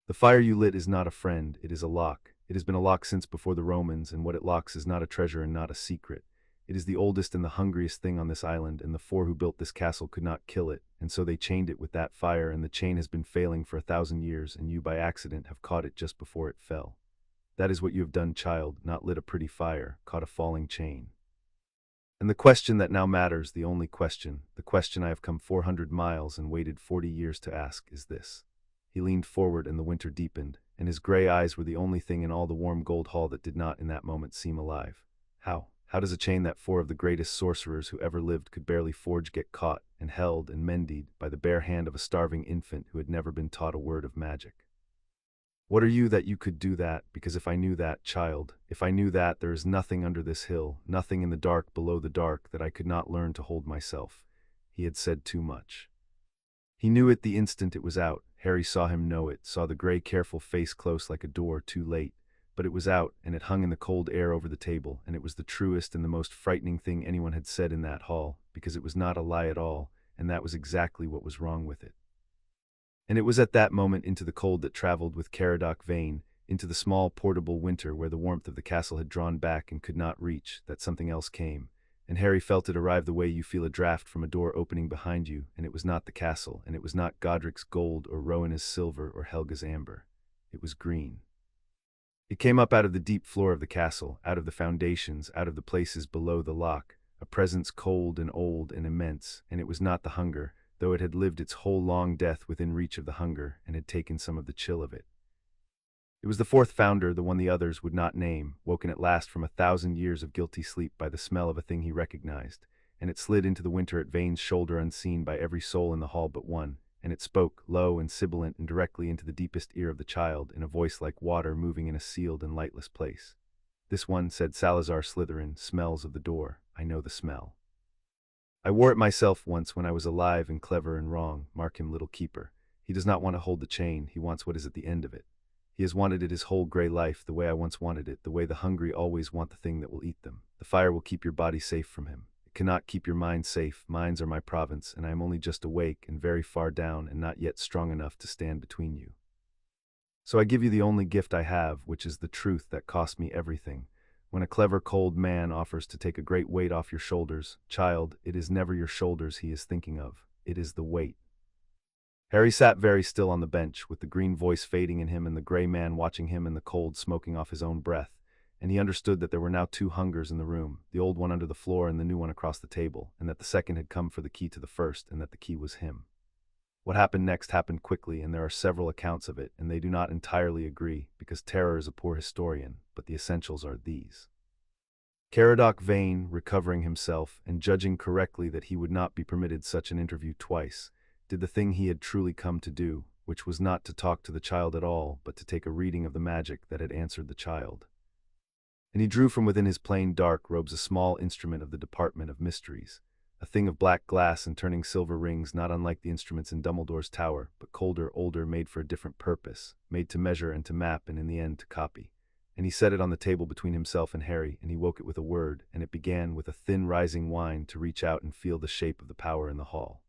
The fire you lit is not a friend, it is a lock. It has been a lock since before the Romans, and what it locks is not a treasure and not a secret. It is the oldest and the hungriest thing on this island, and the four who built this castle could not kill it, and so they chained it with that fire, and the chain has been failing for 1,000 years, and you by accident have caught it just before it fell. That is what you have done, child, not lit a pretty fire, caught a falling chain. And the question that now matters, the only question, the question I have come 400 miles and waited 40 years to ask, is this." He leaned forward, and the winter deepened, and his gray eyes were the only thing in all the warm gold hall that did not in that moment seem alive. How does a chain that four of the greatest sorcerers who ever lived could barely forge get caught, and held, and mended, by the bare hand of a starving infant who had never been taught a word of magic? What are you that you could do that? Because if I knew that, child, if I knew that, there is nothing under this hill, nothing in the dark below the dark, that I could not learn to hold myself. He had said too much. He knew it the instant it was out. Harry saw him know it, saw the gray careful face close like a door too late. But it was out, and it hung in the cold air over the table, and it was the truest and the most frightening thing anyone had said in that hall, because it was not a lie at all, and that was exactly what was wrong with it. And it was at that moment into the cold that traveled with Caradoc Vane, into the small portable winter where the warmth of the castle had drawn back and could not reach, that something else came, and Harry felt it arrive the way you feel a draught from a door opening behind you, and it was not the castle, and it was not Godric's gold or Rowena's silver or Helga's amber. It was green. It came up out of the deep floor of the castle, out of the foundations, out of the places below the lock, a presence cold and old and immense, and it was not the hunger, though it had lived its whole long death within reach of the hunger, and had taken some of the chill of it. It was the fourth founder, the one the others would not name, woken at last from 1,000 years of guilty sleep by the smell of a thing he recognized, and it slid into the winter at Vane's shoulder unseen by every soul in the hall but one, and it spoke, low and sibilant and directly into the deepest ear of the child, in a voice like water moving in a sealed and lightless place. "This one," said Salazar Slytherin, "smells of the door. I know the smell. I wore it myself once when I was alive and clever and wrong. Mark him, little keeper. He does not want to hold the chain, he wants what is at the end of it. He has wanted it his whole gray life, the way I once wanted it, the way the hungry always want the thing that will eat them. The fire will keep your body safe from him. It cannot keep your mind safe. Minds are my province, and I am only just awake and very far down and not yet strong enough to stand between you. So I give you the only gift I have, which is the truth that cost me everything. When a clever cold man offers to take a great weight off your shoulders, child, it is never your shoulders he is thinking of. It is the weight." Harry sat very still on the bench, with the green voice fading in him and the gray man watching him and the cold smoking off his own breath, and he understood that there were now two hungers in the room, the old one under the floor and the new one across the table, and that the second had come for the key to the first, and that the key was him. What happened next happened quickly, and there are several accounts of it, and they do not entirely agree, because terror is a poor historian, but the essentials are these. Caradoc Vane, recovering himself, and judging correctly that he would not be permitted such an interview twice, did the thing he had truly come to do, which was not to talk to the child at all, but to take a reading of the magic that had answered the child. And he drew from within his plain dark robes a small instrument of the Department of Mysteries, a thing of black glass and turning silver rings, not unlike the instruments in Dumbledore's tower, but colder, older, made for a different purpose, made to measure and to map and in the end to copy. And he set it on the table between himself and Harry, and he woke it with a word, and it began with a thin rising whine to reach out and feel the shape of the power in the hall.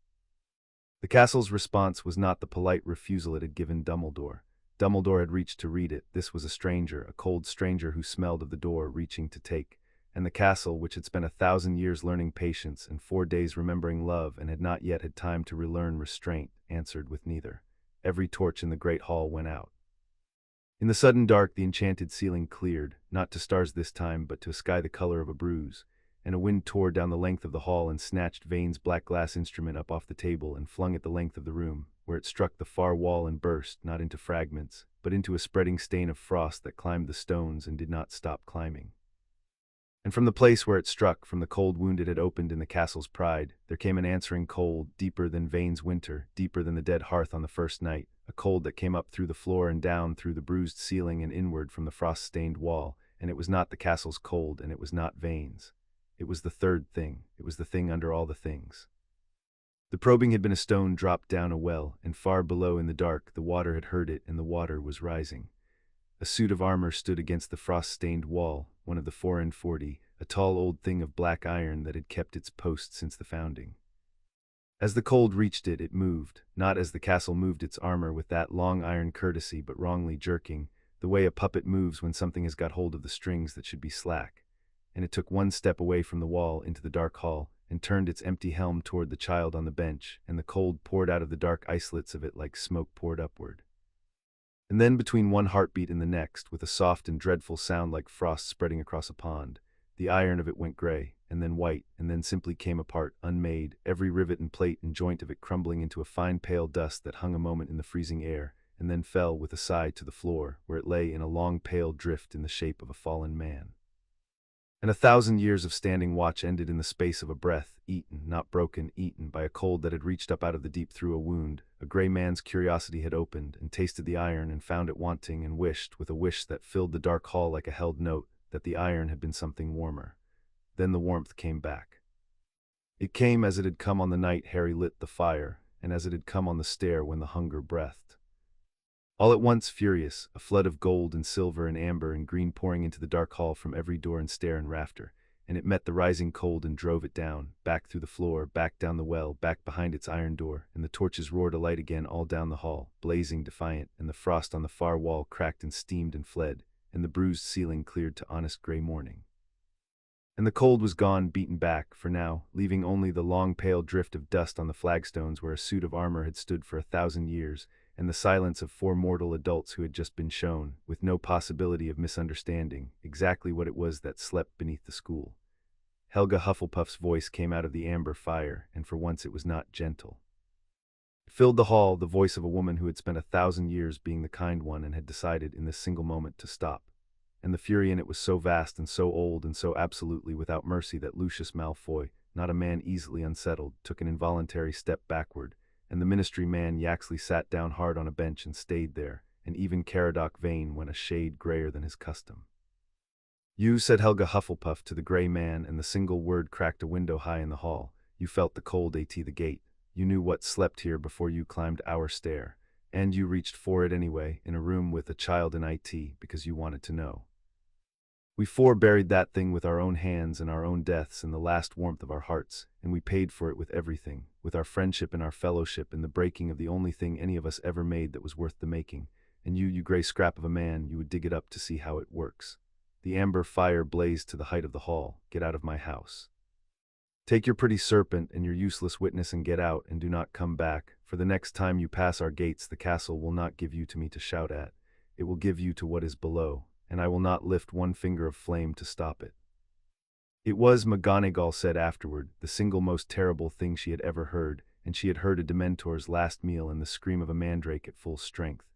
The castle's response was not the polite refusal it had given Dumbledore. Dumbledore had reached to read it. This was a stranger, a cold stranger who smelled of the door, reaching to take. And the castle, which had spent 1,000 years learning patience and 4 days remembering love and had not yet had time to relearn restraint, answered with neither. Every torch in the great hall went out. In the sudden dark the enchanted ceiling cleared, not to stars this time but to a sky the color of a bruise, and a wind tore down the length of the hall and snatched Vane's black glass instrument up off the table and flung it the length of the room, where it struck the far wall and burst, not into fragments, but into a spreading stain of frost that climbed the stones and did not stop climbing. And from the place where it struck, from the cold wound it had opened in the castle's pride, there came an answering cold, deeper than Vane's winter, deeper than the dead hearth on the first night, a cold that came up through the floor and down through the bruised ceiling and inward from the frost-stained wall, and it was not the castle's cold, and it was not Vane's. It was the third thing, it was the thing under all the things. The probing had been a stone dropped down a well, and far below in the dark the water had heard it, and the water was rising. A suit of armor stood against the frost-stained wall, one of the 440, a tall old thing of black iron that had kept its post since the founding. As the cold reached it, it moved, not as the castle moved its armor with that long iron courtesy but wrongly jerking, the way a puppet moves when something has got hold of the strings that should be slack. And it took one step away from the wall into the dark hall, and turned its empty helm toward the child on the bench, and the cold poured out of the dark islets of it like smoke poured upward. And then between one heartbeat and the next, with a soft and dreadful sound like frost spreading across a pond, the iron of it went gray, and then white, and then simply came apart, unmade, every rivet and plate and joint of it crumbling into a fine pale dust that hung a moment in the freezing air, and then fell with a sigh to the floor, where it lay in a long pale drift in the shape of a fallen man. And 1,000 years of standing watch ended in the space of a breath, eaten, not broken, eaten by a cold that had reached up out of the deep through a wound. A gray man's curiosity had opened, and tasted the iron, and found it wanting, and wished, with a wish that filled the dark hall like a held note, that the iron had been something warmer. Then the warmth came back. It came as it had come on the night Harry lit the fire, and as it had come on the stair when the hunger breathed. All at once furious, a flood of gold and silver and amber and green pouring into the dark hall from every door and stair and rafter, and it met the rising cold and drove it down, back through the floor, back down the well, back behind its iron door, and the torches roared alight again all down the hall, blazing defiant, and the frost on the far wall cracked and steamed and fled, and the bruised ceiling cleared to honest gray morning. And the cold was gone, beaten back, for now, leaving only the long pale drift of dust on the flagstones where a suit of armor had stood for 1,000 years, and the silence of 4 mortal adults who had just been shown, with no possibility of misunderstanding, exactly what it was that slept beneath the school. Helga Hufflepuff's voice came out of the amber fire, and for once it was not gentle. It filled the hall, the voice of a woman who had spent 1,000 years being the kind one and had decided in this single moment to stop. And the fury in it was so vast and so old and so absolutely without mercy that Lucius Malfoy, not a man easily unsettled, took an involuntary step backward, and the ministry man Yaxley sat down hard on a bench and stayed there, and even Caradoc Vane went a shade grayer than his custom. "You," said Helga Hufflepuff to the gray man, and the single word cracked a window high in the hall. "You felt the cold at the gate. You knew what slept here before you climbed our stair. And you reached for it anyway, in a room with a child in IT, because you wanted to know. We 4 buried that thing with our own hands and our own deaths in the last warmth of our hearts, and we paid for it with everything, with our friendship and our fellowship and the breaking of the only thing any of us ever made that was worth the making. And you gray scrap of a man, you would dig it up to see how it works. The amber fire blazed to the height of the hall. Get out of my house. Take your pretty serpent and your useless witness and get out, and do not come back, for the next time you pass our gates the castle will not give you to me to shout at. It will give you to what is below, and I will not lift one finger of flame to stop it." It was, McGonagall said afterward, the single most terrible thing she had ever heard, and she had heard a Dementor's last meal and the scream of a mandrake at full strength.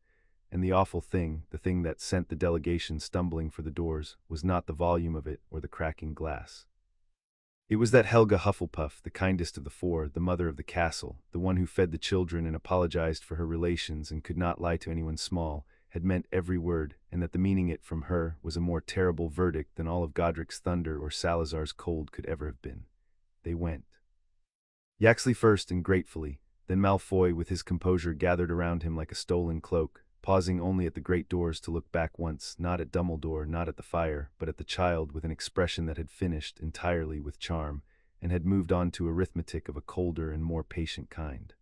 And the awful thing, the thing that sent the delegation stumbling for the doors, was not the volume of it or the cracking glass. It was that Helga Hufflepuff, the kindest of the 4, the mother of the castle, the one who fed the children and apologized for her relations and could not lie to anyone small, had meant every word, and that the meaning it from her was a more terrible verdict than all of Godric's thunder or Salazar's cold could ever have been. They went. Yaxley first, and gratefully, then Malfoy with his composure gathered around him like a stolen cloak, pausing only at the great doors to look back once, not at Dumbledore, not at the fire, but at the child, with an expression that had finished entirely with charm, and had moved on to arithmetic of a colder and more patient kind.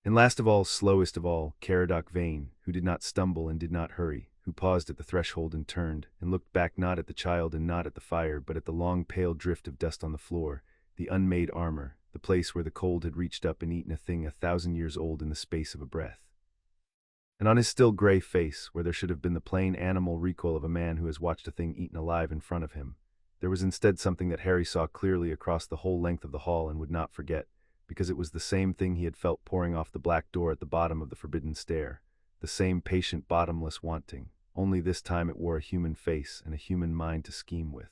And last of all, slowest of all, Caradoc Vane, who did not stumble and did not hurry, who paused at the threshold and turned, and looked back not at the child and not at the fire, but at the long pale drift of dust on the floor, the unmade armor, the place where the cold had reached up and eaten a thing 1,000 years old in the space of a breath. And on his still gray face, where there should have been the plain animal recoil of a man who has watched a thing eaten alive in front of him, there was instead something that Harry saw clearly across the whole length of the hall and would not forget, because it was the same thing he had felt pouring off the black door at the bottom of the forbidden stair, the same patient bottomless wanting, only this time it wore a human face and a human mind to scheme with.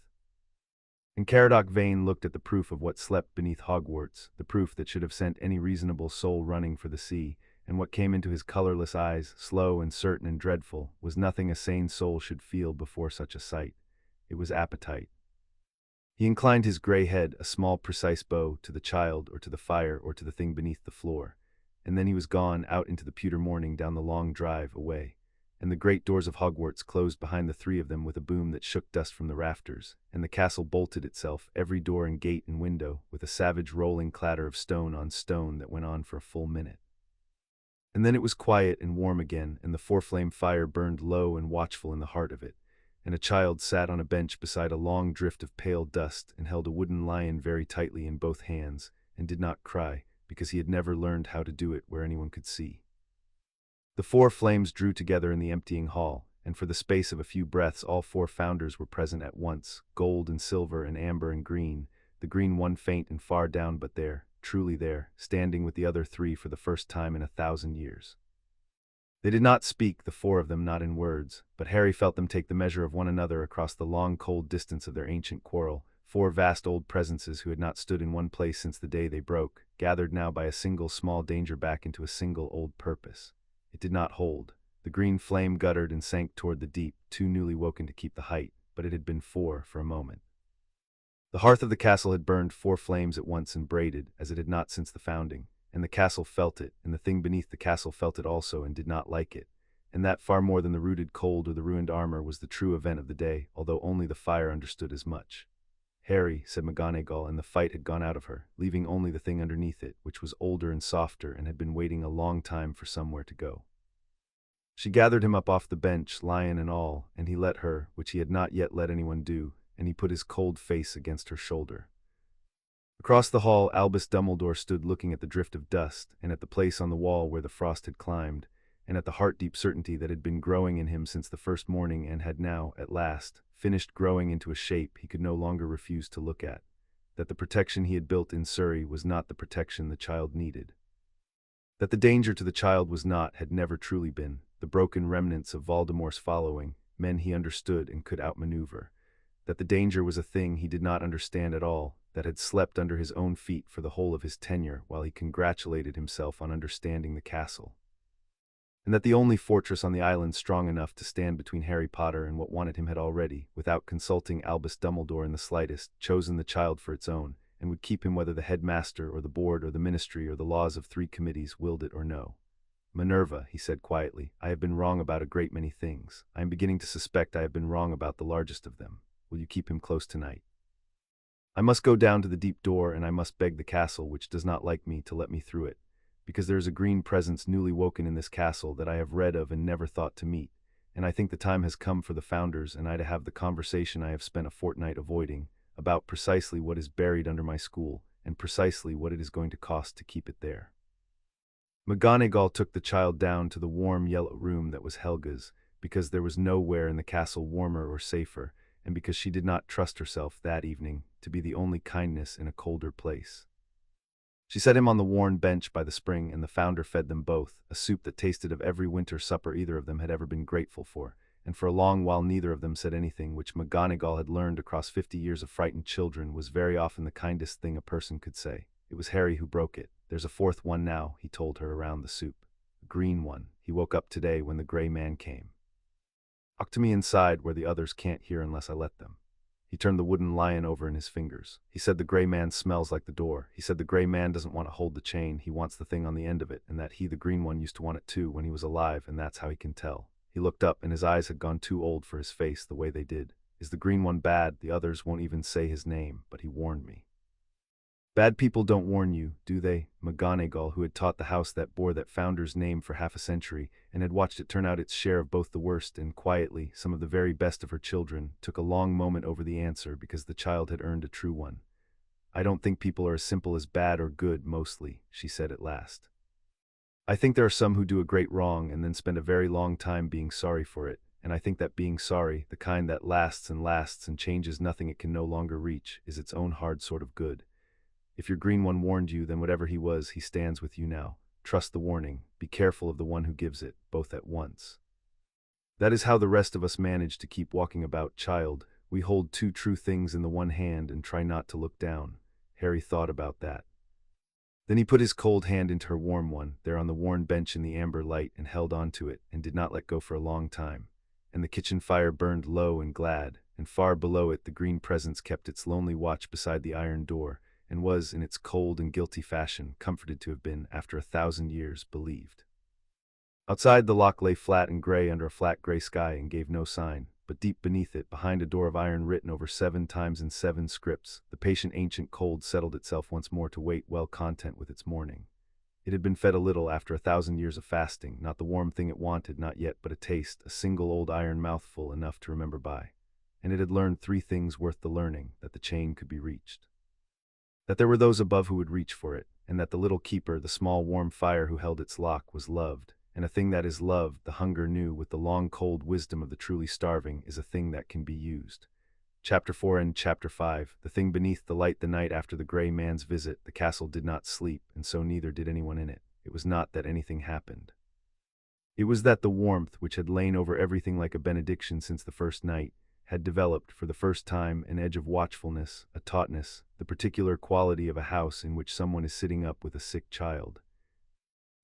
And Caradoc Vane looked at the proof of what slept beneath Hogwarts, the proof that should have sent any reasonable soul running for the sea, and what came into his colorless eyes, slow and certain and dreadful, was nothing a sane soul should feel before such a sight. It was appetite. He inclined his gray head, a small precise bow, to the child or to the fire or to the thing beneath the floor, and then he was gone out into the pewter morning down the long drive away, and the great doors of Hogwarts closed behind the three of them with a boom that shook dust from the rafters, and the castle bolted itself, every door and gate and window, with a savage rolling clatter of stone on stone that went on for a full minute. And then it was quiet and warm again, and the four-flame fire burned low and watchful in the heart of it, and a child sat on a bench beside a long drift of pale dust and held a wooden lion very tightly in both hands, and did not cry, because he had never learned how to do it where anyone could see. The four flames drew together in the emptying hall, and for the space of a few breaths all four founders were present at once, gold and silver and amber and green, the green one faint and far down, but there, truly there, standing with the other three for the first time in 1,000 years. They did not speak, the four of them, not in words, but Harry felt them take the measure of one another across the long cold distance of their ancient quarrel, four vast old presences who had not stood in one place since the day they broke, gathered now by a single small danger back into a single old purpose. It did not hold. The green flame guttered and sank toward the deep, too newly woken to keep the height, but it had been four for a moment. The hearth of the castle had burned four flames at once and braided, as it had not since the founding, and the castle felt it, and the thing beneath the castle felt it also and did not like it, and that far more than the rooted cold or the ruined armor was the true event of the day, although only the fire understood as much. Harry, said McGonagall, and the fight had gone out of her, leaving only the thing underneath it, which was older and softer and had been waiting a long time for somewhere to go. She gathered him up off the bench, lion and all, and he let her, which he had not yet let anyone do, and he put his cold face against her shoulder. Across the hall, Albus Dumbledore stood looking at the drift of dust, and at the place on the wall where the frost had climbed, and at the heart-deep certainty that had been growing in him since the first morning and had now, at last, finished growing into a shape he could no longer refuse to look at, that the protection he had built in Surrey was not the protection the child needed. That the danger to the child was not, had never truly been, the broken remnants of Voldemort's following, men he understood and could outmaneuver. That the danger was a thing he did not understand at all, that had slept under his own feet for the whole of his tenure while he congratulated himself on understanding the castle. And that the only fortress on the island strong enough to stand between Harry Potter and what wanted him had already, without consulting Albus Dumbledore in the slightest, chosen the child for its own, and would keep him whether the headmaster or the board or the ministry or the laws of 3 committees willed it or no. Minerva, he said quietly, I have been wrong about a great many things. I am beginning to suspect I have been wrong about the largest of them. Will you keep him close tonight? I must go down to the deep door, and I must beg the castle, which does not like me, to let me through it, because there is a green presence newly woken in this castle that I have read of and never thought to meet, and I think the time has come for the founders and I to have the conversation I have spent a fortnight avoiding, about precisely what is buried under my school, and precisely what it is going to cost to keep it there. McGonagall took the child down to the warm yellow room that was Helga's, because there was nowhere in the castle warmer or safer, and because she did not trust herself that evening to be the only kindness in a colder place. She set him on the worn bench by the spring, and the founder fed them both, a soup that tasted of every winter supper either of them had ever been grateful for, and for a long while neither of them said anything, which McGonagall had learned across 50 years of frightened children was very often the kindest thing a person could say. It was Harry who broke it. There's a fourth one now, he told her around the soup. A green one. He woke up today when the gray man came. Talk to me inside where the others can't hear unless I let them. He turned the wooden lion over in his fingers. He said the gray man smells like the door. He said the gray man doesn't want to hold the chain, he wants the thing on the end of it, and that he, the green one, used to want it too when he was alive, and that's how he can tell. He looked up, and his eyes had gone too old for his face the way they did. Is the green one bad? The others won't even say his name, but he warned me. Bad people don't warn you, do they? McGonagall, who had taught the house that bore that founder's name for half a century, and had watched it turn out its share of both the worst and, quietly, some of the very best of her children, took a long moment over the answer because the child had earned a true one. I don't think people are as simple as bad or good, mostly, she said at last. I think there are some who do a great wrong and then spend a very long time being sorry for it, and I think that being sorry, the kind that lasts and changes nothing it can no longer reach, is its own hard sort of good. If your green one warned you, then whatever he was, he stands with you now. Trust the warning. Be careful of the one who gives it, both at once. That is how the rest of us manage to keep walking about, child. We hold two true things in the one hand and try not to look down. Harry thought about that. Then he put his cold hand into her warm one, there on the worn bench in the amber light, and held on to it, and did not let go for a long time. And the kitchen fire burned low and glad, and far below it the green presence kept its lonely watch beside the iron door, and was, in its cold and guilty fashion, comforted to have been, after 1,000 years, believed. Outside, the loch lay flat and grey under a flat grey sky and gave no sign, but deep beneath it, behind a door of iron written over 7 times in 7 scripts, the patient ancient cold settled itself once more to wait, well content with its morning. It had been fed a little after 1,000 years of fasting, not the warm thing it wanted, not yet, but a taste, a single old iron mouthful, enough to remember by. And it had learned 3 things worth the learning: that the chain could be reached, that there were those above who would reach for it, and that the little keeper, the small warm fire who held its lock, was loved, and a thing that is loved, the hunger knew with the long cold wisdom of the truly starving, is a thing that can be used. Chapter 4 and Chapter 5. The thing beneath the light. The night after the grey man's visit, the castle did not sleep, and so neither did anyone in it. It was not that anything happened. It was that the warmth, which had lain over everything like a benediction since the first night, had developed, for the first time, an edge of watchfulness, a tautness, the particular quality of a house in which someone is sitting up with a sick child.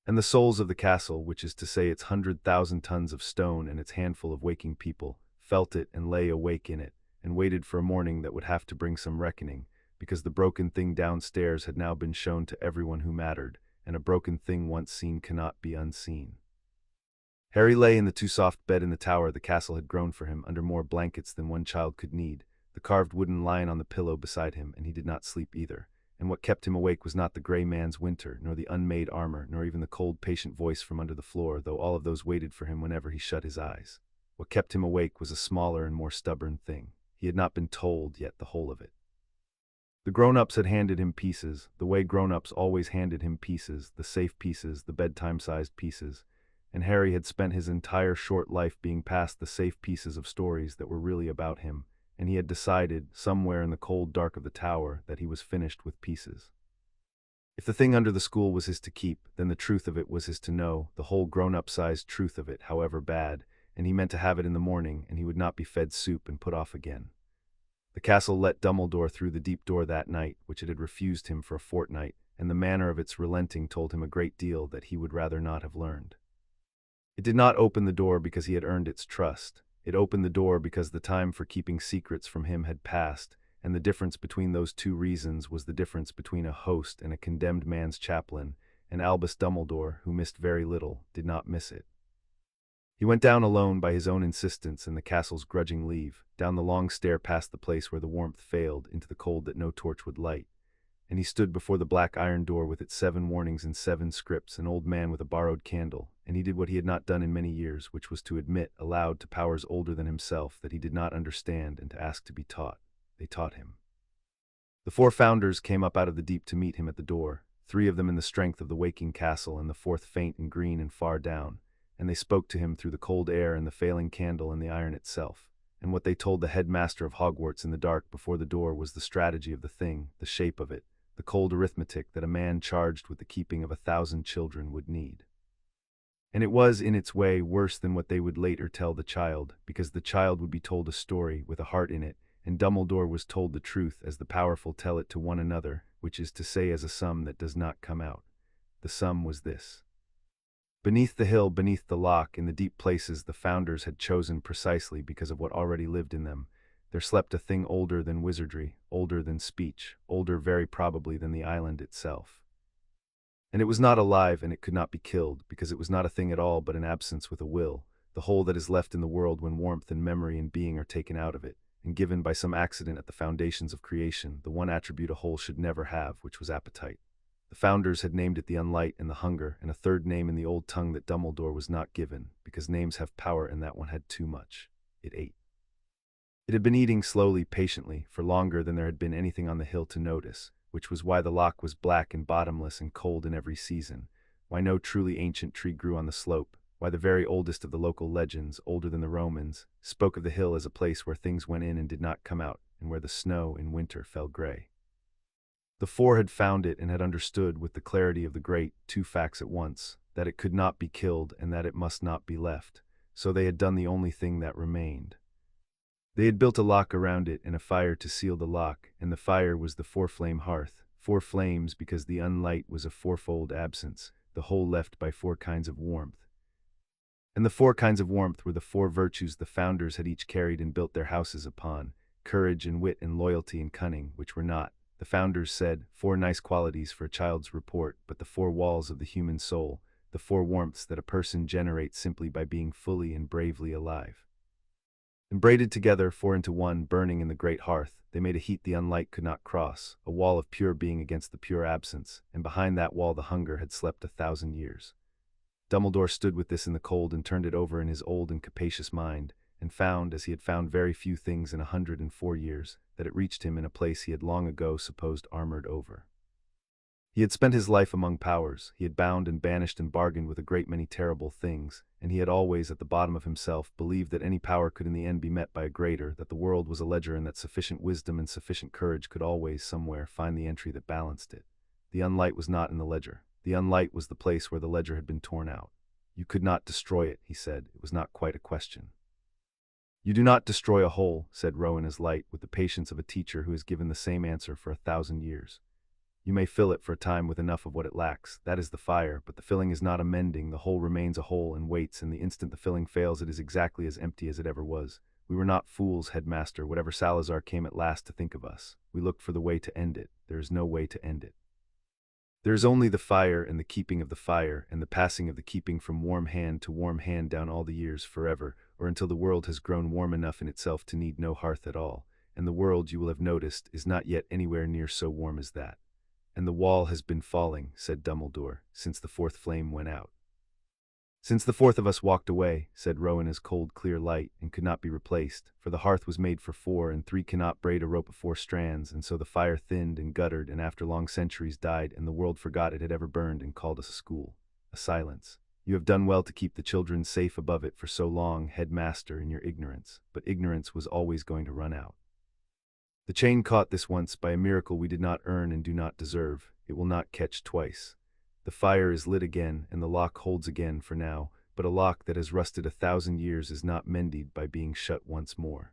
And the souls of the castle, which is to say its 100,000 tons of stone and its handful of waking people, felt it and lay awake in it, and waited for a morning that would have to bring some reckoning, because the broken thing downstairs had now been shown to everyone who mattered, and a broken thing once seen cannot be unseen. Harry lay in the too soft bed in the tower the castle had grown for him, under more blankets than one child could need, the carved wooden lion on the pillow beside him, and he did not sleep either. And what kept him awake was not the grey man's winter, nor the unmade armor, nor even the cold patient voice from under the floor, though all of those waited for him whenever he shut his eyes. What kept him awake was a smaller and more stubborn thing. He had not been told yet the whole of it. The grown-ups had handed him pieces, the way grown-ups always handed him pieces, the safe pieces, the bedtime-sized pieces, and Harry had spent his entire short life being passed the safe pieces of stories that were really about him, and he had decided, somewhere in the cold dark of the tower, that he was finished with pieces. If the thing under the school was his to keep, then the truth of it was his to know, the whole grown-up-sized truth of it, however bad, and he meant to have it in the morning, and he would not be fed soup and put off again. The castle let Dumbledore through the deep door that night, which it had refused him for a fortnight, and the manner of its relenting told him a great deal that he would rather not have learned. It did not open the door because he had earned its trust. It opened the door because the time for keeping secrets from him had passed, and the difference between those 2 reasons was the difference between a host and a condemned man's chaplain, and Albus Dumbledore, who missed very little, did not miss it. He went down alone by his own insistence and the castle's grudging leave, down the long stair past the place where the warmth failed, into the cold that no torch would light, and he stood before the black iron door with its 7 warnings in 7 scripts, an old man with a borrowed candle, and he did what he had not done in many years, which was to admit aloud to powers older than himself that he did not understand and to ask to be taught. They taught him. The 4 founders came up out of the deep to meet him at the door, 3 of them in the strength of the waking castle, and the 4th faint and green and far down, and they spoke to him through the cold air and the failing candle and the iron itself. And what they told the headmaster of Hogwarts in the dark before the door was the strategy of the thing, the shape of it, the cold arithmetic that a man charged with the keeping of 1,000 children would need. And it was, in its way, worse than what they would later tell the child, because the child would be told a story with a heart in it, and Dumbledore was told the truth as the powerful tell it to one another, which is to say as a sum that does not come out. The sum was this. Beneath the hill, beneath the loch, in the deep places the founders had chosen precisely because of what already lived in them, there slept a thing older than wizardry, older than speech, older very probably than the island itself. And it was not alive, and it could not be killed, because it was not a thing at all but an absence with a will, the whole that is left in the world when warmth and memory and being are taken out of it, and given by some accident at the foundations of creation the one attribute a whole should never have, which was appetite. The founders had named it the unlight and the hunger, and a third name in the old tongue that Dumbledore was not given, because names have power and that one had too much. It ate. It had been eating slowly, patiently, for longer than there had been anything on the hill to notice, which was why the loch was black and bottomless and cold in every season, why no truly ancient tree grew on the slope, why the very oldest of the local legends, older than the Romans, spoke of the hill as a place where things went in and did not come out, and where the snow in winter fell gray. The four had found it and had understood with the clarity of the great two facts at once, that it could not be killed and that it must not be left, so they had done the only thing that remained. They had built a lock around it and a fire to seal the lock, and the fire was the four-flame hearth, four flames because the unlight was a fourfold absence, the whole left by four kinds of warmth. And the four kinds of warmth were the four virtues the founders had each carried and built their houses upon, courage and wit and loyalty and cunning, which were not, the founders said, four nice qualities for a child's report, but the four walls of the human soul, the four warmths that a person generates simply by being fully and bravely alive. And braided together, four into one, burning in the great hearth, they made a heat the unlight could not cross, a wall of pure being against the pure absence, and behind that wall the hunger had slept 1,000 years. Dumbledore stood with this in the cold and turned it over in his old and capacious mind, and found, as he had found very few things in 104 years, that it reached him in a place he had long ago supposed armored over. He had spent his life among powers, he had bound and banished and bargained with a great many terrible things, and he had always, at the bottom of himself, believed that any power could in the end be met by a greater, that the world was a ledger and that sufficient wisdom and sufficient courage could always, somewhere, find the entry that balanced it. The unlight was not in the ledger. The unlight was the place where the ledger had been torn out. You could not destroy it, he said. It was not quite a question. You do not destroy a whole, said Rowan as light, with the patience of a teacher who has given the same answer for 1,000 years. You may fill it for a time with enough of what it lacks, that is the fire, but the filling is not a mending, the whole remains a whole and waits, and the instant the filling fails it is exactly as empty as it ever was. We were not fools, headmaster, whatever Salazar came at last to think of us. We looked for the way to end it. There is no way to end it. There is only the fire and the keeping of the fire, and the passing of the keeping from warm hand to warm hand down all the years forever, or until the world has grown warm enough in itself to need no hearth at all, and the world, you will have noticed, is not yet anywhere near so warm as that. And the wall has been falling, said Dumbledore, since the fourth flame went out. Since the fourth of us walked away, said Rowan as cold, clear light, and could not be replaced, for the hearth was made for four, and three cannot braid a rope of four strands, and so the fire thinned and guttered, and after long centuries died, and the world forgot it had ever burned and called us a school. A silence. You have done well to keep the children safe above it for so long, headmaster, in your ignorance, but ignorance was always going to run out. The chain caught this once by a miracle we did not earn and do not deserve. It will not catch twice. The fire is lit again, and the lock holds again for now, but a lock that has rusted 1,000 years is not mended by being shut once more.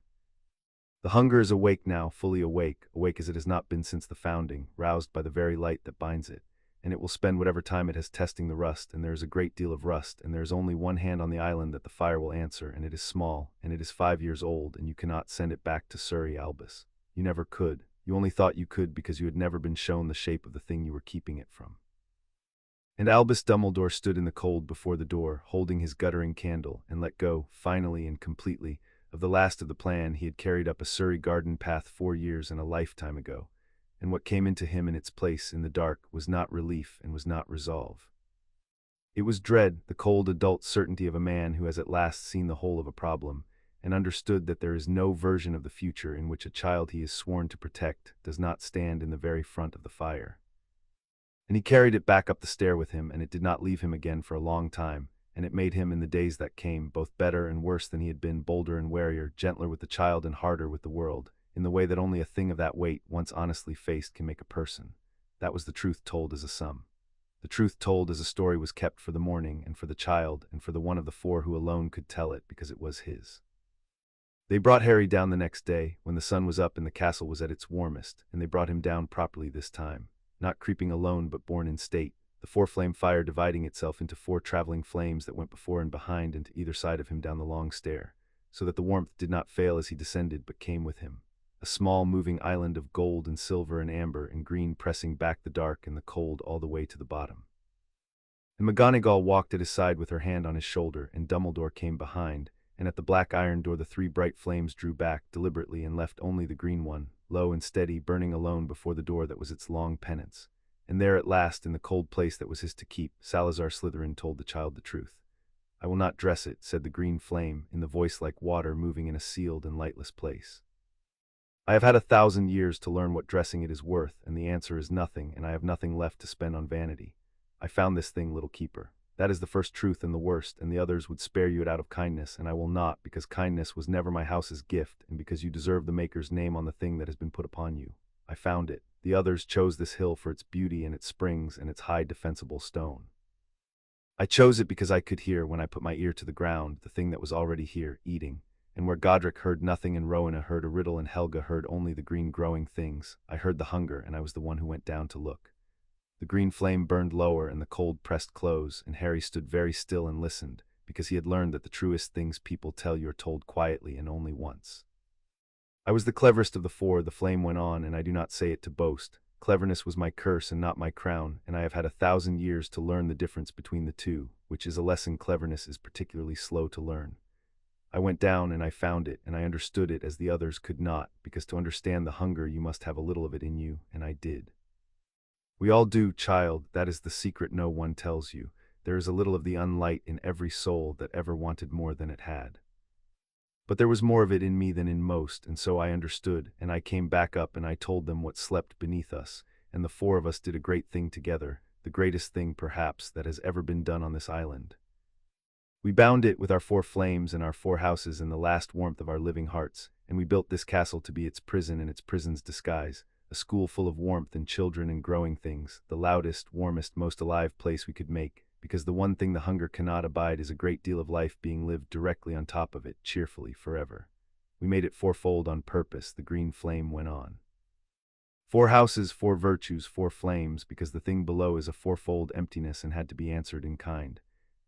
The hunger is awake now, fully awake, awake as it has not been since the founding, roused by the very light that binds it, and it will spend whatever time it has testing the rust, and there is a great deal of rust, and there is only one hand on the island that the fire will answer, and it is small, and it is 5 years old, and you cannot send it back to Surrey, Albus. You never could. You only thought you could because you had never been shown the shape of the thing you were keeping it from. And Albus Dumbledore stood in the cold before the door, holding his guttering candle, and let go, finally and completely, of the last of the plan he had carried up a Surrey garden path 4 years and a lifetime ago, and what came into him in its place in the dark was not relief and was not resolve. It was dread, the cold adult certainty of a man who has at last seen the whole of a problem, and understood that there is no version of the future in which a child he is sworn to protect does not stand in the very front of the fire. And he carried it back up the stair with him, and it did not leave him again for a long time, and it made him in the days that came both better and worse than he had been, bolder and warier, gentler with the child and harder with the world, in the way that only a thing of that weight, once honestly faced, can make a person. That was the truth told as a sum. The truth told as a story was kept for the morning, and for the child, and for the one of the four who alone could tell it because it was his. They brought Harry down the next day, when the sun was up and the castle was at its warmest, and they brought him down properly this time, not creeping alone but borne in state, the four-flame fire dividing itself into 4 traveling flames that went before and behind and to either side of him down the long stair, so that the warmth did not fail as he descended but came with him, a small moving island of gold and silver and amber and green pressing back the dark and the cold all the way to the bottom. And McGonagall walked at his side with her hand on his shoulder, and Dumbledore came behind, and at the black iron door the three bright flames drew back deliberately and left only the green one, low and steady, burning alone before the door that was its long penance. And there at last, in the cold place that was his to keep, Salazar Slytherin told the child the truth. "I will not dress it," said the green flame, in the voice like water moving in a sealed and lightless place. "I have had 1,000 years to learn what dressing it is worth, and the answer is nothing, and I have nothing left to spend on vanity. I found this thing, little keeper. That is the first truth and the worst, and the others would spare you it out of kindness, and I will not, because kindness was never my house's gift, and because you deserve the Maker's name on the thing that has been put upon you. I found it. The others chose this hill for its beauty and its springs and its high defensible stone. I chose it because I could hear, when I put my ear to the ground, the thing that was already here, eating. And where Godric heard nothing and Rowena heard a riddle and Helga heard only the green growing things, I heard the hunger, and I was the one who went down to look." The green flame burned lower and the cold pressed close, and Harry stood very still and listened, because he had learned that the truest things people tell you are told quietly and only once. "I was the cleverest of the four," the flame went on, "and I do not say it to boast. Cleverness was my curse and not my crown, and I have had 1,000 years to learn the difference between the two, which is a lesson cleverness is particularly slow to learn. I went down and I found it, and I understood it as the others could not, because to understand the hunger you must have a little of it in you, and I did. We all do, child, that is the secret no one tells you. There is a little of the unlight in every soul that ever wanted more than it had. But there was more of it in me than in most, and so I understood, and I came back up and I told them what slept beneath us, and the four of us did a great thing together, the greatest thing, perhaps, that has ever been done on this island. We bound it with our 4 flames and our 4 houses in the last warmth of our living hearts, and we built this castle to be its prison and its prison's disguise, a school full of warmth and children and growing things, the loudest, warmest, most alive place we could make, because the one thing the hunger cannot abide is a great deal of life being lived directly on top of it, cheerfully, forever. We made it 4-fold on purpose," the green flame went on. 4 houses, 4 virtues, 4 flames, because the thing below is a 4-fold emptiness and had to be answered in kind.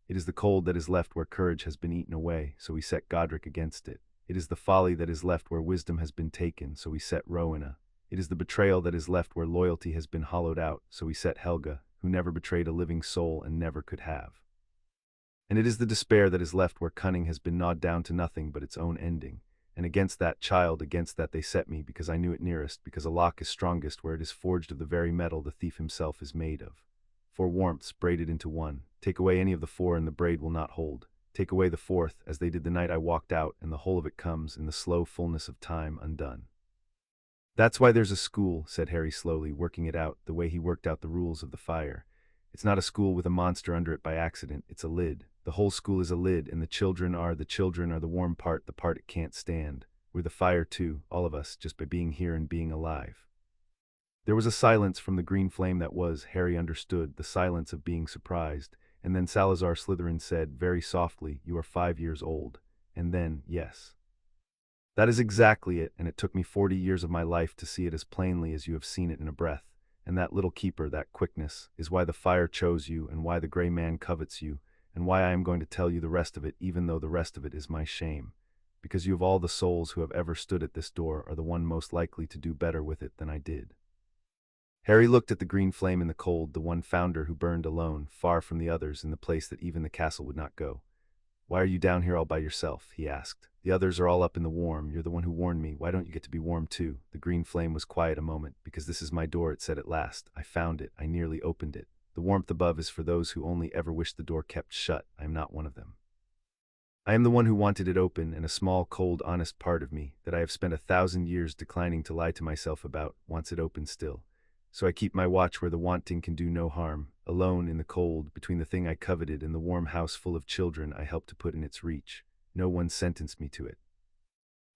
It is the cold that is left where courage has been eaten away, so we set Godric against it. It is the folly that is left where wisdom has been taken, so we set Rowena. It is the betrayal that is left where loyalty has been hollowed out, so we set Helga, who never betrayed a living soul and never could have. And it is the despair that is left where cunning has been gnawed down to nothing but its own ending. And against that, child, against that they set me, because I knew it nearest, because a lock is strongest where it is forged of the very metal the thief himself is made of. 4 warmths braided into one. Take away any of the 4 and the braid will not hold. Take away the 4th, as they did the night I walked out, and the whole of it comes, in the slow fullness of time, undone. "That's why there's a school," said Harry slowly, working it out the way he worked out the rules of the fire. "It's not a school with a monster under it by accident, it's a lid. The whole school is a lid, and the children are the warm part, the part it can't stand. We're the fire too, all of us, just by being here and being alive." There was a silence from the green flame that was, Harry understood, the silence of being surprised, and then Salazar Slytherin said, very softly, "You are 5 years old." And then, "Yes. That is exactly it, and it took me 40 years of my life to see it as plainly as you have seen it in a breath. And that little keeper, that quickness, is why the fire chose you, and why the gray man covets you, and why I am going to tell you the rest of it, even though the rest of it is my shame. Because you of all the souls who have ever stood at this door are the one most likely to do better with it than I did." Harry looked at the green flame in the cold, the one founder who burned alone, far from the others, in the place that even the castle would not go. "Why are you down here all by yourself?" he asked. "The others are all up in the warm. You're the one who warned me. Why don't you get to be warm too?" The green flame was quiet a moment. "Because this is my door," it said at last. "I found it. I nearly opened it. The warmth above is for those who only ever wish the door kept shut. I am not one of them. I am the one who wanted it open, and a small, cold, honest part of me, that I have spent 1,000 years declining to lie to myself about, wants it open still. So I keep my watch where the wanting can do no harm, alone in the cold, between the thing I coveted and the warm house full of children I helped to put in its reach. No one sentenced me to it.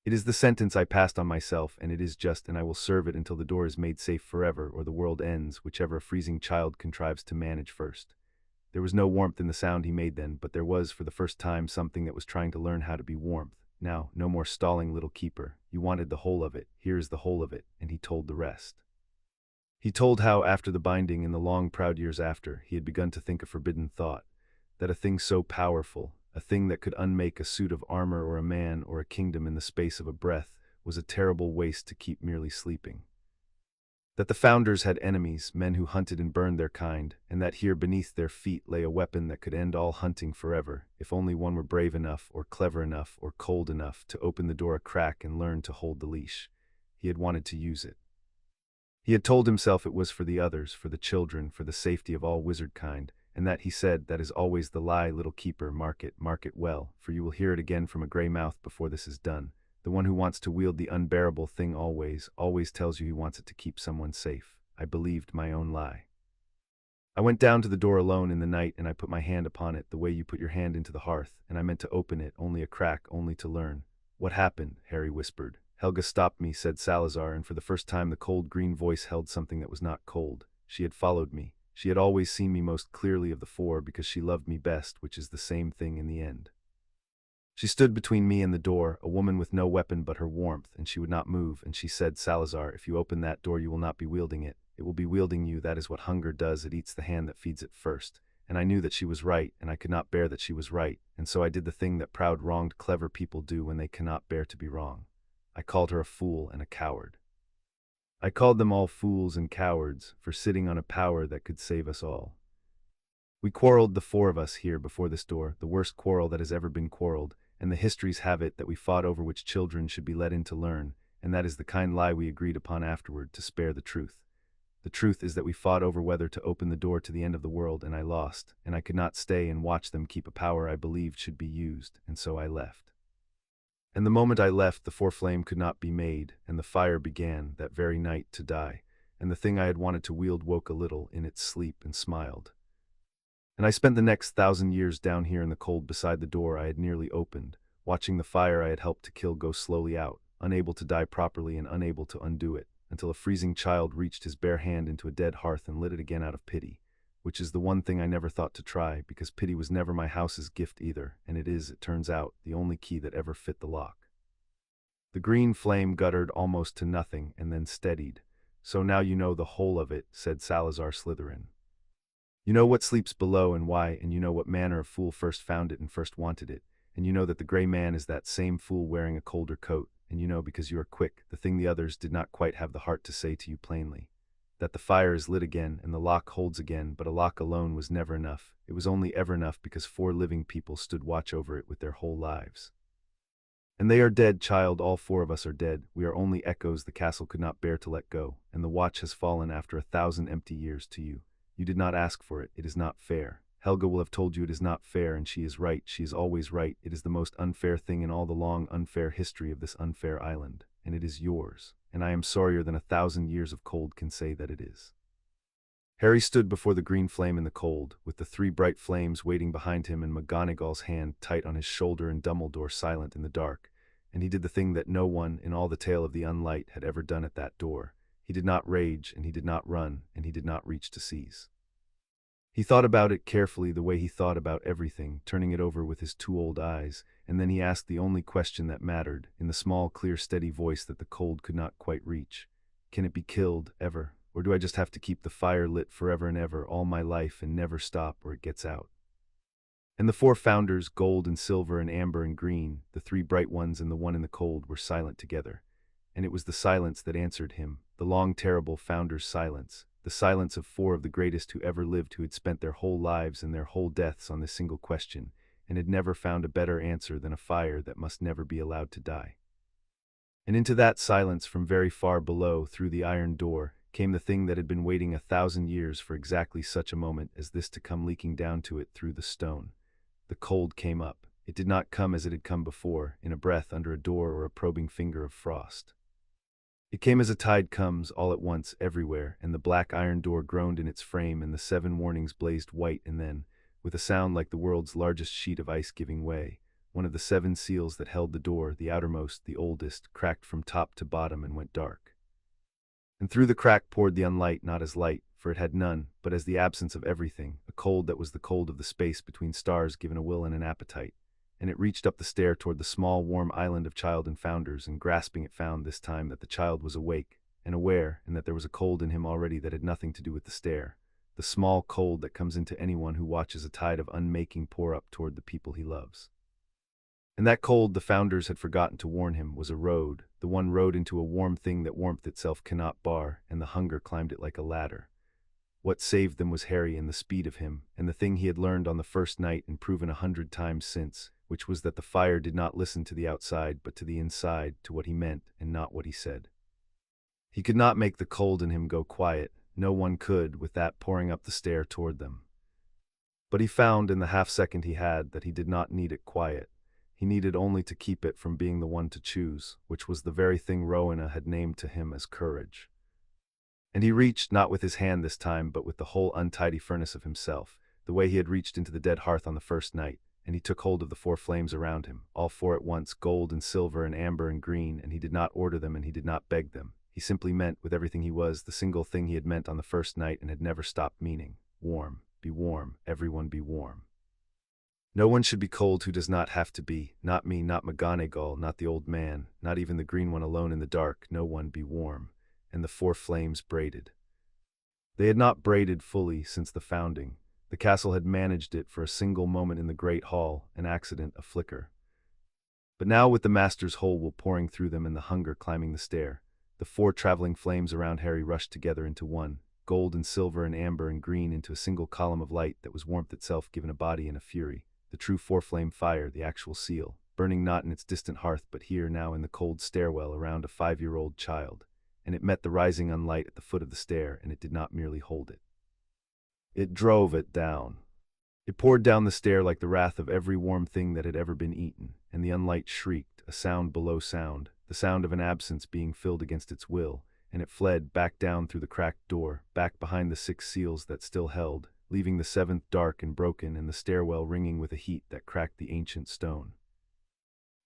It is the sentence I passed on myself, and it is just, and I will serve it until the door is made safe forever, or the world ends, whichever a freezing child contrives to manage first." There was no warmth in the sound he made then, but there was, for the first time, something that was trying to learn how to be warmth. Now, no more stalling, little keeper. You wanted the whole of it. Here is the whole of it, and he told the rest. He told how, after the binding, in the long, proud years after, he had begun to think a forbidden thought, that a thing so powerful, a thing that could unmake a suit of armor or a man or a kingdom in the space of a breath, was a terrible waste to keep merely sleeping. That the founders had enemies, men who hunted and burned their kind, and that here beneath their feet lay a weapon that could end all hunting forever, if only one were brave enough, or clever enough, or cold enough to open the door a crack and learn to hold the leash. He had wanted to use it. He had told himself it was for the others, for the children, for the safety of all wizard kind, and that, he said, that is always the lie, little keeper, mark it well, for you will hear it again from a gray mouth before this is done. The one who wants to wield the unbearable thing always tells you he wants it to keep someone safe. I believed my own lie. I went down to the door alone in the night, and I put my hand upon it, the way you put your hand into the hearth, and I meant to open it, only a crack, only to learn. What happened? Harry whispered. Helga stopped me, said Salazar, and for the first time the cold green voice held something that was not cold. She had followed me. She had always seen me most clearly of the four because she loved me best, which is the same thing in the end. She stood between me and the door, a woman with no weapon but her warmth, and she would not move, and she said, Salazar, if you open that door you will not be wielding it. It will be wielding you. That is what hunger does. It eats the hand that feeds it first. And I knew that she was right, and I could not bear that she was right, and so I did the thing that proud, wronged, clever people do when they cannot bear to be wrong. I called her a fool and a coward. I called them all fools and cowards for sitting on a power that could save us all. We quarreled, the four of us here before this door, the worst quarrel that has ever been quarreled, and the histories have it that we fought over which children should be let in to learn, and that is the kind lie we agreed upon afterward, to spare the truth. The truth is that we fought over whether to open the door to the end of the world, and I lost, and I could not stay and watch them keep a power I believed should be used, and so I left. And the moment I left, the flame could not be made, and the fire began, that very night, to die, and the thing I had wanted to wield woke a little in its sleep and smiled. And I spent the next 1,000 years down here in the cold beside the door I had nearly opened, watching the fire I had helped to kill go slowly out, unable to die properly and unable to undo it, until a freezing child reached his bare hand into a dead hearth and lit it again out of pity, which is the one thing I never thought to try, because pity was never my house's gift either, and it is, it turns out, the only key that ever fit the lock. The green flame guttered almost to nothing and then steadied. So now you know the whole of it, said Salazar Slytherin. You know what sleeps below and why, and you know what manner of fool first found it and first wanted it, and you know that the gray man is that same fool wearing a colder coat, and you know, because you are quick, the thing the others did not quite have the heart to say to you plainly. That the fire is lit again and the lock holds again, but a lock alone was never enough. It was only ever enough because 4 living people stood watch over it with their whole lives. And they are dead, child, all 4 of us are dead. We are only echoes the castle could not bear to let go, and the watch has fallen after 1,000 empty years to you. You did not ask for it. It is not fair. Helga will have told you it is not fair, and she is right. She is always right. It is the most unfair thing in all the long, unfair history of this unfair island, and it is yours, and I am sorrier than 1,000 years of cold can say that it is. Harry stood before the green flame in the cold, with the 3 bright flames waiting behind him and McGonagall's hand tight on his shoulder and Dumbledore silent in the dark, and he did the thing that no one, in all the tale of the Unlight, had ever done at that door. He did not rage, and he did not run, and he did not reach to seize. He thought about it carefully, the way he thought about everything, turning it over with his 2 old eyes, and then he asked the only question that mattered, in the small, clear, steady voice that the cold could not quite reach. Can it be killed, ever? Or do I just have to keep the fire lit forever and ever, all my life, and never stop or it gets out? And the 4 founders, gold and silver and amber and green, the 3 bright ones and the one in the cold, were silent together. And it was the silence that answered him, the long, terrible founder's silence, the silence of 4 of the greatest who ever lived, who had spent their whole lives and their whole deaths on this single question, and had never found a better answer than a fire that must never be allowed to die. And into that silence, from very far below, through the iron door, came the thing that had been waiting 1,000 years for exactly such a moment as this to come leaking down to it through the stone. The cold came up. It did not come as it had come before, in a breath under a door or a probing finger of frost. It came as a tide comes, all at once, everywhere, and the black iron door groaned in its frame, and the 7 warnings blazed white, and then, with a sound like the world's largest sheet of ice giving way, one of the 7 seals that held the door, the outermost, the oldest, cracked from top to bottom and went dark. And through the crack poured the Unlight, not as light, for it had none, but as the absence of everything, a cold that was the cold of the space between stars given a will and an appetite. And it reached up the stair toward the small, warm island of child and founders, and grasping it found this time that the child was awake and aware, and that there was a cold in him already that had nothing to do with the stair, the small cold that comes into anyone who watches a tide of unmaking pour up toward the people he loves. And that cold, the founders had forgotten to warn him, was a road, the one road into a warm thing that warmth itself cannot bar, and the hunger climbed it like a ladder. What saved them was Harry and the speed of him, and the thing he had learned on the first night and proven 100 times since, which was that the fire did not listen to the outside but to the inside, to what he meant and not what he said. He could not make the cold in him go quiet, no one could, with that pouring up the stair toward them. But he found in the half-second he had that he did not need it quiet. He needed only to keep it from being the one to choose, which was the very thing Rowena had named to him as courage. And he reached, not with his hand this time, but with the whole untidy furnace of himself, the way he had reached into the dead hearth on the first night, and he took hold of the 4 flames around him, all 4 at once, gold and silver and amber and green, and he did not order them and he did not beg them. He simply meant, with everything he was, the single thing he had meant on the first night and had never stopped meaning. Warm, be warm, everyone be warm. No one should be cold who does not have to be, not me, not McGonagall, not the old man, not even the green one alone in the dark, no one be warm. And the 4 flames braided. They had not braided fully since the founding. The castle had managed it for a single moment in the great hall, an accident, a flicker. But now with the master's whole will pouring through them and the hunger climbing the stair, the 4 traveling flames around Harry rushed together into one, gold and silver and amber and green into a single column of light that was warmth itself given a body and a fury, the true 4 flame fire, the actual seal, burning not in its distant hearth but here now in the cold stairwell around a 5-year-old child. And it met the rising unlight at the foot of the stair, and it did not merely hold it. It drove it down. It poured down the stair like the wrath of every warm thing that had ever been eaten, and the unlight shrieked, a sound below sound, the sound of an absence being filled against its will, and it fled back down through the cracked door, back behind the 6 seals that still held, leaving the 7th dark and broken and the stairwell ringing with a heat that cracked the ancient stone.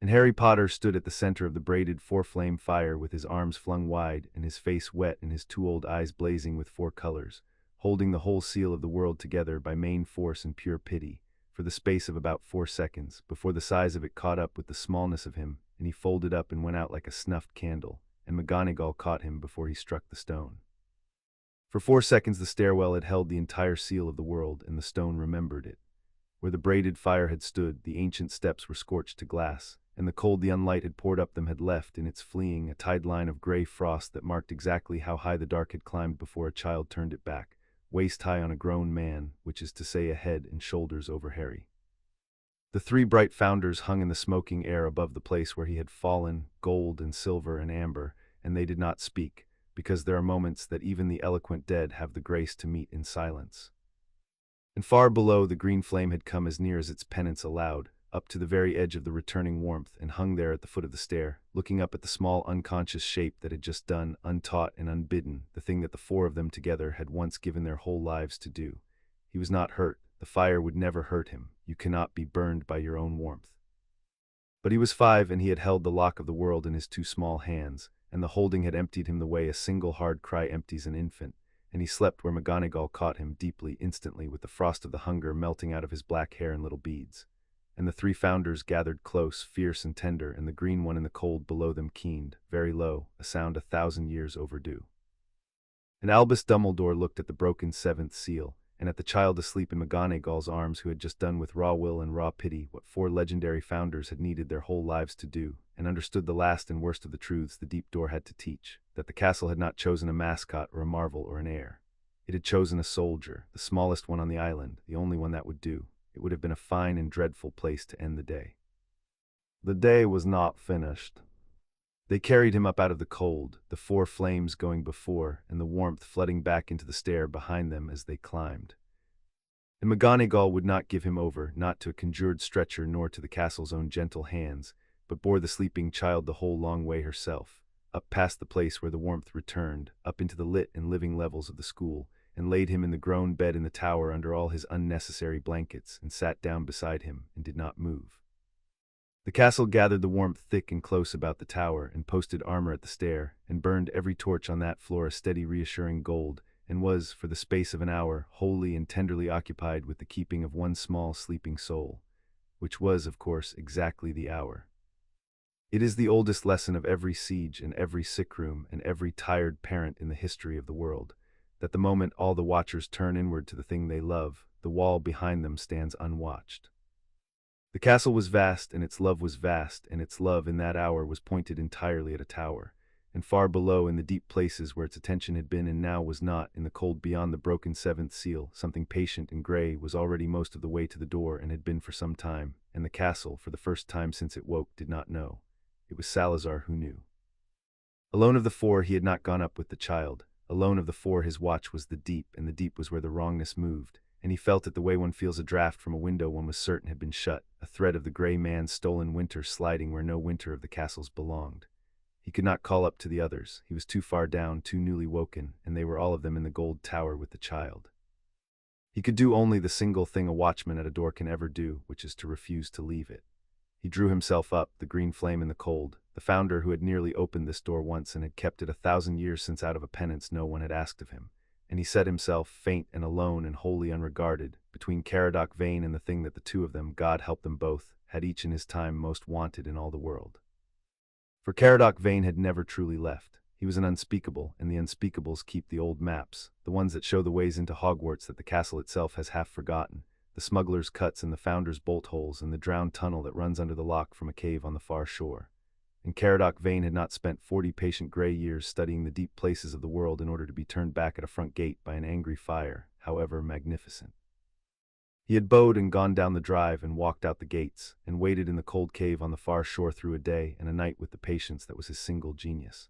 And Harry Potter stood at the center of the braided 4 flame fire with his arms flung wide and his face wet and his 2 old eyes blazing with 4 colors, holding the whole seal of the world together by main force and pure pity, for the space of about 4 seconds, before the size of it caught up with the smallness of him, and he folded up and went out like a snuffed candle, and McGonagall caught him before he struck the stone. For 4 seconds the stairwell had held the entire seal of the world, and the stone remembered it. Where the braided fire had stood, the ancient steps were scorched to glass, and the cold the unlight had poured up them had left in its fleeing a tide line of gray frost that marked exactly how high the dark had climbed before a child turned it back, waist high on a grown man, which is to say a head and shoulders over Harry. The 3 bright founders hung in the smoking air above the place where he had fallen, gold and silver and amber, and they did not speak, because there are moments that even the eloquent dead have the grace to meet in silence. And far below, the green flame had come as near as its penance allowed, up to the very edge of the returning warmth, and hung there at the foot of the stair, looking up at the small unconscious shape that had just done, untaught and unbidden, the thing that the 4 of them together had once given their whole lives to do. He was not hurt. The fire would never hurt him. You cannot be burned by your own warmth. But he was 5, and he had held the lock of the world in his 2 small hands, and the holding had emptied him the way a single hard cry empties an infant, and he slept where McGonagall caught him deeply, instantly, with the frost of the hunger melting out of his black hair in little beads. And the 3 founders gathered close, fierce and tender, and the green one in the cold below them keened, very low, a sound 1,000 years overdue. And Albus Dumbledore looked at the broken 7th seal, and at the child asleep in McGonagall's arms who had just done with raw will and raw pity what 4 legendary founders had needed their whole lives to do, and understood the last and worst of the truths the deep door had to teach, that the castle had not chosen a mascot or a marvel or an heir. It had chosen a soldier, the smallest one on the island, the only one that would do. It would have been a fine and dreadful place to end the day. The day was not finished. They carried him up out of the cold, the 4 flames going before, and the warmth flooding back into the stair behind them as they climbed. And McGonagall would not give him over, not to a conjured stretcher nor to the castle's own gentle hands, but bore the sleeping child the whole long way herself, up past the place where the warmth returned, up into the lit and living levels of the school, and laid him in the grown bed in the tower under all his unnecessary blankets, and sat down beside him, and did not move. The castle gathered the warmth thick and close about the tower, and posted armor at the stair, and burned every torch on that floor a steady reassuring gold, and was, for the space of an hour, wholly and tenderly occupied with the keeping of one small sleeping soul, which was, of course, exactly the hour. It is the oldest lesson of every siege and every sick room and every tired parent in the history of the world, that the moment all the watchers turn inward to the thing they love, the wall behind them stands unwatched. The castle was vast, and its love was vast, and its love in that hour was pointed entirely at a tower. And far below, in the deep places where its attention had been and now was not, in the cold beyond the broken seventh seal, something patient and gray was already most of the way to the door and had been for some time, and the castle, for the first time since it woke, did not know. It was Salazar who knew. Alone of the four, he had not gone up with the child. Alone of the four, his watch was the deep, and the deep was where the wrongness moved. And he felt it the way one feels a draft from a window one was certain had been shut, a thread of the gray man's stolen winter sliding where no winter of the castles belonged. He could not call up to the others. He was too far down, too newly woken, and they were all of them in the gold tower with the child. He could do only the single thing a watchman at a door can ever do, which is to refuse to leave it. He drew himself up, the green flame in the cold, the founder who had nearly opened this door once and had kept it 1,000 years since out of a penance no one had asked of him. And he set himself, faint and alone and wholly unregarded, between Caradoc Vane and the thing that the two of them, God help them both, had each in his time most wanted in all the world. For Caradoc Vane had never truly left. He was an unspeakable, and the unspeakables keep the old maps, the ones that show the ways into Hogwarts that the castle itself has half forgotten, the smuggler's cuts and the founder's bolt holes and the drowned tunnel that runs under the lock from a cave on the far shore. And Caradoc Vane had not spent 40 patient gray years studying the deep places of the world in order to be turned back at a front gate by an angry fire, however magnificent. He had bowed and gone down the drive and walked out the gates, and waited in the cold cave on the far shore through a day and a night with the patience that was his single genius.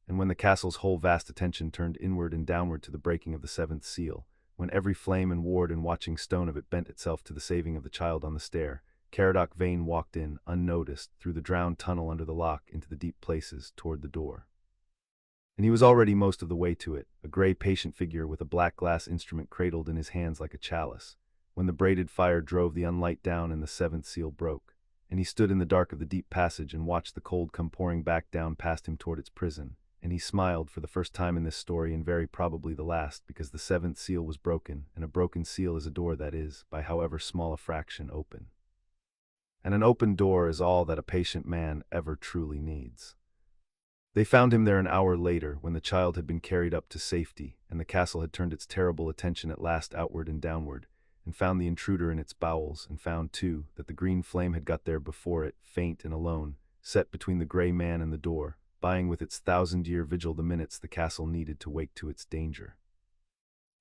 And when the castle's whole vast attention turned inward and downward to the breaking of the seventh seal, when every flame and ward and watching stone of it bent itself to the saving of the child on the stair, Caradoc Vane walked in, unnoticed, through the drowned tunnel under the lock into the deep places toward the door. And he was already most of the way to it, a gray patient figure with a black glass instrument cradled in his hands like a chalice, when the braided fire drove the unlight down and the seventh seal broke, and he stood in the dark of the deep passage and watched the cold come pouring back down past him toward its prison, and he smiled for the first time in this story and very probably the last, because the seventh seal was broken, and a broken seal is a door that is, by however small a fraction, open. And an open door is all that a patient man ever truly needs. They found him there an hour later, when the child had been carried up to safety, and the castle had turned its terrible attention at last outward and downward, and found the intruder in its bowels, and found, too, that the green flame had got there before it, faint and alone, set between the gray man and the door, buying with its 1,000-year vigil the minutes the castle needed to wake to its danger.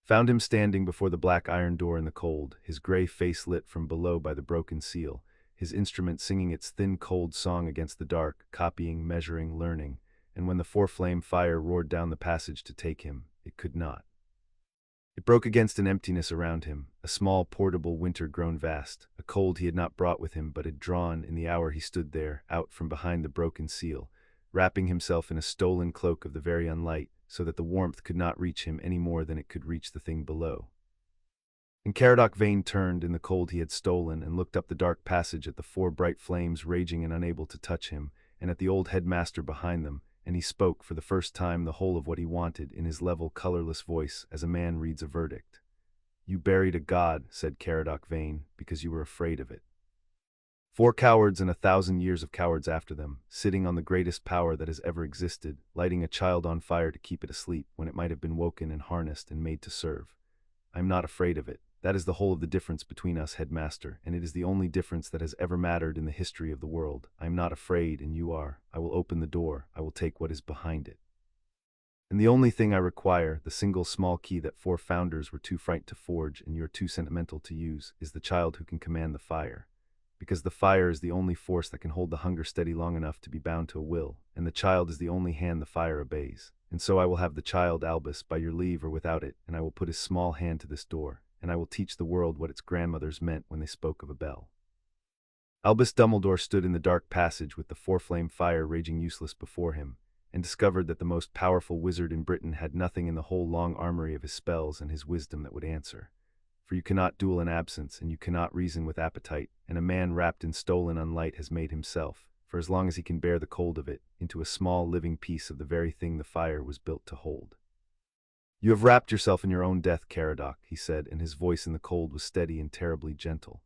Found him standing before the black iron door in the cold, his gray face lit from below by the broken seal, his instrument singing its thin cold song against the dark, copying, measuring, learning, and when the four-flame fire roared down the passage to take him, it could not. It broke against an emptiness around him, a small portable winter grown vast, a cold he had not brought with him but had drawn in the hour he stood there, out from behind the broken seal, wrapping himself in a stolen cloak of the very unlight, so that the warmth could not reach him any more than it could reach the thing below. And Caradoc Vane turned in the cold he had stolen and looked up the dark passage at the four bright flames raging and unable to touch him, and at the old headmaster behind them, and he spoke for the first time the whole of what he wanted in his level, colorless voice as a man reads a verdict. "You buried a god," said Caradoc Vane, "because you were afraid of it. 4 cowards and 1,000 years of cowards after them, sitting on the greatest power that has ever existed, lighting a child on fire to keep it asleep when it might have been woken and harnessed and made to serve. I am not afraid of it. That is the whole of the difference between us, headmaster, and it is the only difference that has ever mattered in the history of the world. I am not afraid, and you are. I will open the door. I will take what is behind it. And the only thing I require, the single small key that 4 founders were too frightened to forge and you're too sentimental to use, is the child who can command the fire. Because the fire is the only force that can hold the hunger steady long enough to be bound to a will, and the child is the only hand the fire obeys. And so I will have the child, Albus, by your leave or without it, and I will put his small hand to this door, and I will teach the world what its grandmothers meant when they spoke of a bell." Albus Dumbledore stood in the dark passage with the four-flame fire raging useless before him, and discovered that the most powerful wizard in Britain had nothing in the whole long armory of his spells and his wisdom that would answer. For you cannot duel in absence, and you cannot reason with appetite, and a man wrapped in stolen unlight has made himself, for as long as he can bear the cold of it, into a small living piece of the very thing the fire was built to hold. "You have wrapped yourself in your own death, Caradoc," he said, and his voice in the cold was steady and terribly gentle.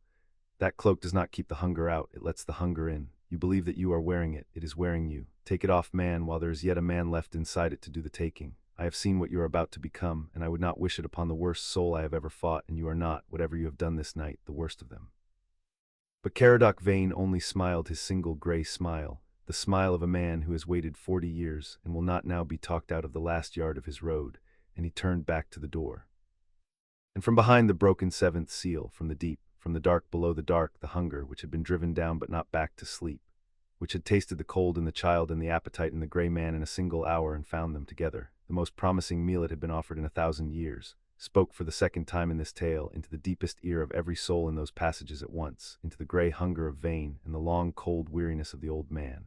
"That cloak does not keep the hunger out, it lets the hunger in. You believe that you are wearing it, it is wearing you. Take it off, man, while there is yet a man left inside it to do the taking. I have seen what you are about to become, and I would not wish it upon the worst soul I have ever fought, and you are not, whatever you have done this night, the worst of them." But Caradoc Vane only smiled his single grey smile, the smile of a man who has waited 40 years and will not now be talked out of the last yard of his road, and he turned back to the door. And from behind the broken seventh seal, from the deep, from the dark below the dark, the hunger which had been driven down but not back to sleep, which had tasted the cold in the child and the appetite in the grey man in a single hour and found them together, the most promising meal it had been offered in 1,000 years, spoke for the second time in this tale into the deepest ear of every soul in those passages at once, into the grey hunger of Vane and the long cold weariness of the old man.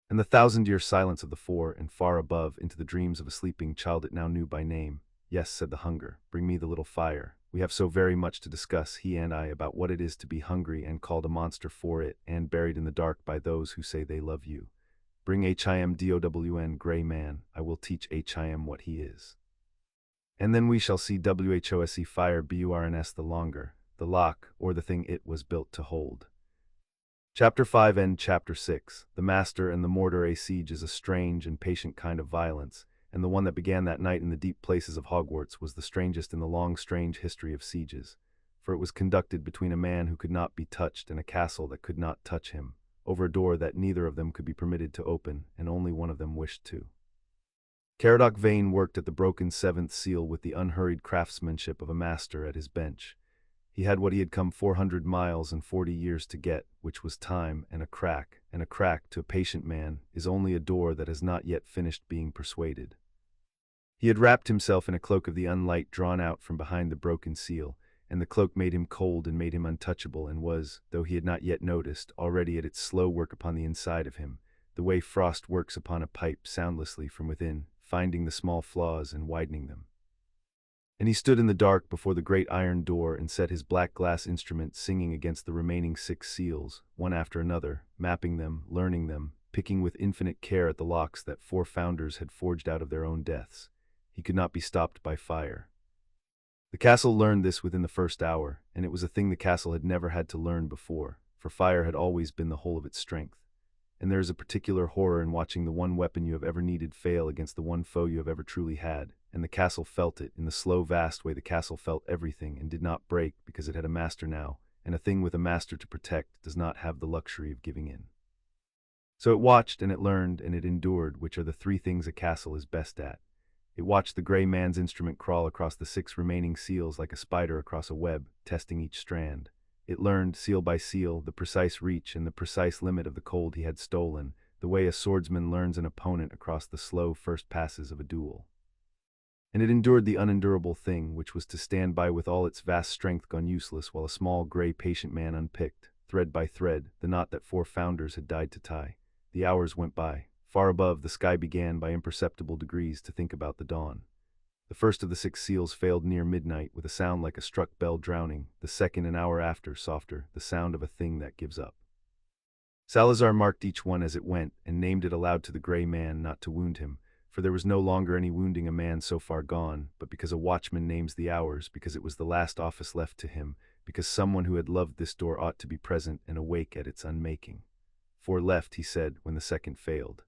And the 1,000-year silence of the four, and far above, into the dreams of a sleeping child it now knew by name. Yes, said the hunger, bring me the little fire. We have so very much to discuss, he and I, about what it is to be hungry and called a monster for it, and buried in the dark by those who say they love you. Bring him down, grey man, I will teach him what he is. And then we shall see whose fire burns the longer, the lock, or the thing it was built to hold. Chapter 5 and Chapter 6. The Master and the Mortar. A siege is a strange and patient kind of violence, and the one that began that night in the deep places of Hogwarts was the strangest in the long strange history of sieges, for it was conducted between a man who could not be touched and a castle that could not touch him, over a door that neither of them could be permitted to open, and only one of them wished to. Caradoc Vane worked at the broken seventh seal with the unhurried craftsmanship of a master at his bench. He had what he had come 400 miles and 40 years to get, which was time, and a crack to a patient man is only a door that has not yet finished being persuaded. He had wrapped himself in a cloak of the unlight drawn out from behind the broken seal, and the cloak made him cold and made him untouchable, and was, though he had not yet noticed, already at its slow work upon the inside of him, the way frost works upon a pipe soundlessly from within, finding the small flaws and widening them. And he stood in the dark before the great iron door and set his black glass instrument singing against the remaining 6 seals, one after another, mapping them, learning them, picking with infinite care at the locks that 4 founders had forged out of their own deaths. He could not be stopped by fire. The castle learned this within the first hour, and it was a thing the castle had never had to learn before, for fire had always been the whole of its strength. And there is a particular horror in watching the one weapon you have ever needed fail against the one foe you have ever truly had, and the castle felt it in the slow vast way the castle felt everything and did not break because it had a master now, and a thing with a master to protect does not have the luxury of giving in. So it watched and it learned and it endured, which are the 3 things a castle is best at. It watched the grey man's instrument crawl across the 6 remaining seals like a spider across a web, testing each strand. It learned, seal by seal, the precise reach and the precise limit of the cold he had stolen, the way a swordsman learns an opponent across the slow first passes of a duel. And it endured the unendurable thing, which was to stand by with all its vast strength gone useless while a small grey patient man unpicked, thread by thread, the knot that 4 founders had died to tie. The hours went by. Far above, the sky began by imperceptible degrees to think about the dawn. The first of the 6 seals failed near midnight with a sound like a struck bell drowning, the second an hour after, softer, the sound of a thing that gives up. Salazar marked each one as it went, and named it aloud to the grey man, not to wound him, for there was no longer any wounding a man so far gone, but because a watchman names the hours, because it was the last office left to him, because someone who had loved this door ought to be present and awake at its unmaking. 4 left, he said, when the second failed.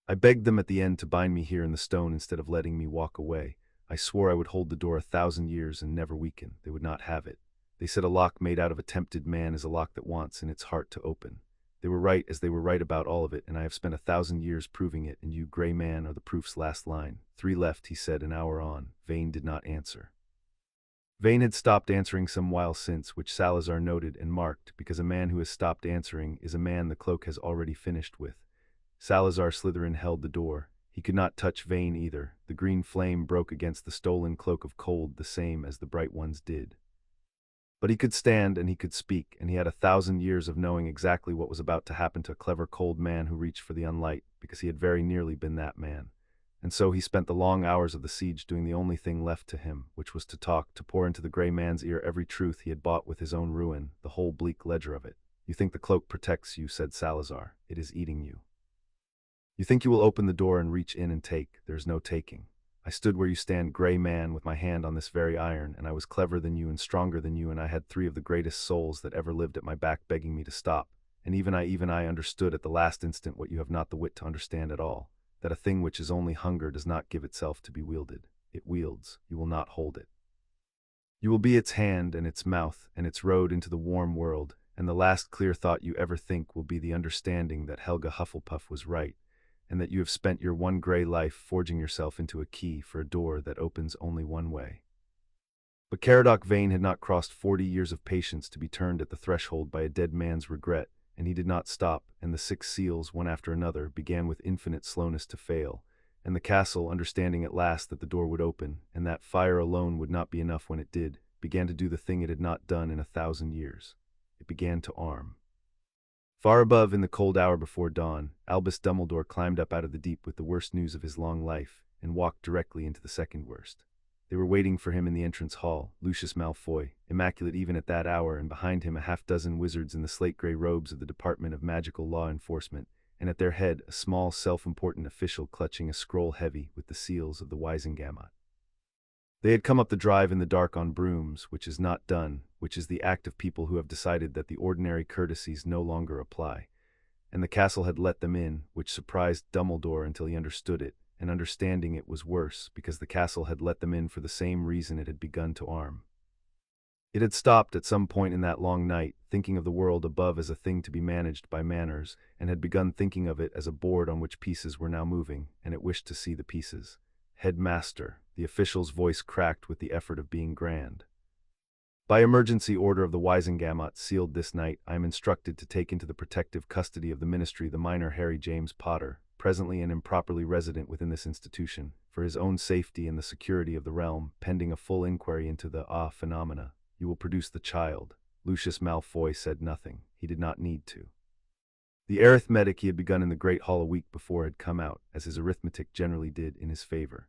I begged them at the end to bind me here in the stone instead of letting me walk away. I swore I would hold the door 1,000 years and never weaken. They would not have it. They said a lock made out of a tempted man is a lock that wants in its heart to open. They were right, as they were right about all of it, and I have spent 1,000 years proving it, and you, grey man, are the proof's last line. 3 left, he said, an hour on. Vane did not answer. Vane had stopped answering some while since, which Salazar noted and marked, because a man who has stopped answering is a man the cloak has already finished with. Salazar Slytherin held the door. He could not touch Vane either. The green flame broke against the stolen cloak of cold the same as the bright ones did. But he could stand and he could speak, and he had 1,000 years of knowing exactly what was about to happen to a clever cold man who reached for the unlight, because he had very nearly been that man. And so he spent the long hours of the siege doing the only thing left to him, which was to talk, to pour into the grey man's ear every truth he had bought with his own ruin, the whole bleak ledger of it. You think the cloak protects you, said Salazar. It is eating you. You think you will open the door and reach in and take. There is no taking. I stood where you stand, grey man, with my hand on this very iron, and I was cleverer than you and stronger than you, and I had 3 of the greatest souls that ever lived at my back begging me to stop, and even I understood at the last instant what you have not the wit to understand at all, that a thing which is only hunger does not give itself to be wielded. It wields. You will not hold it. You will be its hand and its mouth and its road into the warm world, and the last clear thought you ever think will be the understanding that Helga Hufflepuff was right, and that you have spent your one gray life forging yourself into a key for a door that opens only one way. But Caradoc Vane had not crossed 40 years of patience to be turned at the threshold by a dead man's regret, and he did not stop, and the 6 seals, one after another, began with infinite slowness to fail, and the castle, understanding at last that the door would open, and that fire alone would not be enough when it did, began to do the thing it had not done in 1,000 years. It began to arm. Far above, in the cold hour before dawn, Albus Dumbledore climbed up out of the deep with the worst news of his long life, and walked directly into the second worst. They were waiting for him in the entrance hall, Lucius Malfoy, immaculate even at that hour, and behind him a half-dozen wizards in the slate-gray robes of the Department of Magical Law Enforcement, and at their head a small, self-important official clutching a scroll heavy with the seals of the Wisengamot. They had come up the drive in the dark on brooms, which is not done, which is the act of people who have decided that the ordinary courtesies no longer apply, and the castle had let them in, which surprised Dumbledore until he understood it, and understanding it was worse, because the castle had let them in for the same reason it had begun to arm. It had stopped at some point in that long night, thinking of the world above as a thing to be managed by manners, and had begun thinking of it as a board on which pieces were now moving, and it wished to see the pieces. Headmaster, the official's voice cracked with the effort of being grand. By emergency order of the Wisengamot, sealed this night, I am instructed to take into the protective custody of the Ministry the minor Harry James Potter, presently and improperly resident within this institution, for his own safety and the security of the realm, pending a full inquiry into the phenomena. You will produce the child. Lucius Malfoy said nothing. He did not need to. The arithmetic he had begun in the Great Hall a week before had come out, as his arithmetic generally did, in his favor.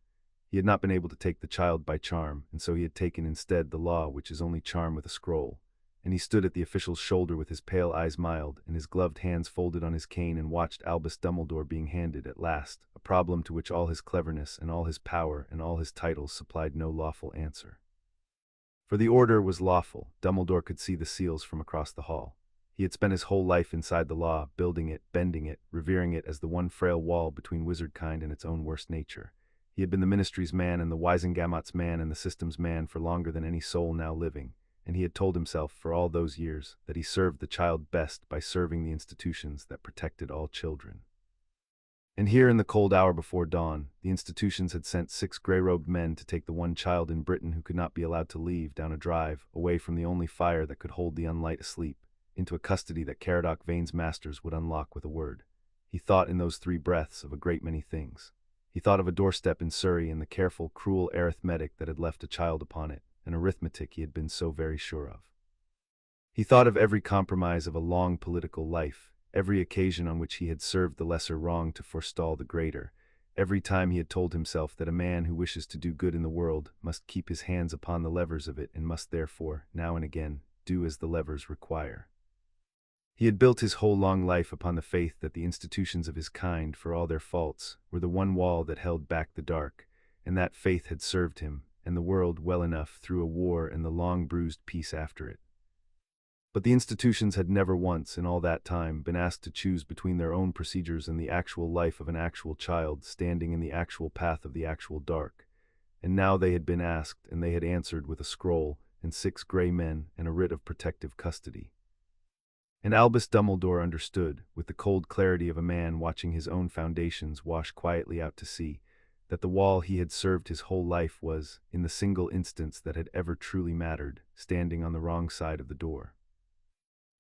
He had not been able to take the child by charm, and so he had taken instead the law, which is only charm with a scroll. And he stood at the official's shoulder with his pale eyes mild, and his gloved hands folded on his cane, and watched Albus Dumbledore being handed, at last, a problem to which all his cleverness and all his power and all his titles supplied no lawful answer. For the order was lawful. Dumbledore could see the seals from across the hall. He had spent his whole life inside the law, building it, bending it, revering it as the one frail wall between wizardkind and its own worst nature. He had been the Ministry's man and the Wisengamot's man and the system's man for longer than any soul now living, and he had told himself for all those years that he served the child best by serving the institutions that protected all children. And here in the cold hour before dawn, the institutions had sent 6 gray-robed men to take the one child in Britain who could not be allowed to leave down a drive, away from the only fire that could hold the unlight asleep, into a custody that Caradoc Vane's masters would unlock with a word. He thought in those 3 breaths of a great many things. He thought of a doorstep in Surrey and the careful, cruel arithmetic that had left a child upon it, an arithmetic he had been so very sure of. He thought of every compromise of a long political life, every occasion on which he had served the lesser wrong to forestall the greater, every time he had told himself that a man who wishes to do good in the world must keep his hands upon the levers of it and must therefore, now and again, do as the levers require. He had built his whole long life upon the faith that the institutions of his kind, for all their faults, were the one wall that held back the dark, and that faith had served him, and the world well enough through a war and the long bruised peace after it. But the institutions had never once, in all that time, been asked to choose between their own procedures and the actual life of an actual child standing in the actual path of the actual dark. And now they had been asked, and they had answered with a scroll, and 6 gray men, and a writ of protective custody. And Albus Dumbledore understood, with the cold clarity of a man watching his own foundations wash quietly out to sea, that the wall he had served his whole life was, in the single instance that had ever truly mattered, standing on the wrong side of the door.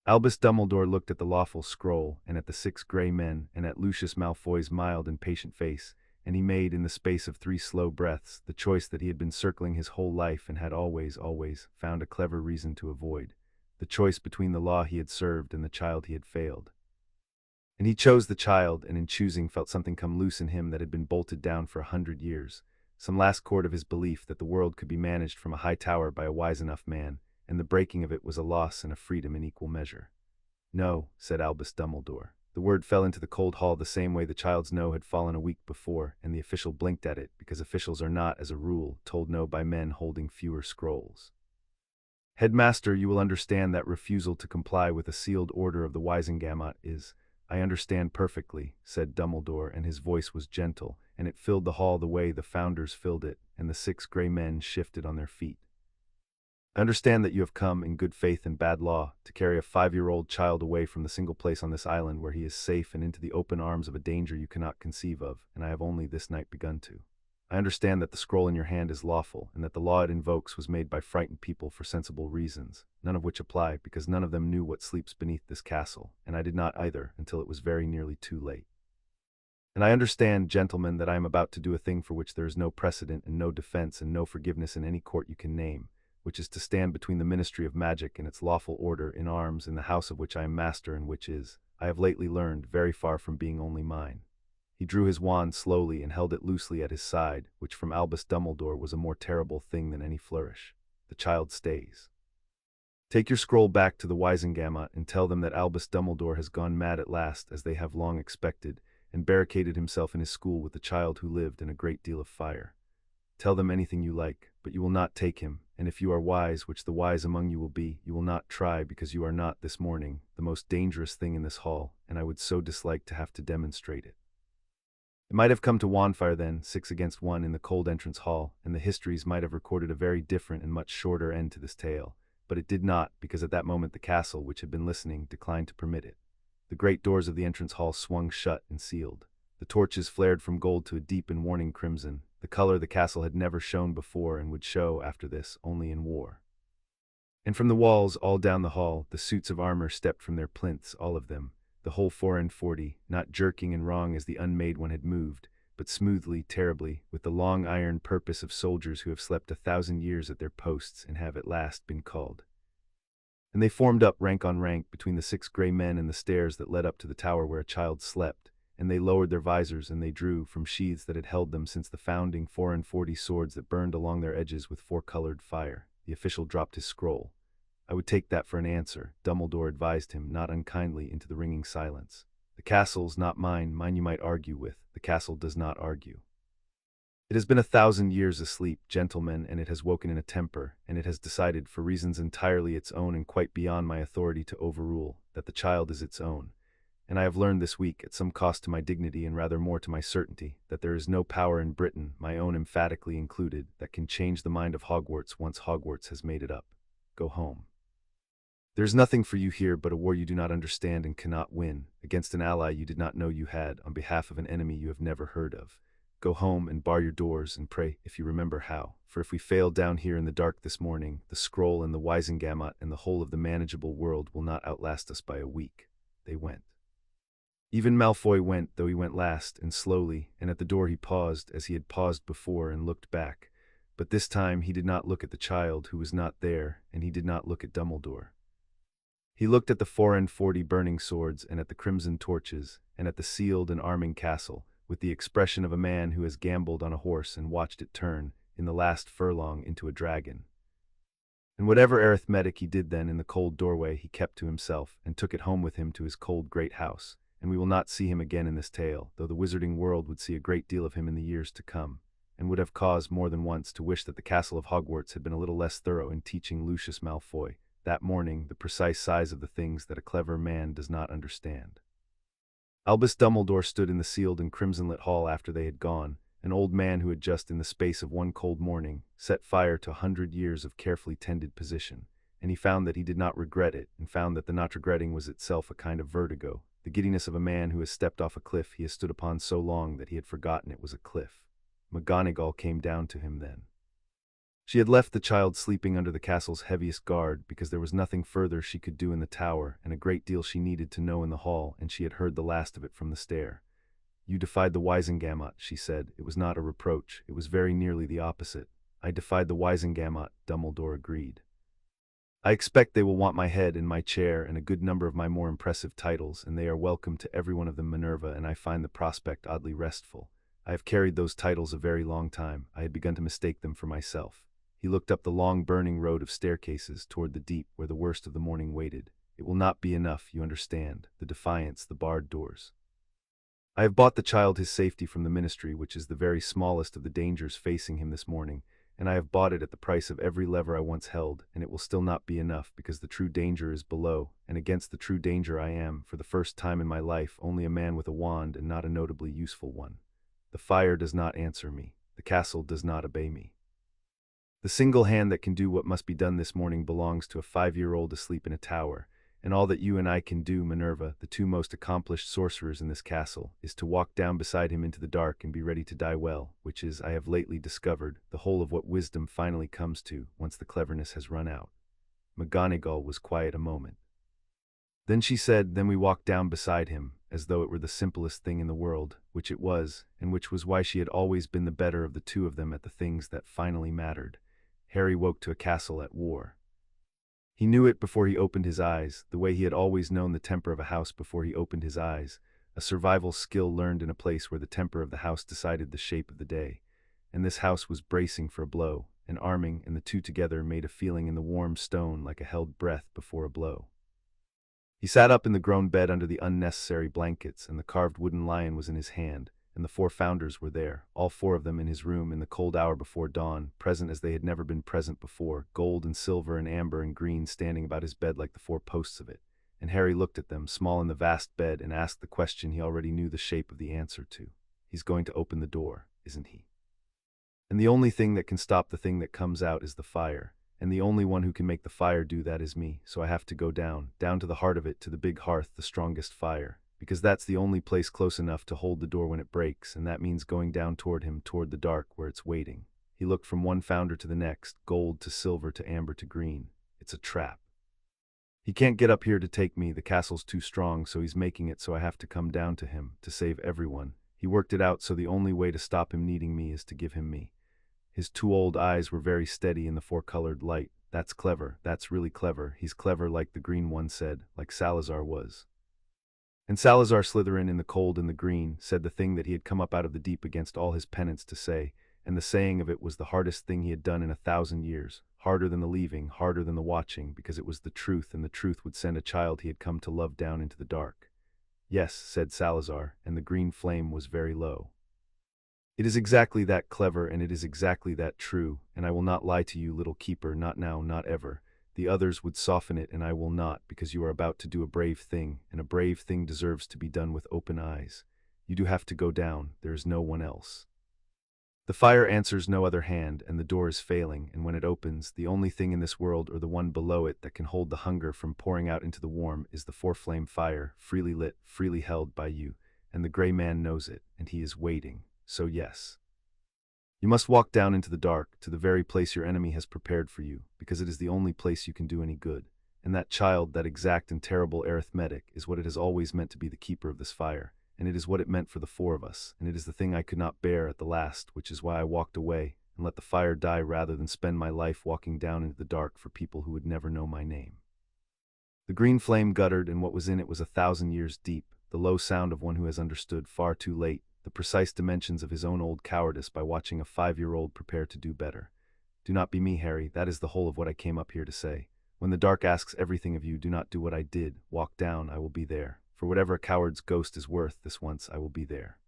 Albus Dumbledore looked at the lawful scroll, and at the 6 gray men, and at Lucius Malfoy's mild and patient face, and he made, in the space of 3 slow breaths, the choice that he had been circling his whole life and had always, found a clever reason to avoid. The choice between the law he had served and the child he had failed. And he chose the child, and in choosing felt something come loose in him that had been bolted down for 100 years, some last cord of his belief that the world could be managed from a high tower by a wise enough man, and the breaking of it was a loss and a freedom in equal measure. No, said Albus Dumbledore. The word fell into the cold hall the same way the child's no had fallen a week before, and the official blinked at it, because officials are not, as a rule, told no by men holding fewer scrolls. Headmaster, you will understand that refusal to comply with a sealed order of the Wisengamot is— I understand perfectly, said Dumbledore, and his voice was gentle, and it filled the hall the way the founders filled it, and the 6 gray men shifted on their feet. I understand that you have come in good faith and bad law to carry a 5-year-old child away from the single place on this island where he is safe and into the open arms of a danger you cannot conceive of, and I have only this night begun to. I understand that the scroll in your hand is lawful, and that the law it invokes was made by frightened people for sensible reasons, none of which apply because none of them knew what sleeps beneath this castle, and I did not either until it was very nearly too late. And I understand, gentlemen, that I am about to do a thing for which there is no precedent and no defense and no forgiveness in any court you can name, which is to stand between the ministry of magic and its lawful order in arms in the house of which I am master and which is, I have lately learned, very far from being only mine. He drew his wand slowly and held it loosely at his side, which from Albus Dumbledore was a more terrible thing than any flourish. The child stays. Take your scroll back to the Wisengamot and tell them that Albus Dumbledore has gone mad at last, as they have long expected, and barricaded himself in his school with the child who lived in a great deal of fire. Tell them anything you like, but you will not take him, and if you are wise, which the wise among you will be, you will not try, because you are not, this morning, the most dangerous thing in this hall, and I would so dislike to have to demonstrate it. It might have come to Wandfire then, 6 against 1 in the cold entrance hall, and the histories might have recorded a very different and much shorter end to this tale, but it did not, because at that moment the castle, which had been listening, declined to permit it. The great doors of the entrance hall swung shut and sealed. The torches flared from gold to a deep and warning crimson, the color the castle had never shown before and would show, after this, only in war. And from the walls, all down the hall, the suits of armor stepped from their plinths, all of them, the whole 44, not jerking and wrong as the unmade one had moved, but smoothly, terribly, with the long iron purpose of soldiers who have slept 1,000 years at their posts and have at last been called. And they formed up rank on rank between the 6 gray men and the stairs that led up to the tower where a child slept, and they lowered their visors and they drew, from sheaths that had held them since the founding, 44 swords that burned along their edges with 4-colored fire. The official dropped his scroll. I would take that for an answer, Dumbledore advised him, not unkindly, into the ringing silence. The castle's not mine, mine you might argue with. The castle does not argue. It has been 1,000 years asleep, gentlemen, and it has woken in a temper, and it has decided, for reasons entirely its own and quite beyond my authority to overrule, that the child is its own. And I have learned this week, at some cost to my dignity and rather more to my certainty, that there is no power in Britain, my own emphatically included, that can change the mind of Hogwarts once Hogwarts has made it up. Go home. There is nothing for you here but a war you do not understand and cannot win, against an ally you did not know you had, on behalf of an enemy you have never heard of. Go home and bar your doors and pray, if you remember how, for if we fail down here in the dark this morning, the scroll and the Wisengamot and the whole of the manageable world will not outlast us by a week. They went. Even Malfoy went, though he went last, and slowly, and at the door he paused, as he had paused before, and looked back. But this time he did not look at the child, who was not there, and he did not look at Dumbledore. He looked at the 44 burning swords, and at the crimson torches, and at the sealed and arming castle, with the expression of a man who has gambled on a horse and watched it turn, in the last furlong, into a dragon. And whatever arithmetic he did then in the cold doorway he kept to himself, and took it home with him to his cold great house, and we will not see him again in this tale, though the wizarding world would see a great deal of him in the years to come, and would have cause more than once to wish that the castle of Hogwarts had been a little less thorough in teaching Lucius Malfoy, that morning, the precise size of the things that a clever man does not understand. Albus Dumbledore stood in the sealed and crimson-lit hall after they had gone, an old man who had just, in the space of one cold morning, set fire to 100 years of carefully tended position, and he found that he did not regret it, and found that the not regretting was itself a kind of vertigo, the giddiness of a man who has stepped off a cliff he has stood upon so long that he had forgotten it was a cliff. McGonagall came down to him then. She had left the child sleeping under the castle's heaviest guard, because there was nothing further she could do in the tower, and a great deal she needed to know in the hall, and she had heard the last of it from the stair. You defied the Wisengamot, she said. It was not a reproach, it was very nearly the opposite. I defied the Wisengamot, Dumbledore agreed. I expect they will want my head and my chair and a good number of my more impressive titles, and they are welcome to every one of them, Minerva, and I find the prospect oddly restful. I have carried those titles a very long time. I had begun to mistake them for myself. He looked up the long burning road of staircases toward the deep where the worst of the morning waited. It will not be enough, you understand, the defiance, the barred doors. I have bought the child his safety from the ministry, which is the very smallest of the dangers facing him this morning, and I have bought it at the price of every lever I once held, and it will still not be enough, because the true danger is below, and against the true danger I am, for the first time in my life, only a man with a wand and not a notably useful one. The fire does not answer me. The castle does not obey me. The single hand that can do what must be done this morning belongs to a 5-year-old asleep in a tower, and all that you and I can do, Minerva, the two most accomplished sorcerers in this castle, is to walk down beside him into the dark and be ready to die well, which is, I have lately discovered, the whole of what wisdom finally comes to once the cleverness has run out. McGonagall was quiet a moment. Then she said, then we walked down beside him, as though it were the simplest thing in the world, which it was, and which was why she had always been the better of the two of them at the things that finally mattered. Harry woke to a castle at war. He knew it before he opened his eyes, the way he had always known the temper of a house before he opened his eyes, a survival skill learned in a place where the temper of the house decided the shape of the day. And this house was bracing for a blow, and arming, and the two together made a feeling in the warm stone like a held breath before a blow. He sat up in the grown bed under the unnecessary blankets, and the carved wooden lion was in his hand, and the 4 founders were there, all 4 of them in his room in the cold hour before dawn, present as they had never been present before, gold and silver and amber and green standing about his bed like the 4 posts of it. And Harry looked at them, small in the vast bed, and asked the question he already knew the shape of the answer to. He's going to open the door, isn't he? And the only thing that can stop the thing that comes out is the fire. And the only one who can make the fire do that is me, so I have to go down to the heart of it, to the big hearth, the strongest fire. Because that's the only place close enough to hold the door when it breaks, and that means going down toward him, toward the dark, where it's waiting. He looked from one founder to the next, gold to silver to amber to green. It's a trap. He can't get up here to take me, the castle's too strong, so he's making it so I have to come down to him, to save everyone. He worked it out so the only way to stop him needing me is to give him me. His 2 old eyes were very steady in the 4-colored light. That's clever, that's really clever. He's clever like the green one said, like Salazar was. And Salazar Slytherin in the cold and the green said the thing that he had come up out of the deep against all his penance to say, and the saying of it was the hardest thing he had done in 1,000 years, harder than the leaving, harder than the watching, because it was the truth, and the truth would send a child he had come to love down into the dark. Yes, said Salazar, and the green flame was very low. It is exactly that clever, and it is exactly that true, and I will not lie to you, little keeper, not now, not ever. The others would soften it, and I will not, because you are about to do a brave thing, and a brave thing deserves to be done with open eyes. You do have to go down, there is no one else. The fire answers no other hand, and the door is failing, and when it opens, the only thing in this world or the one below it that can hold the hunger from pouring out into the warm is the 4-flame fire, freely lit, freely held by you, and the gray man knows it, and he is waiting. So yes. You must walk down into the dark, to the very place your enemy has prepared for you, because it is the only place you can do any good. And that child, that exact and terrible arithmetic, is what it has always meant to be the keeper of this fire, and it is what it meant for the 4 of us, and it is the thing I could not bear at the last, which is why I walked away, and let the fire die rather than spend my life walking down into the dark for people who would never know my name. The green flame guttered, and what was in it was 1,000 years deep, the low sound of one who has understood far too late the precise dimensions of his own old cowardice by watching a 5-year-old prepare to do better. Do not be me, Harry, that is the whole of what I came up here to say. When the dark asks everything of you, do not do what I did. Walk down, I will be there. For whatever a coward's ghost is worth, this once I will be there.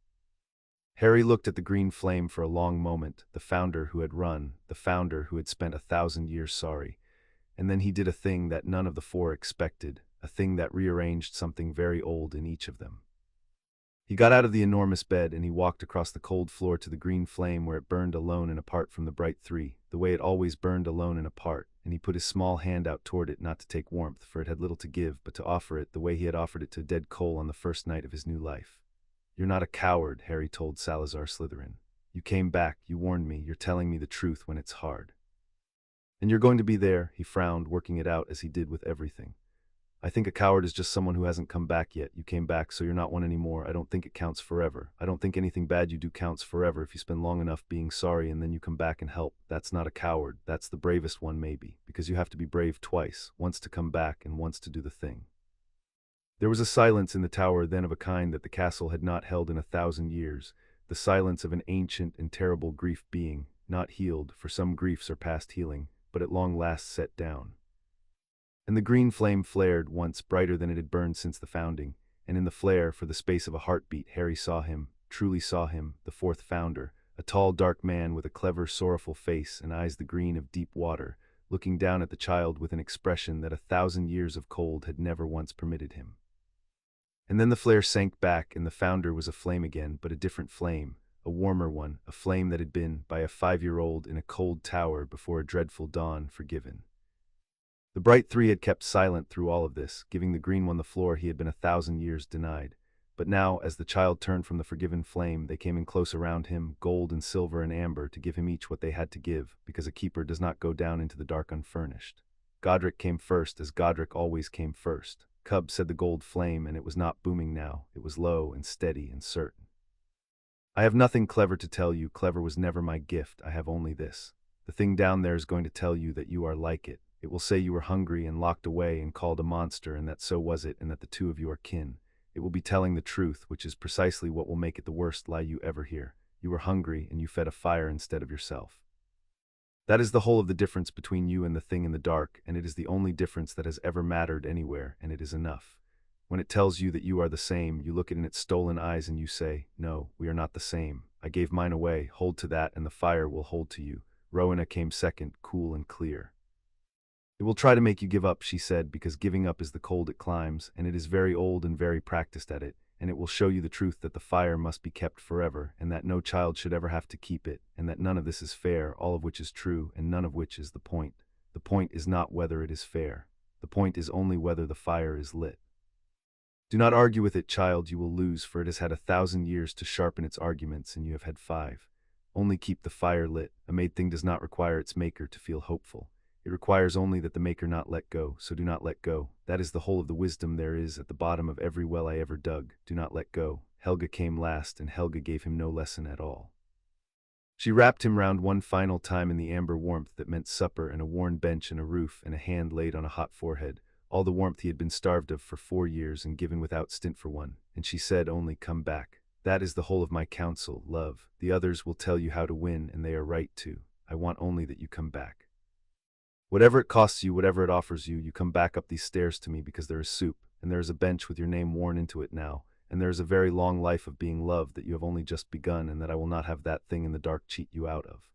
Harry looked at the green flame for a long moment, the founder who had run, the founder who had spent 1,000 years sorry. And then he did a thing that none of the 4 expected, a thing that rearranged something very old in each of them. He got out of the enormous bed, and he walked across the cold floor to the green flame where it burned alone and apart from the bright 3, the way it always burned alone and apart, and he put his small hand out toward it, not to take warmth, for it had little to give, but to offer it the way he had offered it to a dead coal on the first night of his new life. You're not a coward, Harry told Salazar Slytherin. You came back, you warned me, you're telling me the truth when it's hard. And you're going to be there, he frowned, working it out as he did with everything. I think a coward is just someone who hasn't come back yet. You came back, so you're not one anymore. I don't think it counts forever. I don't think anything bad you do counts forever if you spend long enough being sorry and then you come back and help. That's not a coward. That's the bravest one maybe, because you have to be brave twice, once to come back and once to do the thing. There was a silence in the tower then of a kind that the castle had not held in 1,000 years, the silence of an ancient and terrible grief being, not healed, for some griefs are past healing, but at long last set down. And the green flame flared once, brighter than it had burned since the founding, and in the flare, for the space of a heartbeat, Harry saw him, truly saw him, the 4th founder, a tall dark man with a clever sorrowful face and eyes the green of deep water, looking down at the child with an expression that 1,000 years of cold had never once permitted him. And then the flare sank back, and the founder was aflame again, but a different flame, a warmer one, a flame that had been, by a 5-year-old in a cold tower before a dreadful dawn, forgiven. The bright three had kept silent through all of this, giving the green one the floor he had been 1,000 years denied. But now, as the child turned from the forgiven flame, they came in close around him, gold and silver and amber, to give him each what they had to give, because a keeper does not go down into the dark unfurnished. Godric came first, as Godric always came first. Cub, said the gold flame, and it was not booming now. It was low and steady and certain. I have nothing clever to tell you. Clever was never my gift. I have only this. The thing down there is going to tell you that you are like it. It will say you were hungry and locked away and called a monster, and that so was it, and that the two of you are kin. It will be telling the truth, which is precisely what will make it the worst lie you ever hear. You were hungry, and you fed a fire instead of yourself. That is the whole of the difference between you and the thing in the dark, and it is the only difference that has ever mattered anywhere, and it is enough. When it tells you that you are the same, you look it in its stolen eyes and you say, "No, we are not the same. I gave mine away. Hold to that, and the fire will hold to you." Rowena came second, cool and clear. "It will try to make you give up," she said, "because giving up is the cold it climbs, and it is very old and very practiced at it, and it will show you the truth that the fire must be kept forever, and that no child should ever have to keep it, and that none of this is fair, all of which is true, and none of which is the point. The point is not whether it is fair. The point is only whether the fire is lit. Do not argue with it, child, you will lose, for it has had 1,000 years to sharpen its arguments, and you have had 5. Only keep the fire lit. A made thing does not require its maker to feel hopeful. It requires only that the maker not let go, so do not let go. That is the whole of the wisdom there is at the bottom of every well I ever dug. Do not let go." Helga came last, and Helga gave him no lesson at all. She wrapped him round one final time in the amber warmth that meant supper and a worn bench and a roof and a hand laid on a hot forehead, all the warmth he had been starved of for 4 years and given without stint for one, and she said only, "Come back. That is the whole of my counsel, love. The others will tell you how to win, and they are right to. I want only that you come back. Whatever it costs you, whatever it offers you, you come back up these stairs to me, because there is soup, and there is a bench with your name worn into it now, and there is a very long life of being loved that you have only just begun, and that I will not have that thing in the dark cheat you out of.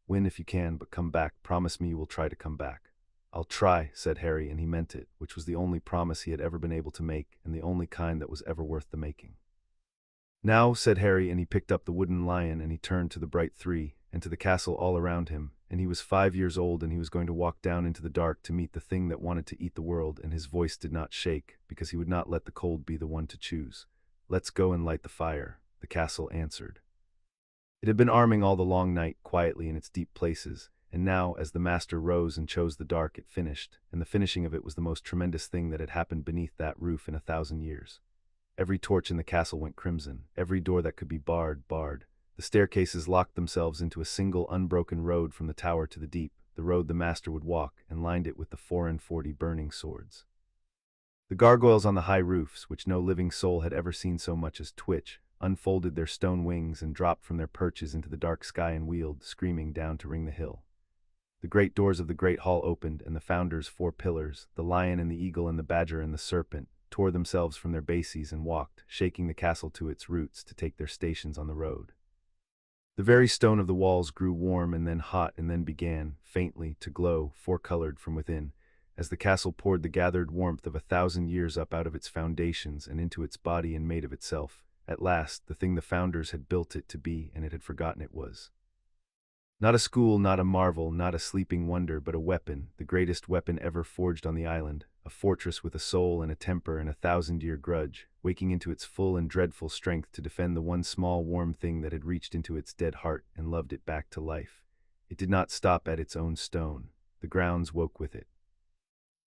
Win if you can, but come back. Promise me you will try to come back." "I'll try," said Harry, and he meant it, which was the only promise he had ever been able to make, and the only kind that was ever worth the making. "Now," said Harry, and he picked up the wooden lion, and he turned to the bright three, and to the castle all around him, and he was 5 years old, and he was going to walk down into the dark to meet the thing that wanted to eat the world, and his voice did not shake, because he would not let the cold be the one to choose. "Let's go and light the fire," the castle answered. It had been arming all the long night, quietly in its deep places, and now, as the master rose and chose the dark, it finished, and the finishing of it was the most tremendous thing that had happened beneath that roof in 1,000 years. Every torch in the castle went crimson, every door that could be barred. The staircases locked themselves into a single unbroken road from the tower to the deep, the road the master would walk, and lined it with the 44 burning swords. The gargoyles on the high roofs, which no living soul had ever seen so much as twitch, unfolded their stone wings and dropped from their perches into the dark sky and wheeled, screaming, down to ring the hill. The great doors of the great hall opened, and the founder's 4 pillars, the lion and the eagle and the badger and the serpent, tore themselves from their bases and walked, shaking the castle to its roots, to take their stations on the road. The very stone of the walls grew warm and then hot, and then began, faintly, to glow, 4-colored from within, as the castle poured the gathered warmth of 1,000 years up out of its foundations and into its body and made of itself, at last, the thing the founders had built it to be, and it had forgotten it was. Not a school, not a marvel, not a sleeping wonder, but a weapon, the greatest weapon ever forged on the island, a fortress with a soul and a temper and a 1,000-year grudge, waking into its full and dreadful strength to defend the one small warm thing that had reached into its dead heart and loved it back to life. It did not stop at its own stone. The grounds woke with it.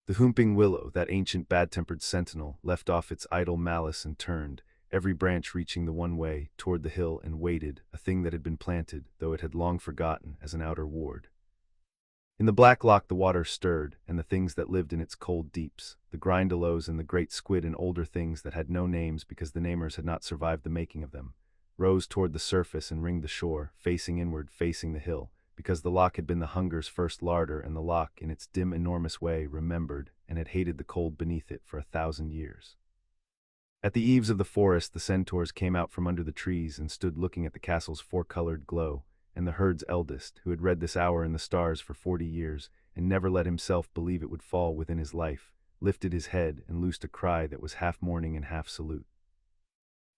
The whooping willow, that ancient bad-tempered sentinel, left off its idle malice and turned, every branch reaching the one way, toward the hill, and waited, a thing that had been planted, though it had long forgotten, as an outer ward. In the black loch the water stirred, and the things that lived in its cold deeps, the grindelows and the great squid and older things that had no names because the namers had not survived the making of them, rose toward the surface and ringed the shore, facing inward, facing the hill, because the loch had been the hunger's first larder, and the loch, in its dim enormous way, remembered, and had hated the cold beneath it for 1,000 years. At the eaves of the forest the centaurs came out from under the trees and stood looking at the castle's 4-colored glow, and the herd's eldest, who had read this hour in the stars for 40 years, and never let himself believe it would fall within his life, lifted his head and loosed a cry that was half mourning and half salute.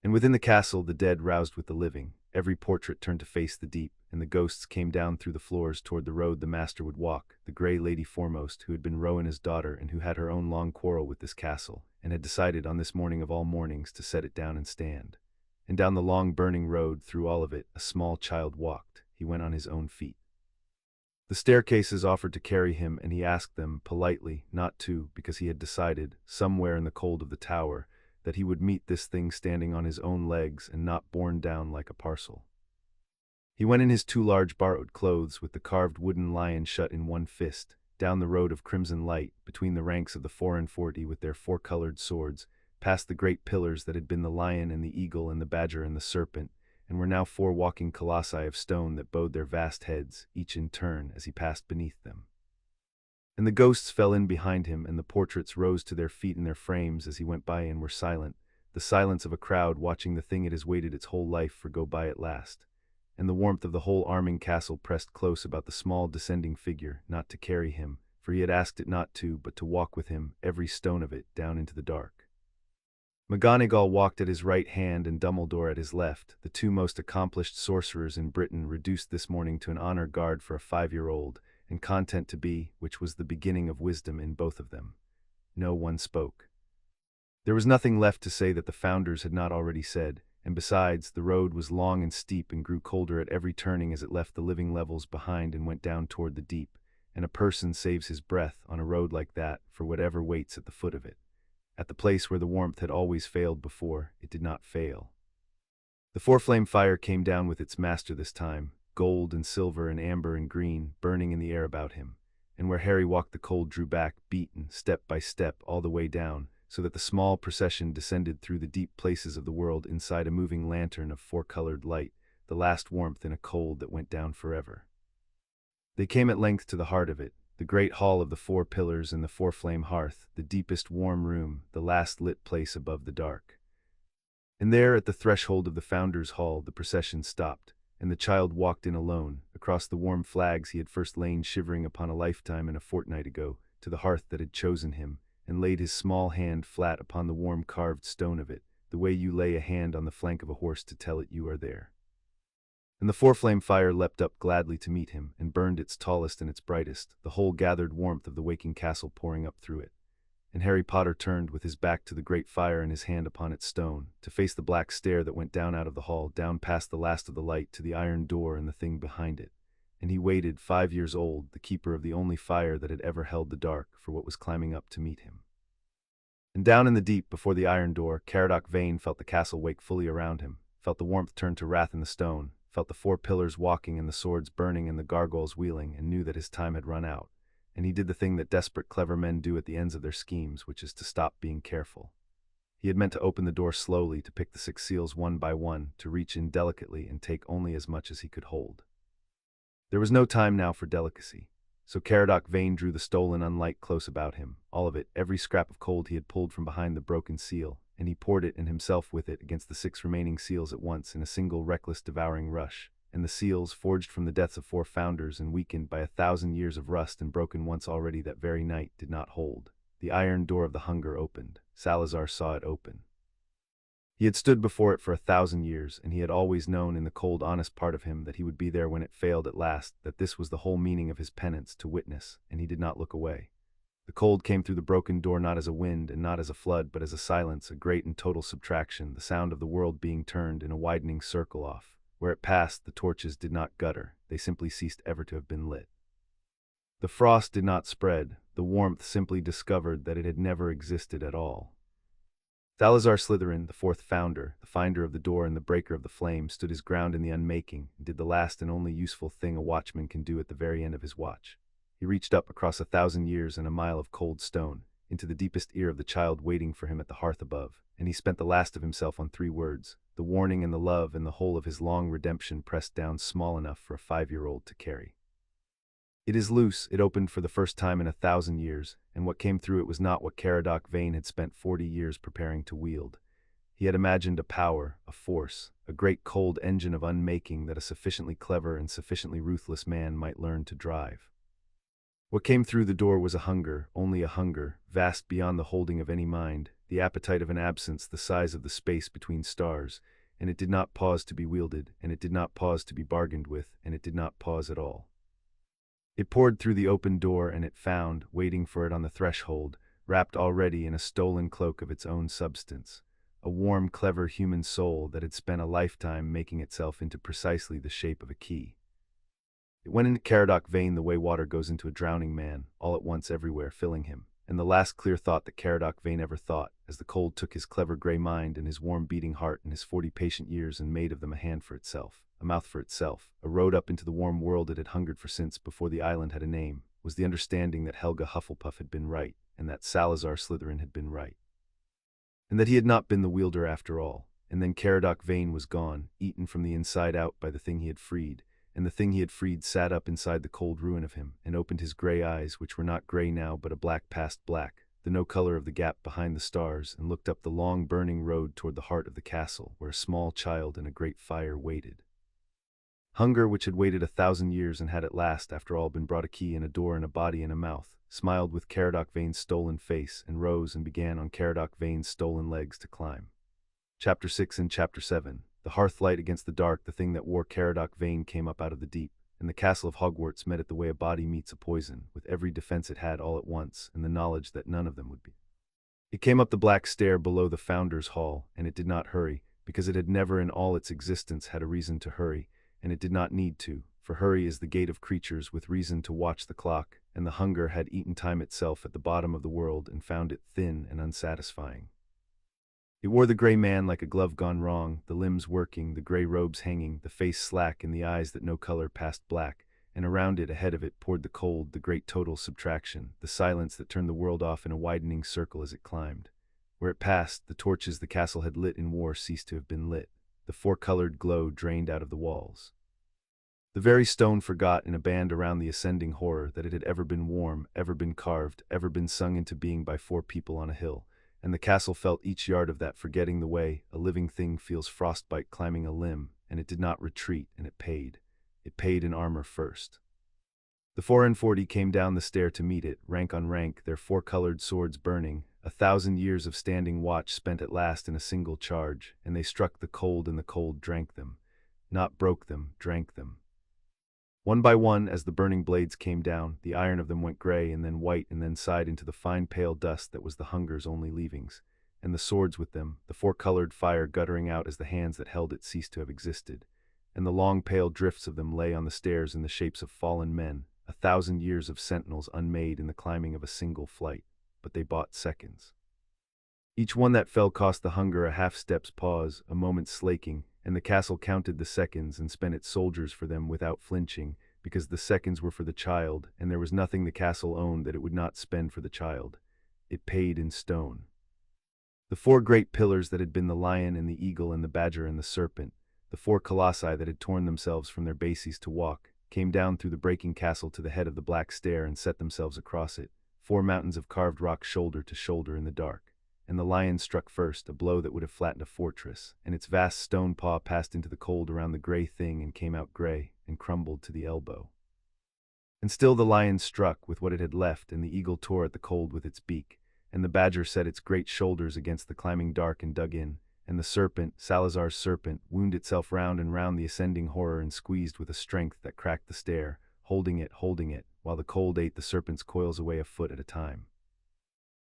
And within the castle the dead roused with the living, Every portrait turned to face the deep, and the ghosts came down through the floors toward the road the master would walk, the gray lady foremost, who had been Rowena's daughter and who had her own long quarrel with this castle, and had decided on this morning of all mornings to set it down and stand. And down the long burning road, through all of it, a small child walked. He went on his own feet. The staircases offered to carry him, and he asked them, politely, not to, because he had decided, somewhere in the cold of the tower, that he would meet this thing standing on his own legs and not borne down like a parcel. He went in his 2 large borrowed clothes, with the carved wooden lion shut in one fist, down the road of crimson light, between the ranks of the 440 with their 4-colored swords, past the great pillars that had been the lion and the eagle and the badger and the serpent, and were now 4 walking colossi of stone that bowed their vast heads, each in turn, as he passed beneath them. And the ghosts fell in behind him, and the portraits rose to their feet in their frames as he went by and were silent, the silence of a crowd watching the thing it has waited its whole life for go by at last. And the warmth of the whole arming castle pressed close about the small descending figure, not to carry him, for he had asked it not to, but to walk with him, every stone of it, down into the dark. McGonagall walked at his right hand and Dumbledore at his left, the 2 most accomplished sorcerers in Britain, reduced this morning to an honor guard for a 5-year-old, and content to be, which was the beginning of wisdom in both of them. No one spoke. There was nothing left to say that the founders had not already said, and besides, the road was long and steep and grew colder at every turning as it left the living levels behind and went down toward the deep, and a person saves his breath on a road like that for whatever waits at the foot of it. At the place where the warmth had always failed before, it did not fail. The 4-flame fire came down with its master this time, gold and silver and amber and green, burning in the air about him, and where Harry walked the cold drew back, beaten, step by step, all the way down, so that the small procession descended through the deep places of the world inside a moving lantern of 4-colored light, the last warmth in a cold that went down forever. They came at length to the heart of it, the great hall of the 4 pillars and the 4-flame hearth, the deepest warm room, the last lit place above the dark. And there, at the threshold of the Founders' Hall, the procession stopped, and the child walked in alone, across the warm flags he had first lain shivering upon a lifetime and a fortnight ago, to the hearth that had chosen him, and laid his small hand flat upon the warm carved stone of it, the way you lay a hand on the flank of a horse to tell it you are there. And the 4-flame fire leapt up gladly to meet him, and burned its tallest and its brightest, the whole gathered warmth of the waking castle pouring up through it. And Harry Potter turned, with his back to the great fire and his hand upon its stone, to face the black stair that went down out of the hall, down past the last of the light, to the iron door and the thing behind it. And he waited, 5 years old, the keeper of the only fire that had ever held the dark, for what was climbing up to meet him. And down in the deep, before the iron door, Caradoc Vane felt the castle wake fully around him, felt the warmth turn to wrath in the stone, felt the 4 pillars walking and the swords burning and the gargoyles wheeling, and knew that his time had run out. And he did the thing that desperate clever men do at the ends of their schemes, which is to stop being careful. He had meant to open the door slowly, to pick the 6 seals one by one, to reach in delicately and take only as much as he could hold. There was no time now for delicacy. So Caradoc Vane drew the stolen unlight close about him, all of it, every scrap of cold he had pulled from behind the broken seal, and he poured it and himself with it against the 6 remaining seals at once in a single reckless devouring rush. And the seals, forged from the deaths of 4 founders and weakened by 1,000 years of rust and broken once already that very night, did not hold. The iron door of the hunger opened. Salazar saw it open. He had stood before it for 1,000 years, and he had always known in the cold honest part of him that he would be there when it failed at last, that this was the whole meaning of his penance, to witness, and he did not look away. The cold came through the broken door not as a wind and not as a flood, but as a silence, a great and total subtraction, the sound of the world being turned in a widening circle off. Where it passed, the torches did not gutter, they simply ceased ever to have been lit. The frost did not spread, the warmth simply discovered that it had never existed at all. Salazar Slytherin, the 4th founder, the finder of the door and the breaker of the flame, stood his ground in the unmaking, and did the last and only useful thing a watchman can do at the very end of his watch. He reached up across 1,000 years and a mile of cold stone, into the deepest ear of the child waiting for him at the hearth above, and he spent the last of himself on 3 words, the warning and the love and the whole of his long redemption pressed down small enough for a 5-year-old to carry. It is loose, it opened for the first time in 1,000 years, and what came through it was not what Caradoc Vane had spent 40 years preparing to wield. He had imagined a power, a force, a great cold engine of unmaking that a sufficiently clever and sufficiently ruthless man might learn to drive. What came through the door was a hunger, only a hunger, vast beyond the holding of any mind, the appetite of an absence the size of the space between stars, and it did not pause to be wielded, and it did not pause to be bargained with, and it did not pause at all. It poured through the open door, and it found, waiting for it on the threshold, wrapped already in a stolen cloak of its own substance, a warm, clever human soul that had spent a lifetime making itself into precisely the shape of a key. It went into Caradoc Vane the way water goes into a drowning man, all at once everywhere, filling him, and the last clear thought that Caradoc Vane ever thought, as the cold took his clever grey mind and his warm beating heart and his 40 patient years and made of them a hand for itself, a mouth for itself, a road up into the warm world it had hungered for since before the island had a name, was the understanding that Helga Hufflepuff had been right, and that Salazar Slytherin had been right. And that he had not been the wielder after all. And then Caradoc Vane was gone, eaten from the inside out by the thing he had freed, and the thing he had freed sat up inside the cold ruin of him, and opened his grey eyes, which were not grey now but a black past black, the no color of the gap behind the stars, and looked up the long burning road toward the heart of the castle, where a small child in a great fire waited. Hunger, which had waited 1,000 years and had at last, after all, been brought a key and a door and a body and a mouth, smiled with Caradoc Vane's stolen face, and rose and began on Caradoc Vane's stolen legs to climb. Chapter 6 and Chapter 7. The hearth light against the dark, the thing that wore Caradoc Vane came up out of the deep, and the castle of Hogwarts met it the way a body meets a poison, with every defense it had all at once, and the knowledge that none of them would be. It came up the black stair below the Founder's Hall, and it did not hurry, because it had never in all its existence had a reason to hurry, and it did not need to, for hurry is the gate of creatures with reason to watch the clock, and the hunger had eaten time itself at the bottom of the world and found it thin and unsatisfying. It wore the grey man like a glove gone wrong, the limbs working, the grey robes hanging, the face slack, and the eyes that no color past black, and around it, ahead of it, poured the cold, the great total subtraction, the silence that turned the world off in a widening circle as it climbed. Where it passed, the torches the castle had lit in war ceased to have been lit. The four-colored glow drained out of the walls. The very stone forgot in a band around the ascending horror that it had ever been warm, ever been carved, ever been sung into being by 4 people on a hill, and the castle felt each yard of that forgetting the way a living thing feels frostbite climbing a limb, and it did not retreat, and it paid. It paid in armor first. The 44 came down the stair to meet it, rank on rank, their 4-colored swords burning, 1,000 years of standing watch spent at last in a single charge, and they struck the cold, and the cold drank them. Not broke them, drank them. One by one, as the burning blades came down, the iron of them went grey and then white and then sighed into the fine pale dust that was the hunger's only leavings, and the swords with them, the 4-colored fire guttering out as the hands that held it ceased to have existed, and the long pale drifts of them lay on the stairs in the shapes of fallen men, 1,000 years of sentinels unmade in the climbing of a single flight, but they bought seconds. Each one that fell cost the hunger a half-step's pause, a moment's slaking, and the castle counted the seconds and spent its soldiers for them without flinching, because the seconds were for the child, and there was nothing the castle owned that it would not spend for the child. It paid in stone. The 4 great pillars that had been the lion and the eagle and the badger and the serpent, the 4 colossi that had torn themselves from their bases to walk, came down through the breaking castle to the head of the black stair and set themselves across it, 4 mountains of carved rock shoulder to shoulder in the dark. And the lion struck first, a blow that would have flattened a fortress, and its vast stone paw passed into the cold around the grey thing and came out grey, and crumbled to the elbow. And still the lion struck with what it had left, and the eagle tore at the cold with its beak, and the badger set its great shoulders against the climbing dark and dug in, and the serpent, Salazar's serpent, wound itself round and round the ascending horror and squeezed with a strength that cracked the stair, holding it, while the cold ate the serpent's coils away a foot at a time.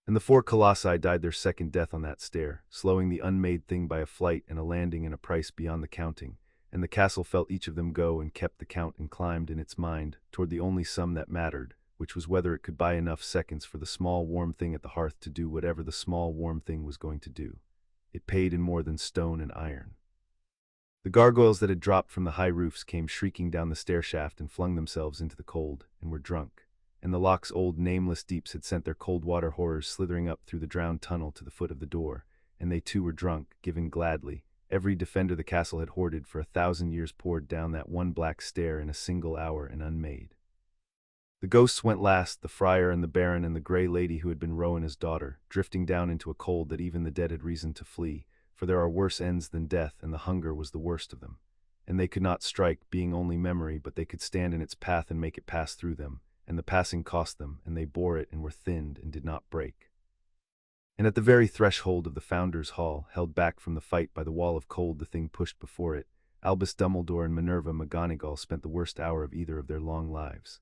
And the 4 colossi died their second death on that stair, slowing the unmade thing by a flight and a landing and a price beyond the counting, and the castle felt each of them go and kept the count and climbed in its mind toward the only sum that mattered, which was whether it could buy enough seconds for the small warm thing at the hearth to do whatever the small warm thing was going to do. It paid in more than stone and iron. The gargoyles that had dropped from the high roofs came shrieking down the stair shaft and flung themselves into the cold, and were drunk. And the loch's old nameless deeps had sent their cold water horrors slithering up through the drowned tunnel to the foot of the door, and they too were drunk, given gladly. Every defender the castle had hoarded for 1,000 years poured down that one black stair in a single hour and unmade. The ghosts went last, the friar and the baron and the grey lady who had been Rowena's daughter, drifting down into a cold that even the dead had reason to flee, for there are worse ends than death, and the hunger was the worst of them. And they could not strike, being only memory, but they could stand in its path and make it pass through them, and the passing cost them, and they bore it and were thinned and did not break. And at the very threshold of the Founders' Hall, held back from the fight by the wall of cold the thing pushed before it, Albus Dumbledore and Minerva McGonagall spent the worst hour of either of their long lives.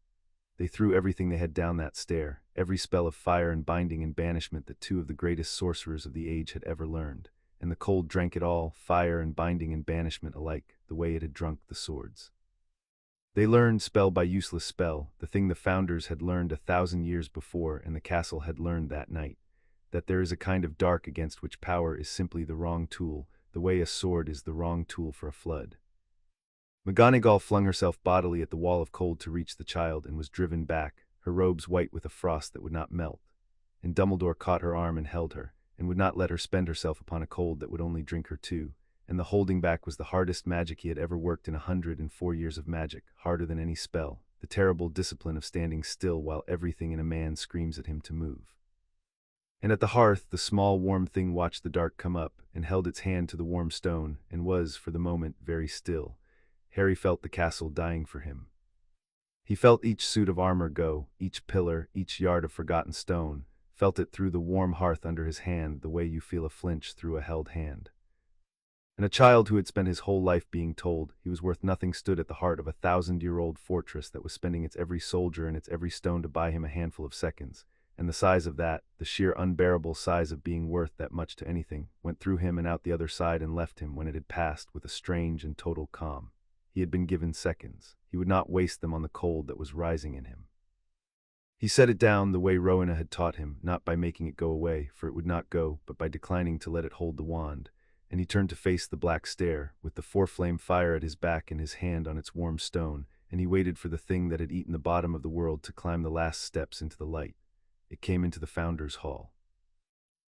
They threw everything they had down that stair, every spell of fire and binding and banishment that two of the greatest sorcerers of the age had ever learned, and the cold drank it all, fire and binding and banishment alike, the way it had drunk the swords. They learned spell by useless spell, the thing the Founders had learned 1,000 years before and the castle had learned that night, that there is a kind of dark against which power is simply the wrong tool, the way a sword is the wrong tool for a flood. McGonagall flung herself bodily at the wall of cold to reach the child and was driven back, her robes white with a frost that would not melt. And Dumbledore caught her arm and held her, and would not let her spend herself upon a cold that would only drink her too. And the holding back was the hardest magic he had ever worked in 104 years of magic, harder than any spell, the terrible discipline of standing still while everything in a man screams at him to move. And at the hearth the small warm thing watched the dark come up, and held its hand to the warm stone, and was, for the moment, very still. Harry felt the castle dying for him. He felt each suit of armor go, each pillar, each yard of forgotten stone, felt it through the warm hearth under his hand the way you feel a flinch through a held hand. And a child who had spent his whole life being told he was worth nothing stood at the heart of a 1,000-year-old fortress that was spending its every soldier and its every stone to buy him a handful of seconds, and the size of that, the sheer unbearable size of being worth that much to anything, went through him and out the other side and left him when it had passed with a strange and total calm. He had been given seconds. He would not waste them on the cold that was rising in him. He set it down the way Rowena had taught him, not by making it go away, for it would not go, but by declining to let it hold the wand, and he turned to face the black stair, with the four-flame fire at his back and his hand on its warm stone, and he waited for the thing that had eaten the bottom of the world to climb the last steps into the light. It came into the Founders' Hall.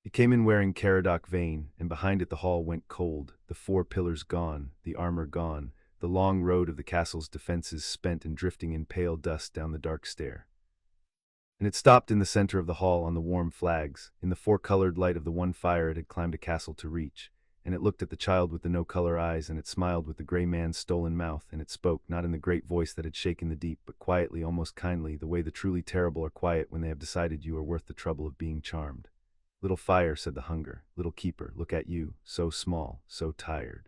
It came in wearing Caradoc Vane, and behind it the hall went cold, the four pillars gone, the armor gone, the long road of the castle's defenses spent and drifting in pale dust down the dark stair. And it stopped in the center of the hall on the warm flags, in the four-colored light of the one fire it had climbed a castle to reach, and it looked at the child with the no-color eyes, and it smiled with the gray man's stolen mouth, and it spoke, not in the great voice that had shaken the deep, but quietly, almost kindly, the way the truly terrible are quiet when they have decided you are worth the trouble of being charmed. "Little fire," said the hunger, "little keeper, look at you, so small, so tired.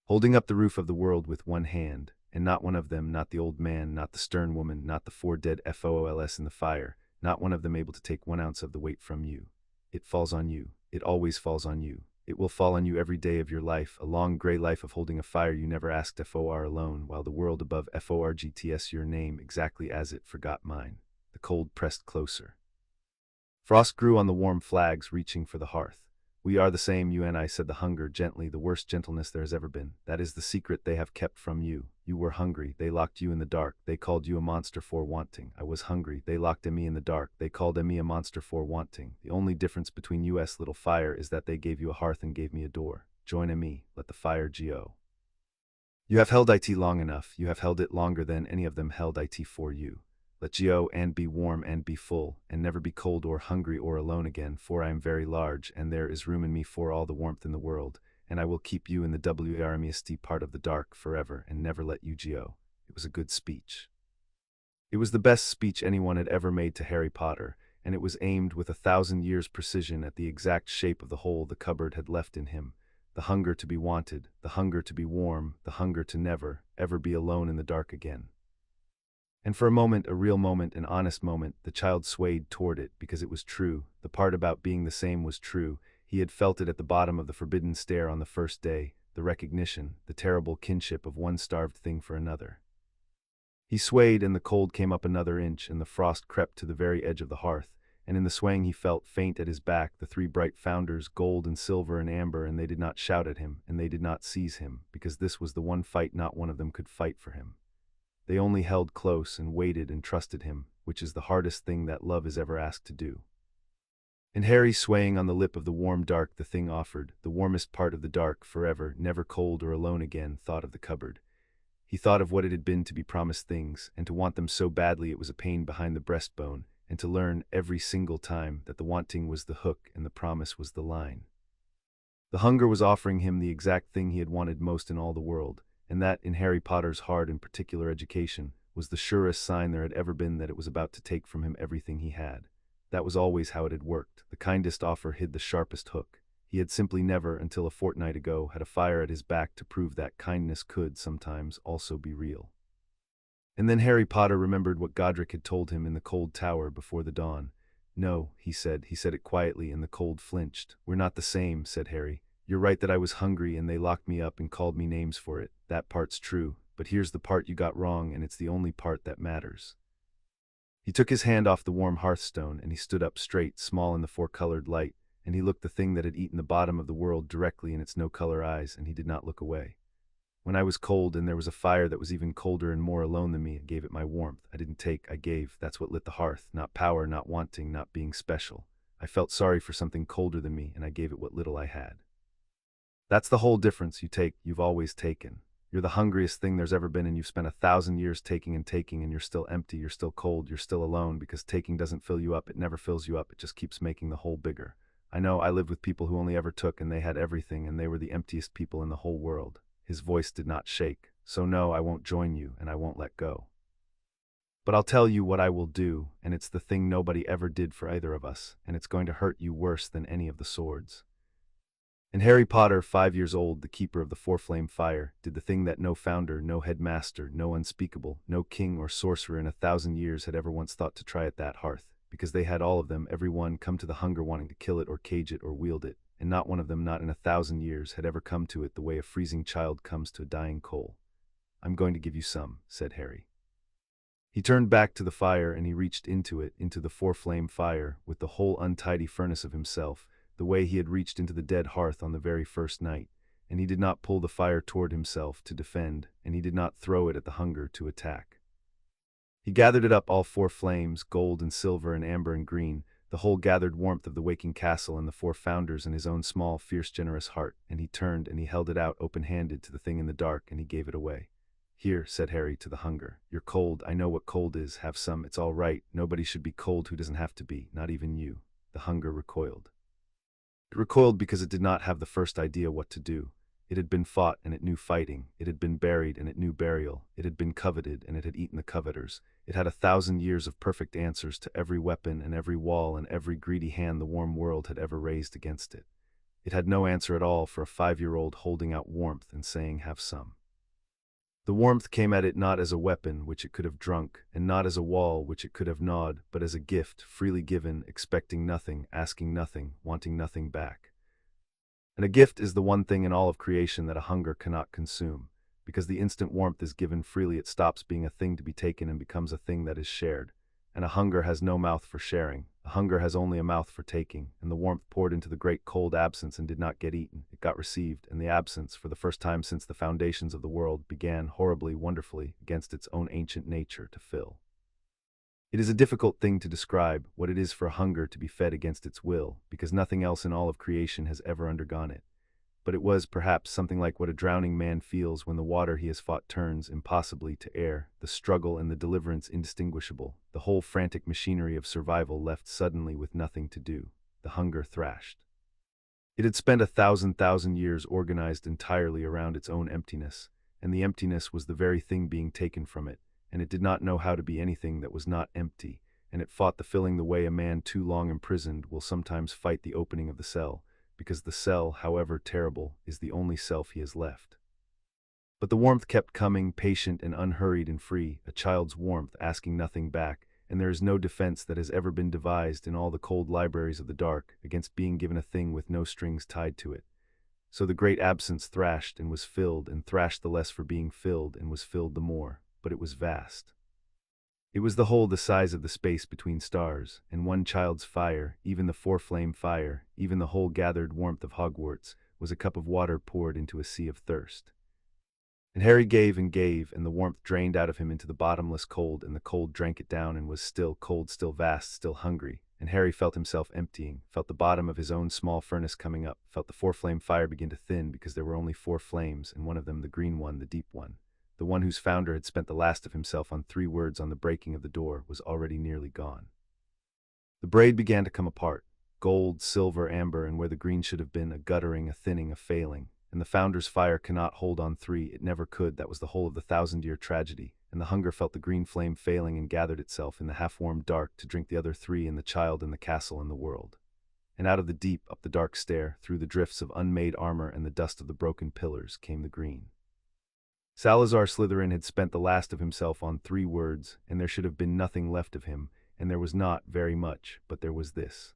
Holding up the roof of the world with one hand, and not one of them, not the old man, not the stern woman, not the four dead fools in the fire, not one of them able to take 1 ounce of the weight from you. It falls on you. It always falls on you. It will fall on you every day of your life, a long gray life of holding a fire you never asked for alone, while the world above forgets your name exactly as it forgot mine." The cold pressed closer. Frost grew on the warm flags, reaching for the hearth. "We are the same, you and I," said the hunger gently, "the worst gentleness there has ever been. That is the secret they have kept from you. You were hungry. They locked you in the dark. They called you a monster for wanting. I was hungry. They locked me in the dark. They called me a monster for wanting. The only difference between us, little fire, is that they gave you a hearth and gave me a door. Join me. Let the fire go. You have held it long enough. You have held it longer than any of them held it for you. Let go and be warm and be full, and never be cold or hungry or alone again, for I am very large, and there is room in me for all the warmth in the world, and I will keep you in the warmest part of the dark forever, and never let you go." It was a good speech. It was the best speech anyone had ever made to Harry Potter, and it was aimed with 1,000 years' precision at the exact shape of the hole the cupboard had left in him. The hunger to be wanted, the hunger to be warm, the hunger to never, ever be alone in the dark again. And for a moment, a real moment, an honest moment, the child swayed toward it, because it was true. The part about being the same was true. He had felt it at the bottom of the forbidden stair on the first day, the recognition, the terrible kinship of one starved thing for another. He swayed, and the cold came up another inch, and the frost crept to the very edge of the hearth, and in the swaying he felt, faint at his back, the three bright Founders, gold and silver and amber, and they did not shout at him, and they did not seize him, because this was the one fight not one of them could fight for him. They only held close and waited and trusted him, which is the hardest thing that love is ever asked to do. And Harry, swaying on the lip of the warm dark the thing offered, the warmest part of the dark, forever, never cold or alone again, thought of the cupboard. He thought of what it had been to be promised things, and to want them so badly it was a pain behind the breastbone, and to learn every single time that the wanting was the hook and the promise was the line. The hunger was offering him the exact thing he had wanted most in all the world, and that, in Harry Potter's hard and particular education, was the surest sign there had ever been that it was about to take from him everything he had. That was always how it had worked. The kindest offer hid the sharpest hook. He had simply never, until a fortnight ago, had a fire at his back to prove that kindness could sometimes also be real. And then Harry Potter remembered what Godric had told him in the cold tower before the dawn. "No," he said. He said it quietly, and the cold flinched. "We're not the same," said Harry. "You're right that I was hungry and they locked me up and called me names for it. That part's true. But here's the part you got wrong, and it's the only part that matters." He took his hand off the warm hearthstone, and he stood up straight, small in the four-colored light, and he looked the thing that had eaten the bottom of the world directly in its no-color eyes, and he did not look away. "When I was cold and there was a fire that was even colder and more alone than me, I gave it my warmth. I didn't take, I gave. That's what lit the hearth. Not power, not wanting, not being special. I felt sorry for something colder than me, and I gave it what little I had. That's the whole difference. You've always taken. You're the hungriest thing there's ever been, and you've spent 1,000 years taking, and you're still empty, you're still cold, you're still alone, because taking doesn't fill you up. It never fills you up. It just keeps making the hole bigger. I know, I lived with people who only ever took, and they had everything, and they were the emptiest people in the whole world." His voice did not shake. "So no, I won't join you, and I won't let go. But I'll tell you what I will do, and it's the thing nobody ever did for either of us, and it's going to hurt you worse than any of the swords." And Harry Potter, 5 years old, the keeper of the four-flame fire, did the thing that no founder, no headmaster, no unspeakable, no king or sorcerer in 1,000 years had ever once thought to try at that hearth, because they had all of them, every one, come to the hunger wanting to kill it or cage it or wield it, and not one of them, not in 1,000 years, had ever come to it the way a freezing child comes to a dying coal. "I'm going to give you some," said Harry. He turned back to the fire and he reached into it, into the four-flame fire, with the whole untidy furnace of himself, the way he had reached into the dead hearth on the very first night, and he did not pull the fire toward himself to defend, and he did not throw it at the hunger to attack. He gathered it up, all four flames, gold and silver and amber and green, the whole gathered warmth of the waking castle and the four founders and his own small, fierce, generous heart, and he turned and he held it out open-handed to the thing in the dark, and he gave it away. "Here," said Harry to the hunger. "You're cold. I know what cold is. Have some. It's all right. Nobody should be cold who doesn't have to be, not even you." The hunger recoiled. It recoiled because it did not have the first idea what to do. It had been fought and it knew fighting. It had been buried and it knew burial. It had been coveted and it had eaten the coveters. It had 1,000 years of perfect answers to every weapon and every wall and every greedy hand the warm world had ever raised against it. It had no answer at all for a 5-year-old holding out warmth and saying, "Have some." The warmth came at it not as a weapon which it could have drunk, and not as a wall which it could have gnawed, but as a gift, freely given, expecting nothing, asking nothing, wanting nothing back. And a gift is the one thing in all of creation that a hunger cannot consume, because the instant warmth is given freely it stops being a thing to be taken and becomes a thing that is shared. And a hunger has no mouth for sharing. A hunger has only a mouth for taking, and the warmth poured into the great cold absence and did not get eaten. It got received, and the absence, for the first time since the foundations of the world, began, horribly, wonderfully, against its own ancient nature, to fill. It is a difficult thing to describe, what it is for a hunger to be fed against its will, because nothing else in all of creation has ever undergone it. But it was, perhaps, something like what a drowning man feels when the water he has fought turns, impossibly, to air, the struggle and the deliverance indistinguishable, the whole frantic machinery of survival left suddenly with nothing to do. The hunger thrashed. It had spent 1,000 years organized entirely around its own emptiness, and the emptiness was the very thing being taken from it, and it did not know how to be anything that was not empty, and it fought the filling the way a man too long imprisoned will sometimes fight the opening of the cell, because the cell, however terrible, is the only self he has left. But the warmth kept coming, patient and unhurried and free, a child's warmth, asking nothing back, and there is no defense that has ever been devised in all the cold libraries of the dark against being given a thing with no strings tied to it. So the great absence thrashed and was filled, and thrashed the less for being filled, and was filled the more, but it was vast. It was the whole the size of the space between stars, and one child's fire, even the four-flame fire, even the whole gathered warmth of Hogwarts, was a cup of water poured into a sea of thirst. And Harry gave, and the warmth drained out of him into the bottomless cold, and the cold drank it down and was still cold, still vast, still hungry, and Harry felt himself emptying, felt the bottom of his own small furnace coming up, felt the four-flame fire begin to thin because there were only 4 flames, and one of them, the green one, the deep one, the one whose founder had spent the last of himself on 3 words on the breaking of the door, was already nearly gone. The braid began to come apart, gold, silver, amber, and where the green should have been, a guttering, a thinning, a failing, and the founder's fire cannot hold on 3, it never could, that was the whole of the 1,000-year tragedy, and the hunger felt the green flame failing and gathered itself in the half-warmed dark to drink the other three and the child and the castle and the world. And out of the deep, up the dark stair, through the drifts of unmade armor and the dust of the broken pillars, came the green. Salazar Slytherin had spent the last of himself on 3 words, and there should have been nothing left of him, and there was not very much, but there was this.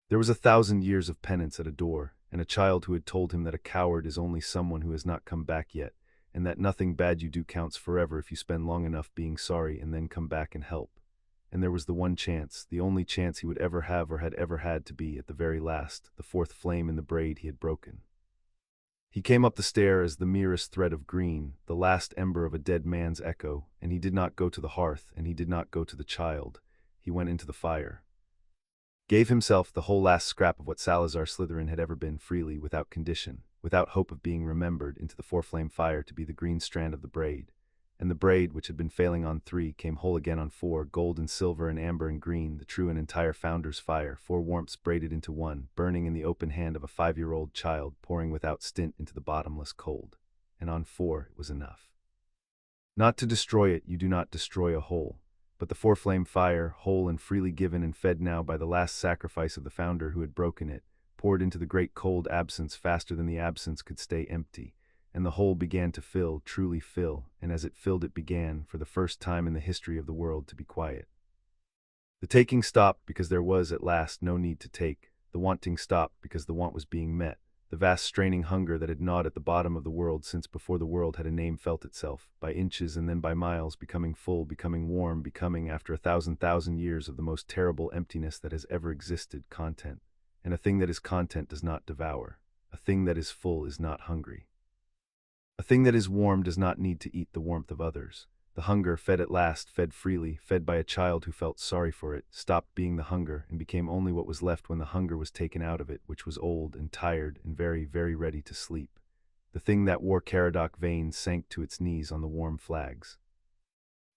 There was 1,000 years of penance at a door, and a child who had told him that a coward is only someone who has not come back yet, and that nothing bad you do counts forever if you spend long enough being sorry and then come back and help. And there was the one chance, the only chance he would ever have or had ever had to be, at the very last, the 4th flame in the braid he had broken. He came up the stair as the merest thread of green, the last ember of a dead man's echo, and he did not go to the hearth, and he did not go to the child. He went into the fire. Gave himself the whole last scrap of what Salazar Slytherin had ever been, freely, without condition, without hope of being remembered, into the 4-flame fire to be the green strand of the braid. And the braid, which had been failing on 3, came whole again on 4, gold and silver and amber and green, the true and entire founder's fire, 4 warmths braided into one, burning in the open hand of a 5-year-old child, pouring without stint into the bottomless cold. And on 4 it was enough. Not to destroy it, you do not destroy a whole. But the 4-flame fire, whole and freely given and fed now by the last sacrifice of the founder who had broken it, poured into the great cold absence faster than the absence could stay empty, and the whole began to fill, truly fill, and as it filled it began, for the first time in the history of the world, to be quiet. The taking stopped because there was, at last, no need to take, the wanting stopped because the want was being met, the vast straining hunger that had gnawed at the bottom of the world since before the world had a name felt itself, by inches and then by miles, becoming full, becoming warm, becoming, after 1,000 years of the most terrible emptiness that has ever existed, content. And a thing that is content does not devour. A thing that is full is not hungry. A thing that is warm does not need to eat the warmth of others. The hunger, fed at last, fed freely, fed by a child who felt sorry for it, stopped being the hunger and became only what was left when the hunger was taken out of it, which was old and tired and very, very ready to sleep. The thing that wore Caradoc veins sank to its knees on the warm flags.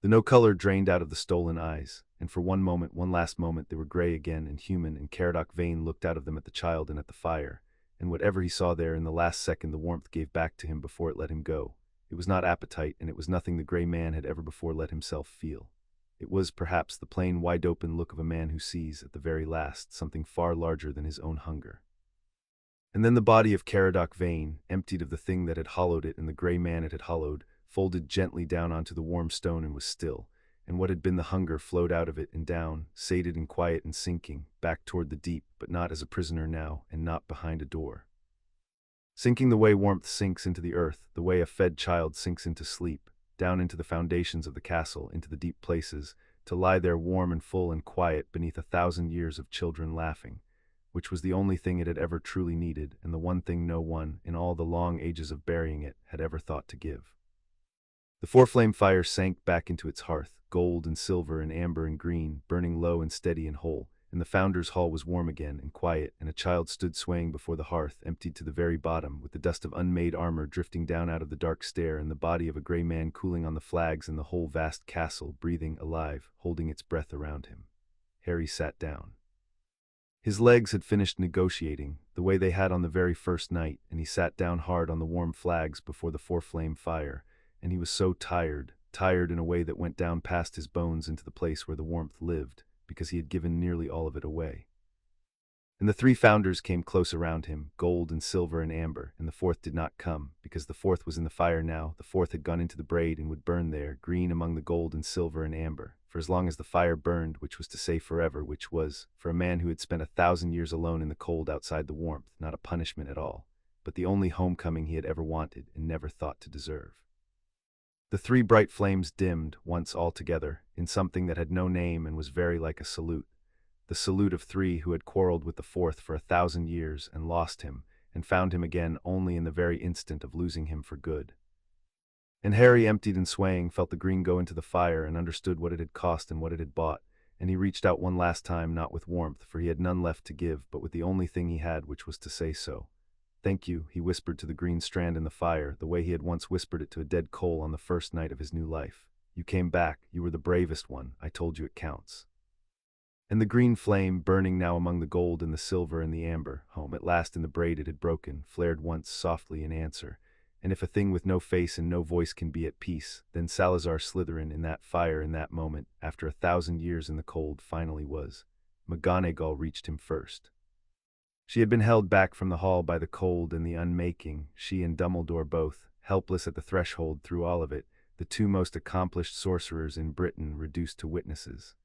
The no color drained out of the stolen eyes, and for one moment, one last moment, they were gray again and human, and Caradoc Vane looked out of them at the child and at the fire, and whatever he saw there in the last second the warmth gave back to him before it let him go. It was not appetite, and it was nothing the gray man had ever before let himself feel. It was, perhaps, the plain, wide-open look of a man who sees, at the very last, something far larger than his own hunger. And then the body of Caradoc Vane, emptied of the thing that had hollowed it and the gray man it had hollowed, folded gently down onto the warm stone and was still, and what had been the hunger flowed out of it and down, sated and quiet and sinking, back toward the deep, but not as a prisoner now, and not behind a door. Sinking the way warmth sinks into the earth, the way a fed child sinks into sleep, down into the foundations of the castle, into the deep places, to lie there warm and full and quiet beneath 1,000 years of children laughing, which was the only thing it had ever truly needed, and the one thing no one, in all the long ages of burying it, had ever thought to give. The 4-flame fire sank back into its hearth, gold and silver and amber and green, burning low and steady and whole, and the founder's hall was warm again and quiet, and a child stood swaying before the hearth, emptied to the very bottom, with the dust of unmade armor drifting down out of the dark stair, and the body of a gray man cooling on the flags, and the whole vast castle breathing, alive, holding its breath around him. Harry sat down. His legs had finished negotiating, the way they had on the very first night, and he sat down hard on the warm flags before the 4-flame fire, and he was so tired in a way that went down past his bones into the place where the warmth lived, because he had given nearly all of it away. And the 3 founders came close around him, gold and silver and amber, and the 4th did not come, because the 4th was in the fire now. The 4th had gone into the braid and would burn there, green among the gold and silver and amber, for as long as the fire burned, which was to say forever, which was, for a man who had spent 1,000 years alone in the cold outside the warmth, not a punishment at all, but the only homecoming he had ever wanted and never thought to deserve. The 3 bright flames dimmed, once altogether, in something that had no name and was very like a salute, the salute of 3 who had quarreled with the 4th for 1,000 years and lost him, and found him again only in the very instant of losing him for good. And Harry, emptied and swaying, felt the green go into the fire and understood what it had cost and what it had bought, and he reached out one last time, not with warmth, for he had none left to give, but with the only thing he had, which was to say so. "Thank you," he whispered to the green strand in the fire, the way he had once whispered it to a dead coal on the first night of his new life. "You came back, you were the bravest one, I told you it counts." And the green flame, burning now among the gold and the silver and the amber, home at last in the braid it had broken, flared once softly in answer, And if a thing with no face and no voice can be at peace, then Salazar Slytherin in that fire in that moment, after 1,000 years in the cold, finally was. McGonagall reached him first. She had been held back from the hall by the cold and the unmaking, she and Dumbledore both, helpless at the threshold through all of it, the two most accomplished sorcerers in Britain reduced to witnesses.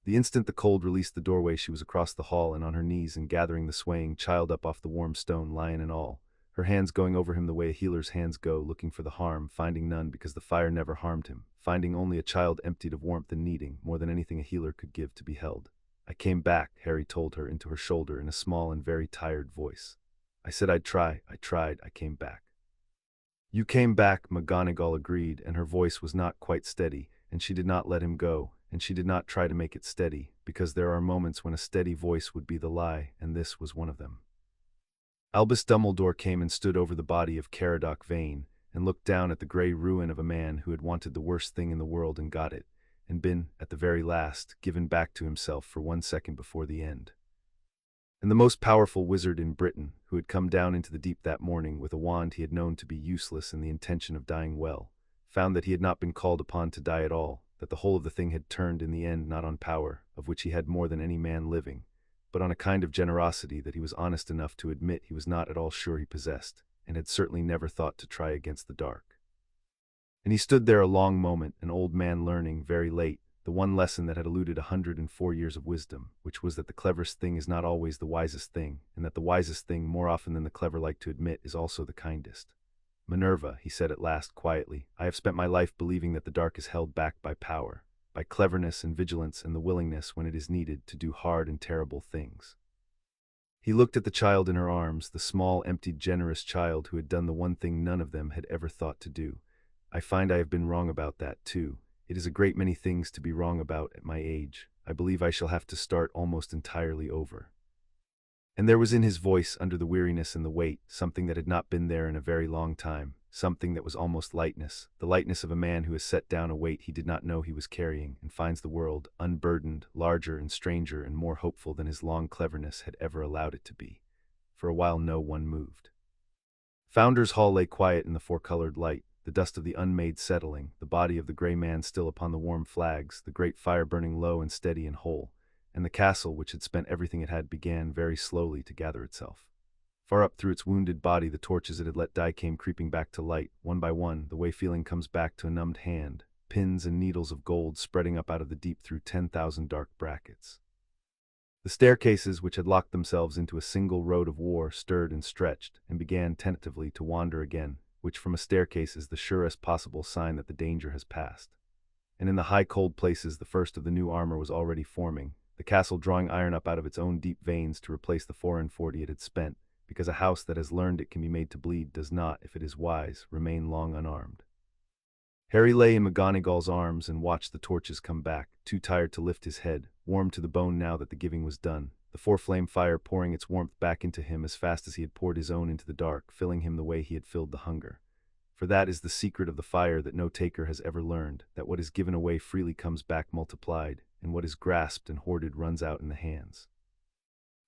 The instant the cold released the doorway, she was across the hall and on her knees and gathering the swaying child up off the warm stone, lion and all, her hands going over him the way a healer's hands go, looking for the harm, finding none because the fire never harmed him, finding only a child emptied of warmth and needing, more than anything a healer could give, to be held. I came back, Harry told her into her shoulder in a small and very tired voice. I said I'd try, I tried, I came back. You came back, McGonagall agreed, and her voice was not quite steady, and she did not let him go, and she did not try to make it steady, because there are moments when a steady voice would be the lie, and this was one of them. Albus Dumbledore came and stood over the body of Caradoc Vane, and looked down at the grey ruin of a man who had wanted the worst thing in the world and got it, and been, at the very last, given back to himself for 1 second before the end. And the most powerful wizard in Britain, who had come down into the deep that morning with a wand he had known to be useless and the intention of dying well, found that he had not been called upon to die at all, that the whole of the thing had turned in the end not on power, of which he had more than any man living, but on a kind of generosity that he was honest enough to admit he was not at all sure he possessed, and had certainly never thought to try against the dark. And he stood there a long moment, an old man learning, very late, the one lesson that had eluded 104 years of wisdom, which was that the cleverest thing is not always the wisest thing, and that the wisest thing, more often than the clever like to admit, is also the kindest. Minerva, he said at last quietly, I have spent my life believing that the dark is held back by power, by cleverness and vigilance and the willingness, when it is needed, to do hard and terrible things. He looked at the child in her arms, the small, emptied, generous child who had done the one thing none of them had ever thought to do. I find I have been wrong about that, too. It is a great many things to be wrong about at my age. I believe I shall have to start almost entirely over. And there was in his voice, under the weariness and the weight, something that had not been there in a very long time, something that was almost lightness, the lightness of a man who has set down a weight he did not know he was carrying, and finds the world, unburdened, larger and stranger and more hopeful than his long cleverness had ever allowed it to be. For a while no one moved. Founders Hall lay quiet in the four-colored light, the dust of the unmade settling, the body of the grey man still upon the warm flags, the great fire burning low and steady and whole, and the castle, which had spent everything it had, began very slowly to gather itself. Far up through its wounded body the torches it had let die came creeping back to light, one by one, the way feeling comes back to a numbed hand, pins and needles of gold spreading up out of the deep through 10,000 dark brackets. The staircases, which had locked themselves into a single road of war, stirred and stretched, and began tentatively to wander again, which from a staircase is the surest possible sign that the danger has passed. And in the high cold places the first of the new armor was already forming, the castle drawing iron up out of its own deep veins to replace the 44 it had spent, because a house that has learned it can be made to bleed does not, if it is wise, remain long unarmed. Harry lay in McGonagall's arms and watched the torches come back, too tired to lift his head, warm to the bone now that the giving was done, the four-flame fire pouring its warmth back into him as fast as he had poured his own into the dark, filling him the way he had filled the hunger. For that is the secret of the fire that no taker has ever learned, that what is given away freely comes back multiplied, and what is grasped and hoarded runs out in the hands.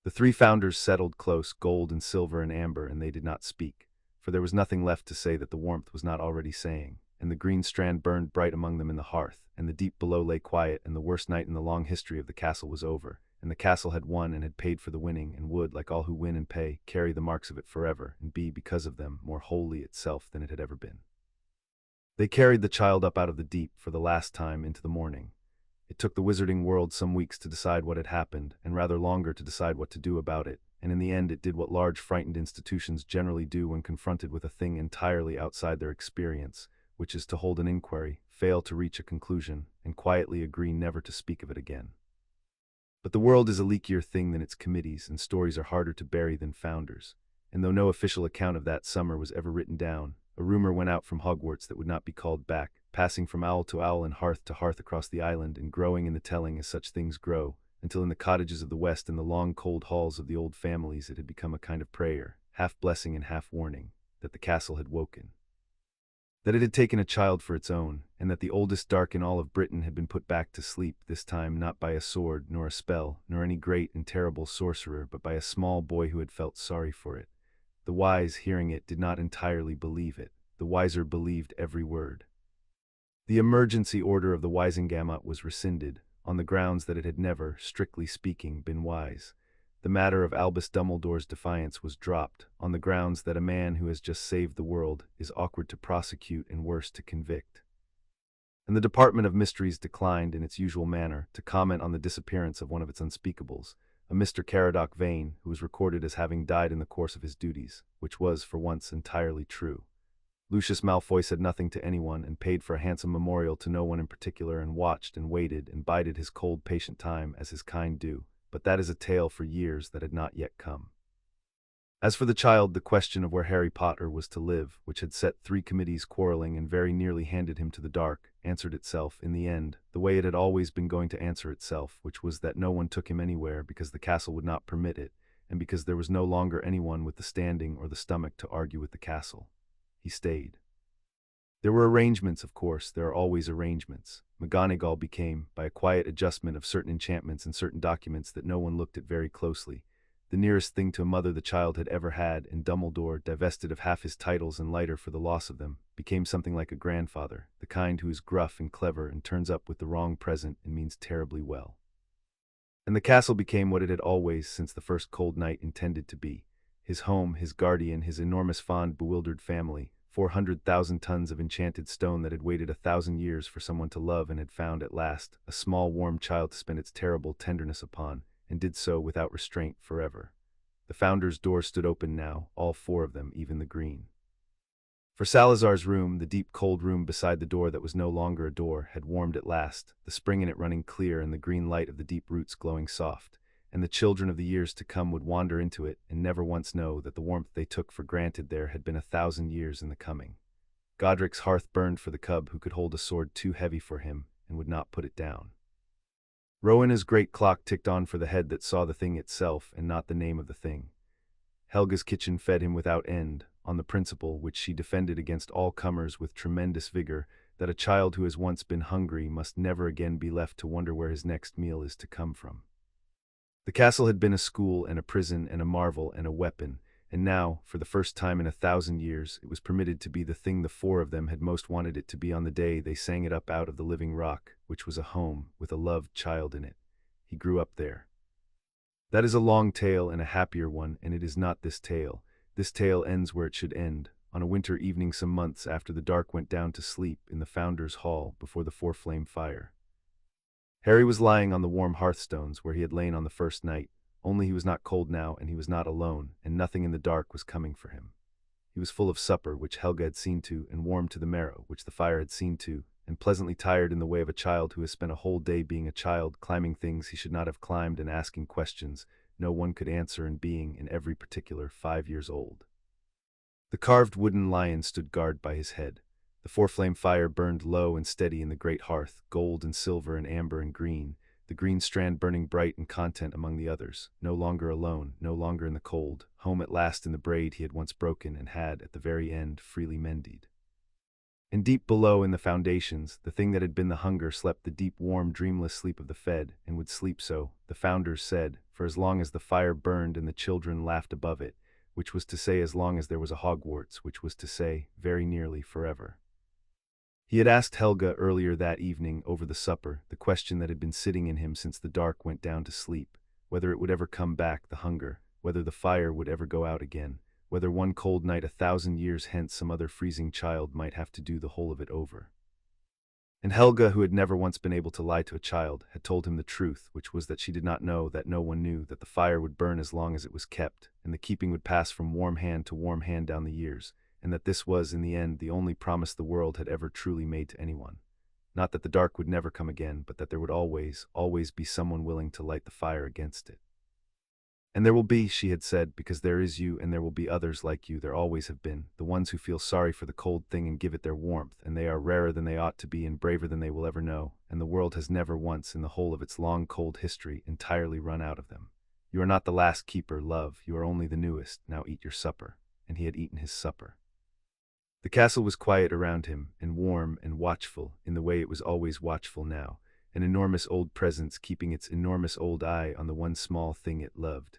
The three founders settled close, gold and silver and amber, and they did not speak, for there was nothing left to say that the warmth was not already saying, and the green strand burned bright among them in the hearth, and the deep below lay quiet, and the worst night in the long history of the castle was over, and the castle had won and had paid for the winning, and would, like all who win and pay, carry the marks of it forever, and be, because of them, more wholly itself than it had ever been. They carried the child up out of the deep, for the last time, into the morning. It took the wizarding world some weeks to decide what had happened, and rather longer to decide what to do about it, and in the end it did what large frightened institutions generally do when confronted with a thing entirely outside their experience, which is to hold an inquiry, fail to reach a conclusion, and quietly agree never to speak of it again. But the world is a leakier thing than its committees, and stories are harder to bury than founders, and though no official account of that summer was ever written down, a rumor went out from Hogwarts that would not be called back, passing from owl to owl and hearth to hearth across the island, and growing in the telling as such things grow, until in the cottages of the West and the long cold halls of the old families it had become a kind of prayer, half blessing and half warning, that the castle had woken. That it had taken a child for its own, and that the oldest dark in all of Britain had been put back to sleep, this time not by a sword, nor a spell, nor any great and terrible sorcerer, but by a small boy who had felt sorry for it, The wise, hearing it, did not entirely believe it. The wiser believed every word. The emergency order of the Wisengamot was rescinded, on the grounds that it had never, strictly speaking, been wise. The matter of Albus Dumbledore's defiance was dropped, on the grounds that a man who has just saved the world is awkward to prosecute and worse to convict. And the Department of Mysteries declined, in its usual manner, to comment on the disappearance of one of its unspeakables, a Mr. Caradoc Vane, who was recorded as having died in the course of his duties, which was, for once, entirely true. Lucius Malfoy said nothing to anyone and paid for a handsome memorial to no one in particular and watched and waited and bided his cold, patient time as his kind do, but that is a tale for years that had not yet come. As for the child, the question of where Harry Potter was to live, which had set 3 committees quarreling and very nearly handed him to the dark, answered itself, in the end, the way it had always been going to answer itself, which was that no one took him anywhere because the castle would not permit it, and because there was no longer anyone with the standing or the stomach to argue with the castle. He stayed. There were arrangements, of course, there are always arrangements. McGonagall became, by a quiet adjustment of certain enchantments and certain documents that no one looked at very closely, the nearest thing to a mother the child had ever had, and Dumbledore, divested of half his titles and lighter for the loss of them, became something like a grandfather, the kind who is gruff and clever and turns up with the wrong present and means terribly well. And the castle became what it had always, since the first cold night, intended to be. His home, his guardian, his enormous fond, bewildered family, 400,000 tons of enchanted stone that had waited 1,000 years for someone to love and had found at last a small warm child to spend its terrible tenderness upon, and did so without restraint forever. The Founder's doors stood open now, all 4 of them, even the green. For Salazar's room, the deep cold room beside the door that was no longer a door, had warmed at last, the spring in it running clear and the green light of the deep roots glowing soft, and the children of the years to come would wander into it and never once know that the warmth they took for granted there had been 1,000 years in the coming. Godric's hearth burned for the cub who could hold a sword too heavy for him and would not put it down. Rowena's great clock ticked on for the head that saw the thing itself and not the name of the thing. Helga's kitchen fed him without end, on the principle, which she defended against all comers with tremendous vigor, that a child who has once been hungry must never again be left to wonder where his next meal is to come from. The castle had been a school and a prison and a marvel and a weapon, and now, for the first time in 1,000 years, it was permitted to be the thing the 4 of them had most wanted it to be on the day they sang it up out of the living rock, which was a home with a loved child in it. He grew up there. That is a long tale and a happier one, and it is not this tale. This tale ends where it should end, on a winter evening some months after the dark went down to sleep in the Founder's Hall before the 4-flame fire. Harry was lying on the warm hearthstones where he had lain on the first night, only he was not cold now and he was not alone, and nothing in the dark was coming for him. He was full of supper, which Helga had seen to, and warm to the marrow, which the fire had seen to, and pleasantly tired in the way of a child who has spent a whole day being a child, climbing things he should not have climbed and asking questions no one could answer, and being, in every particular, 5 years old. The carved wooden lion stood guard by his head. The 4-flame fire burned low and steady in the great hearth, gold and silver and amber and green, the green strand burning bright and content among the others, no longer alone, no longer in the cold, home at last in the braid he had once broken and had, at the very end, freely mended. And deep below in the foundations, the thing that had been the hunger slept the deep, warm, dreamless sleep of the fed, and would sleep so, the Founders said, for as long as the fire burned and the children laughed above it, which was to say as long as there was a Hogwarts, which was to say, very nearly forever. He had asked Helga earlier that evening, over the supper, the question that had been sitting in him since the dark went down to sleep, whether it would ever come back, the hunger, whether the fire would ever go out again, whether one cold night 1,000 years hence some other freezing child might have to do the whole of it over. And Helga, who had never once been able to lie to a child, had told him the truth, which was that she did not know that no one knew that the fire would burn as long as it was kept, and the keeping would pass from warm hand to warm hand down the years, and that this was, in the end, the only promise the world had ever truly made to anyone. Not that the dark would never come again, but that there would always, always be someone willing to light the fire against it. And there will be, she had said, because there is you and there will be others like you, there always have been, the ones who feel sorry for the cold thing and give it their warmth, and they are rarer than they ought to be and braver than they will ever know, and the world has never once in the whole of its long cold history entirely run out of them. You are not the last keeper, love, you are only the newest, now eat your supper. And he had eaten his supper. The castle was quiet around him, and warm and watchful, in the way it was always watchful now, an enormous old presence keeping its enormous old eye on the one small thing it loved.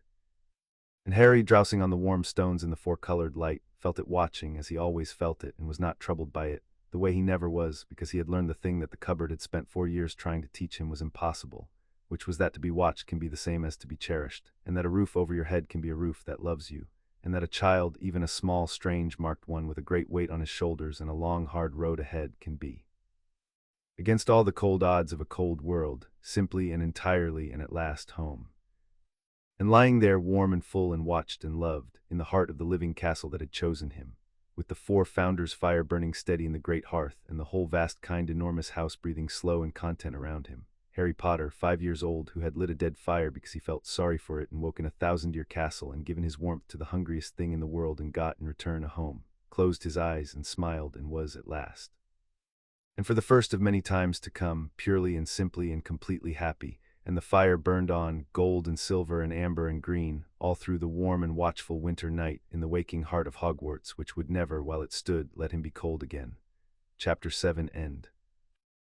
And Harry, drowsing on the warm stones in the four-colored light, felt it watching as he always felt it and was not troubled by it, the way he never was, because he had learned the thing that the cupboard had spent 4 years trying to teach him was impossible, which was that to be watched can be the same as to be cherished, and that a roof over your head can be a roof that loves you, and that a child, even a small, strange, marked one with a great weight on his shoulders and a long, hard road ahead, can be. Against all the cold odds of a cold world, simply and entirely and at last home. And lying there warm and full and watched and loved, in the heart of the living castle that had chosen him, with the four founders' fire burning steady in the great hearth, and the whole vast kind enormous house breathing slow and content around him, Harry Potter, 5 years old, who had lit a dead fire because he felt sorry for it and woken a 1,000-year castle and given his warmth to the hungriest thing in the world and got in return a home, closed his eyes and smiled and was at last. And for the first of many times to come, purely and simply and completely happy, and the fire burned on, gold and silver and amber and green, all through the warm and watchful winter night in the waking heart of Hogwarts, which would never, while it stood, let him be cold again. Chapter 7 End.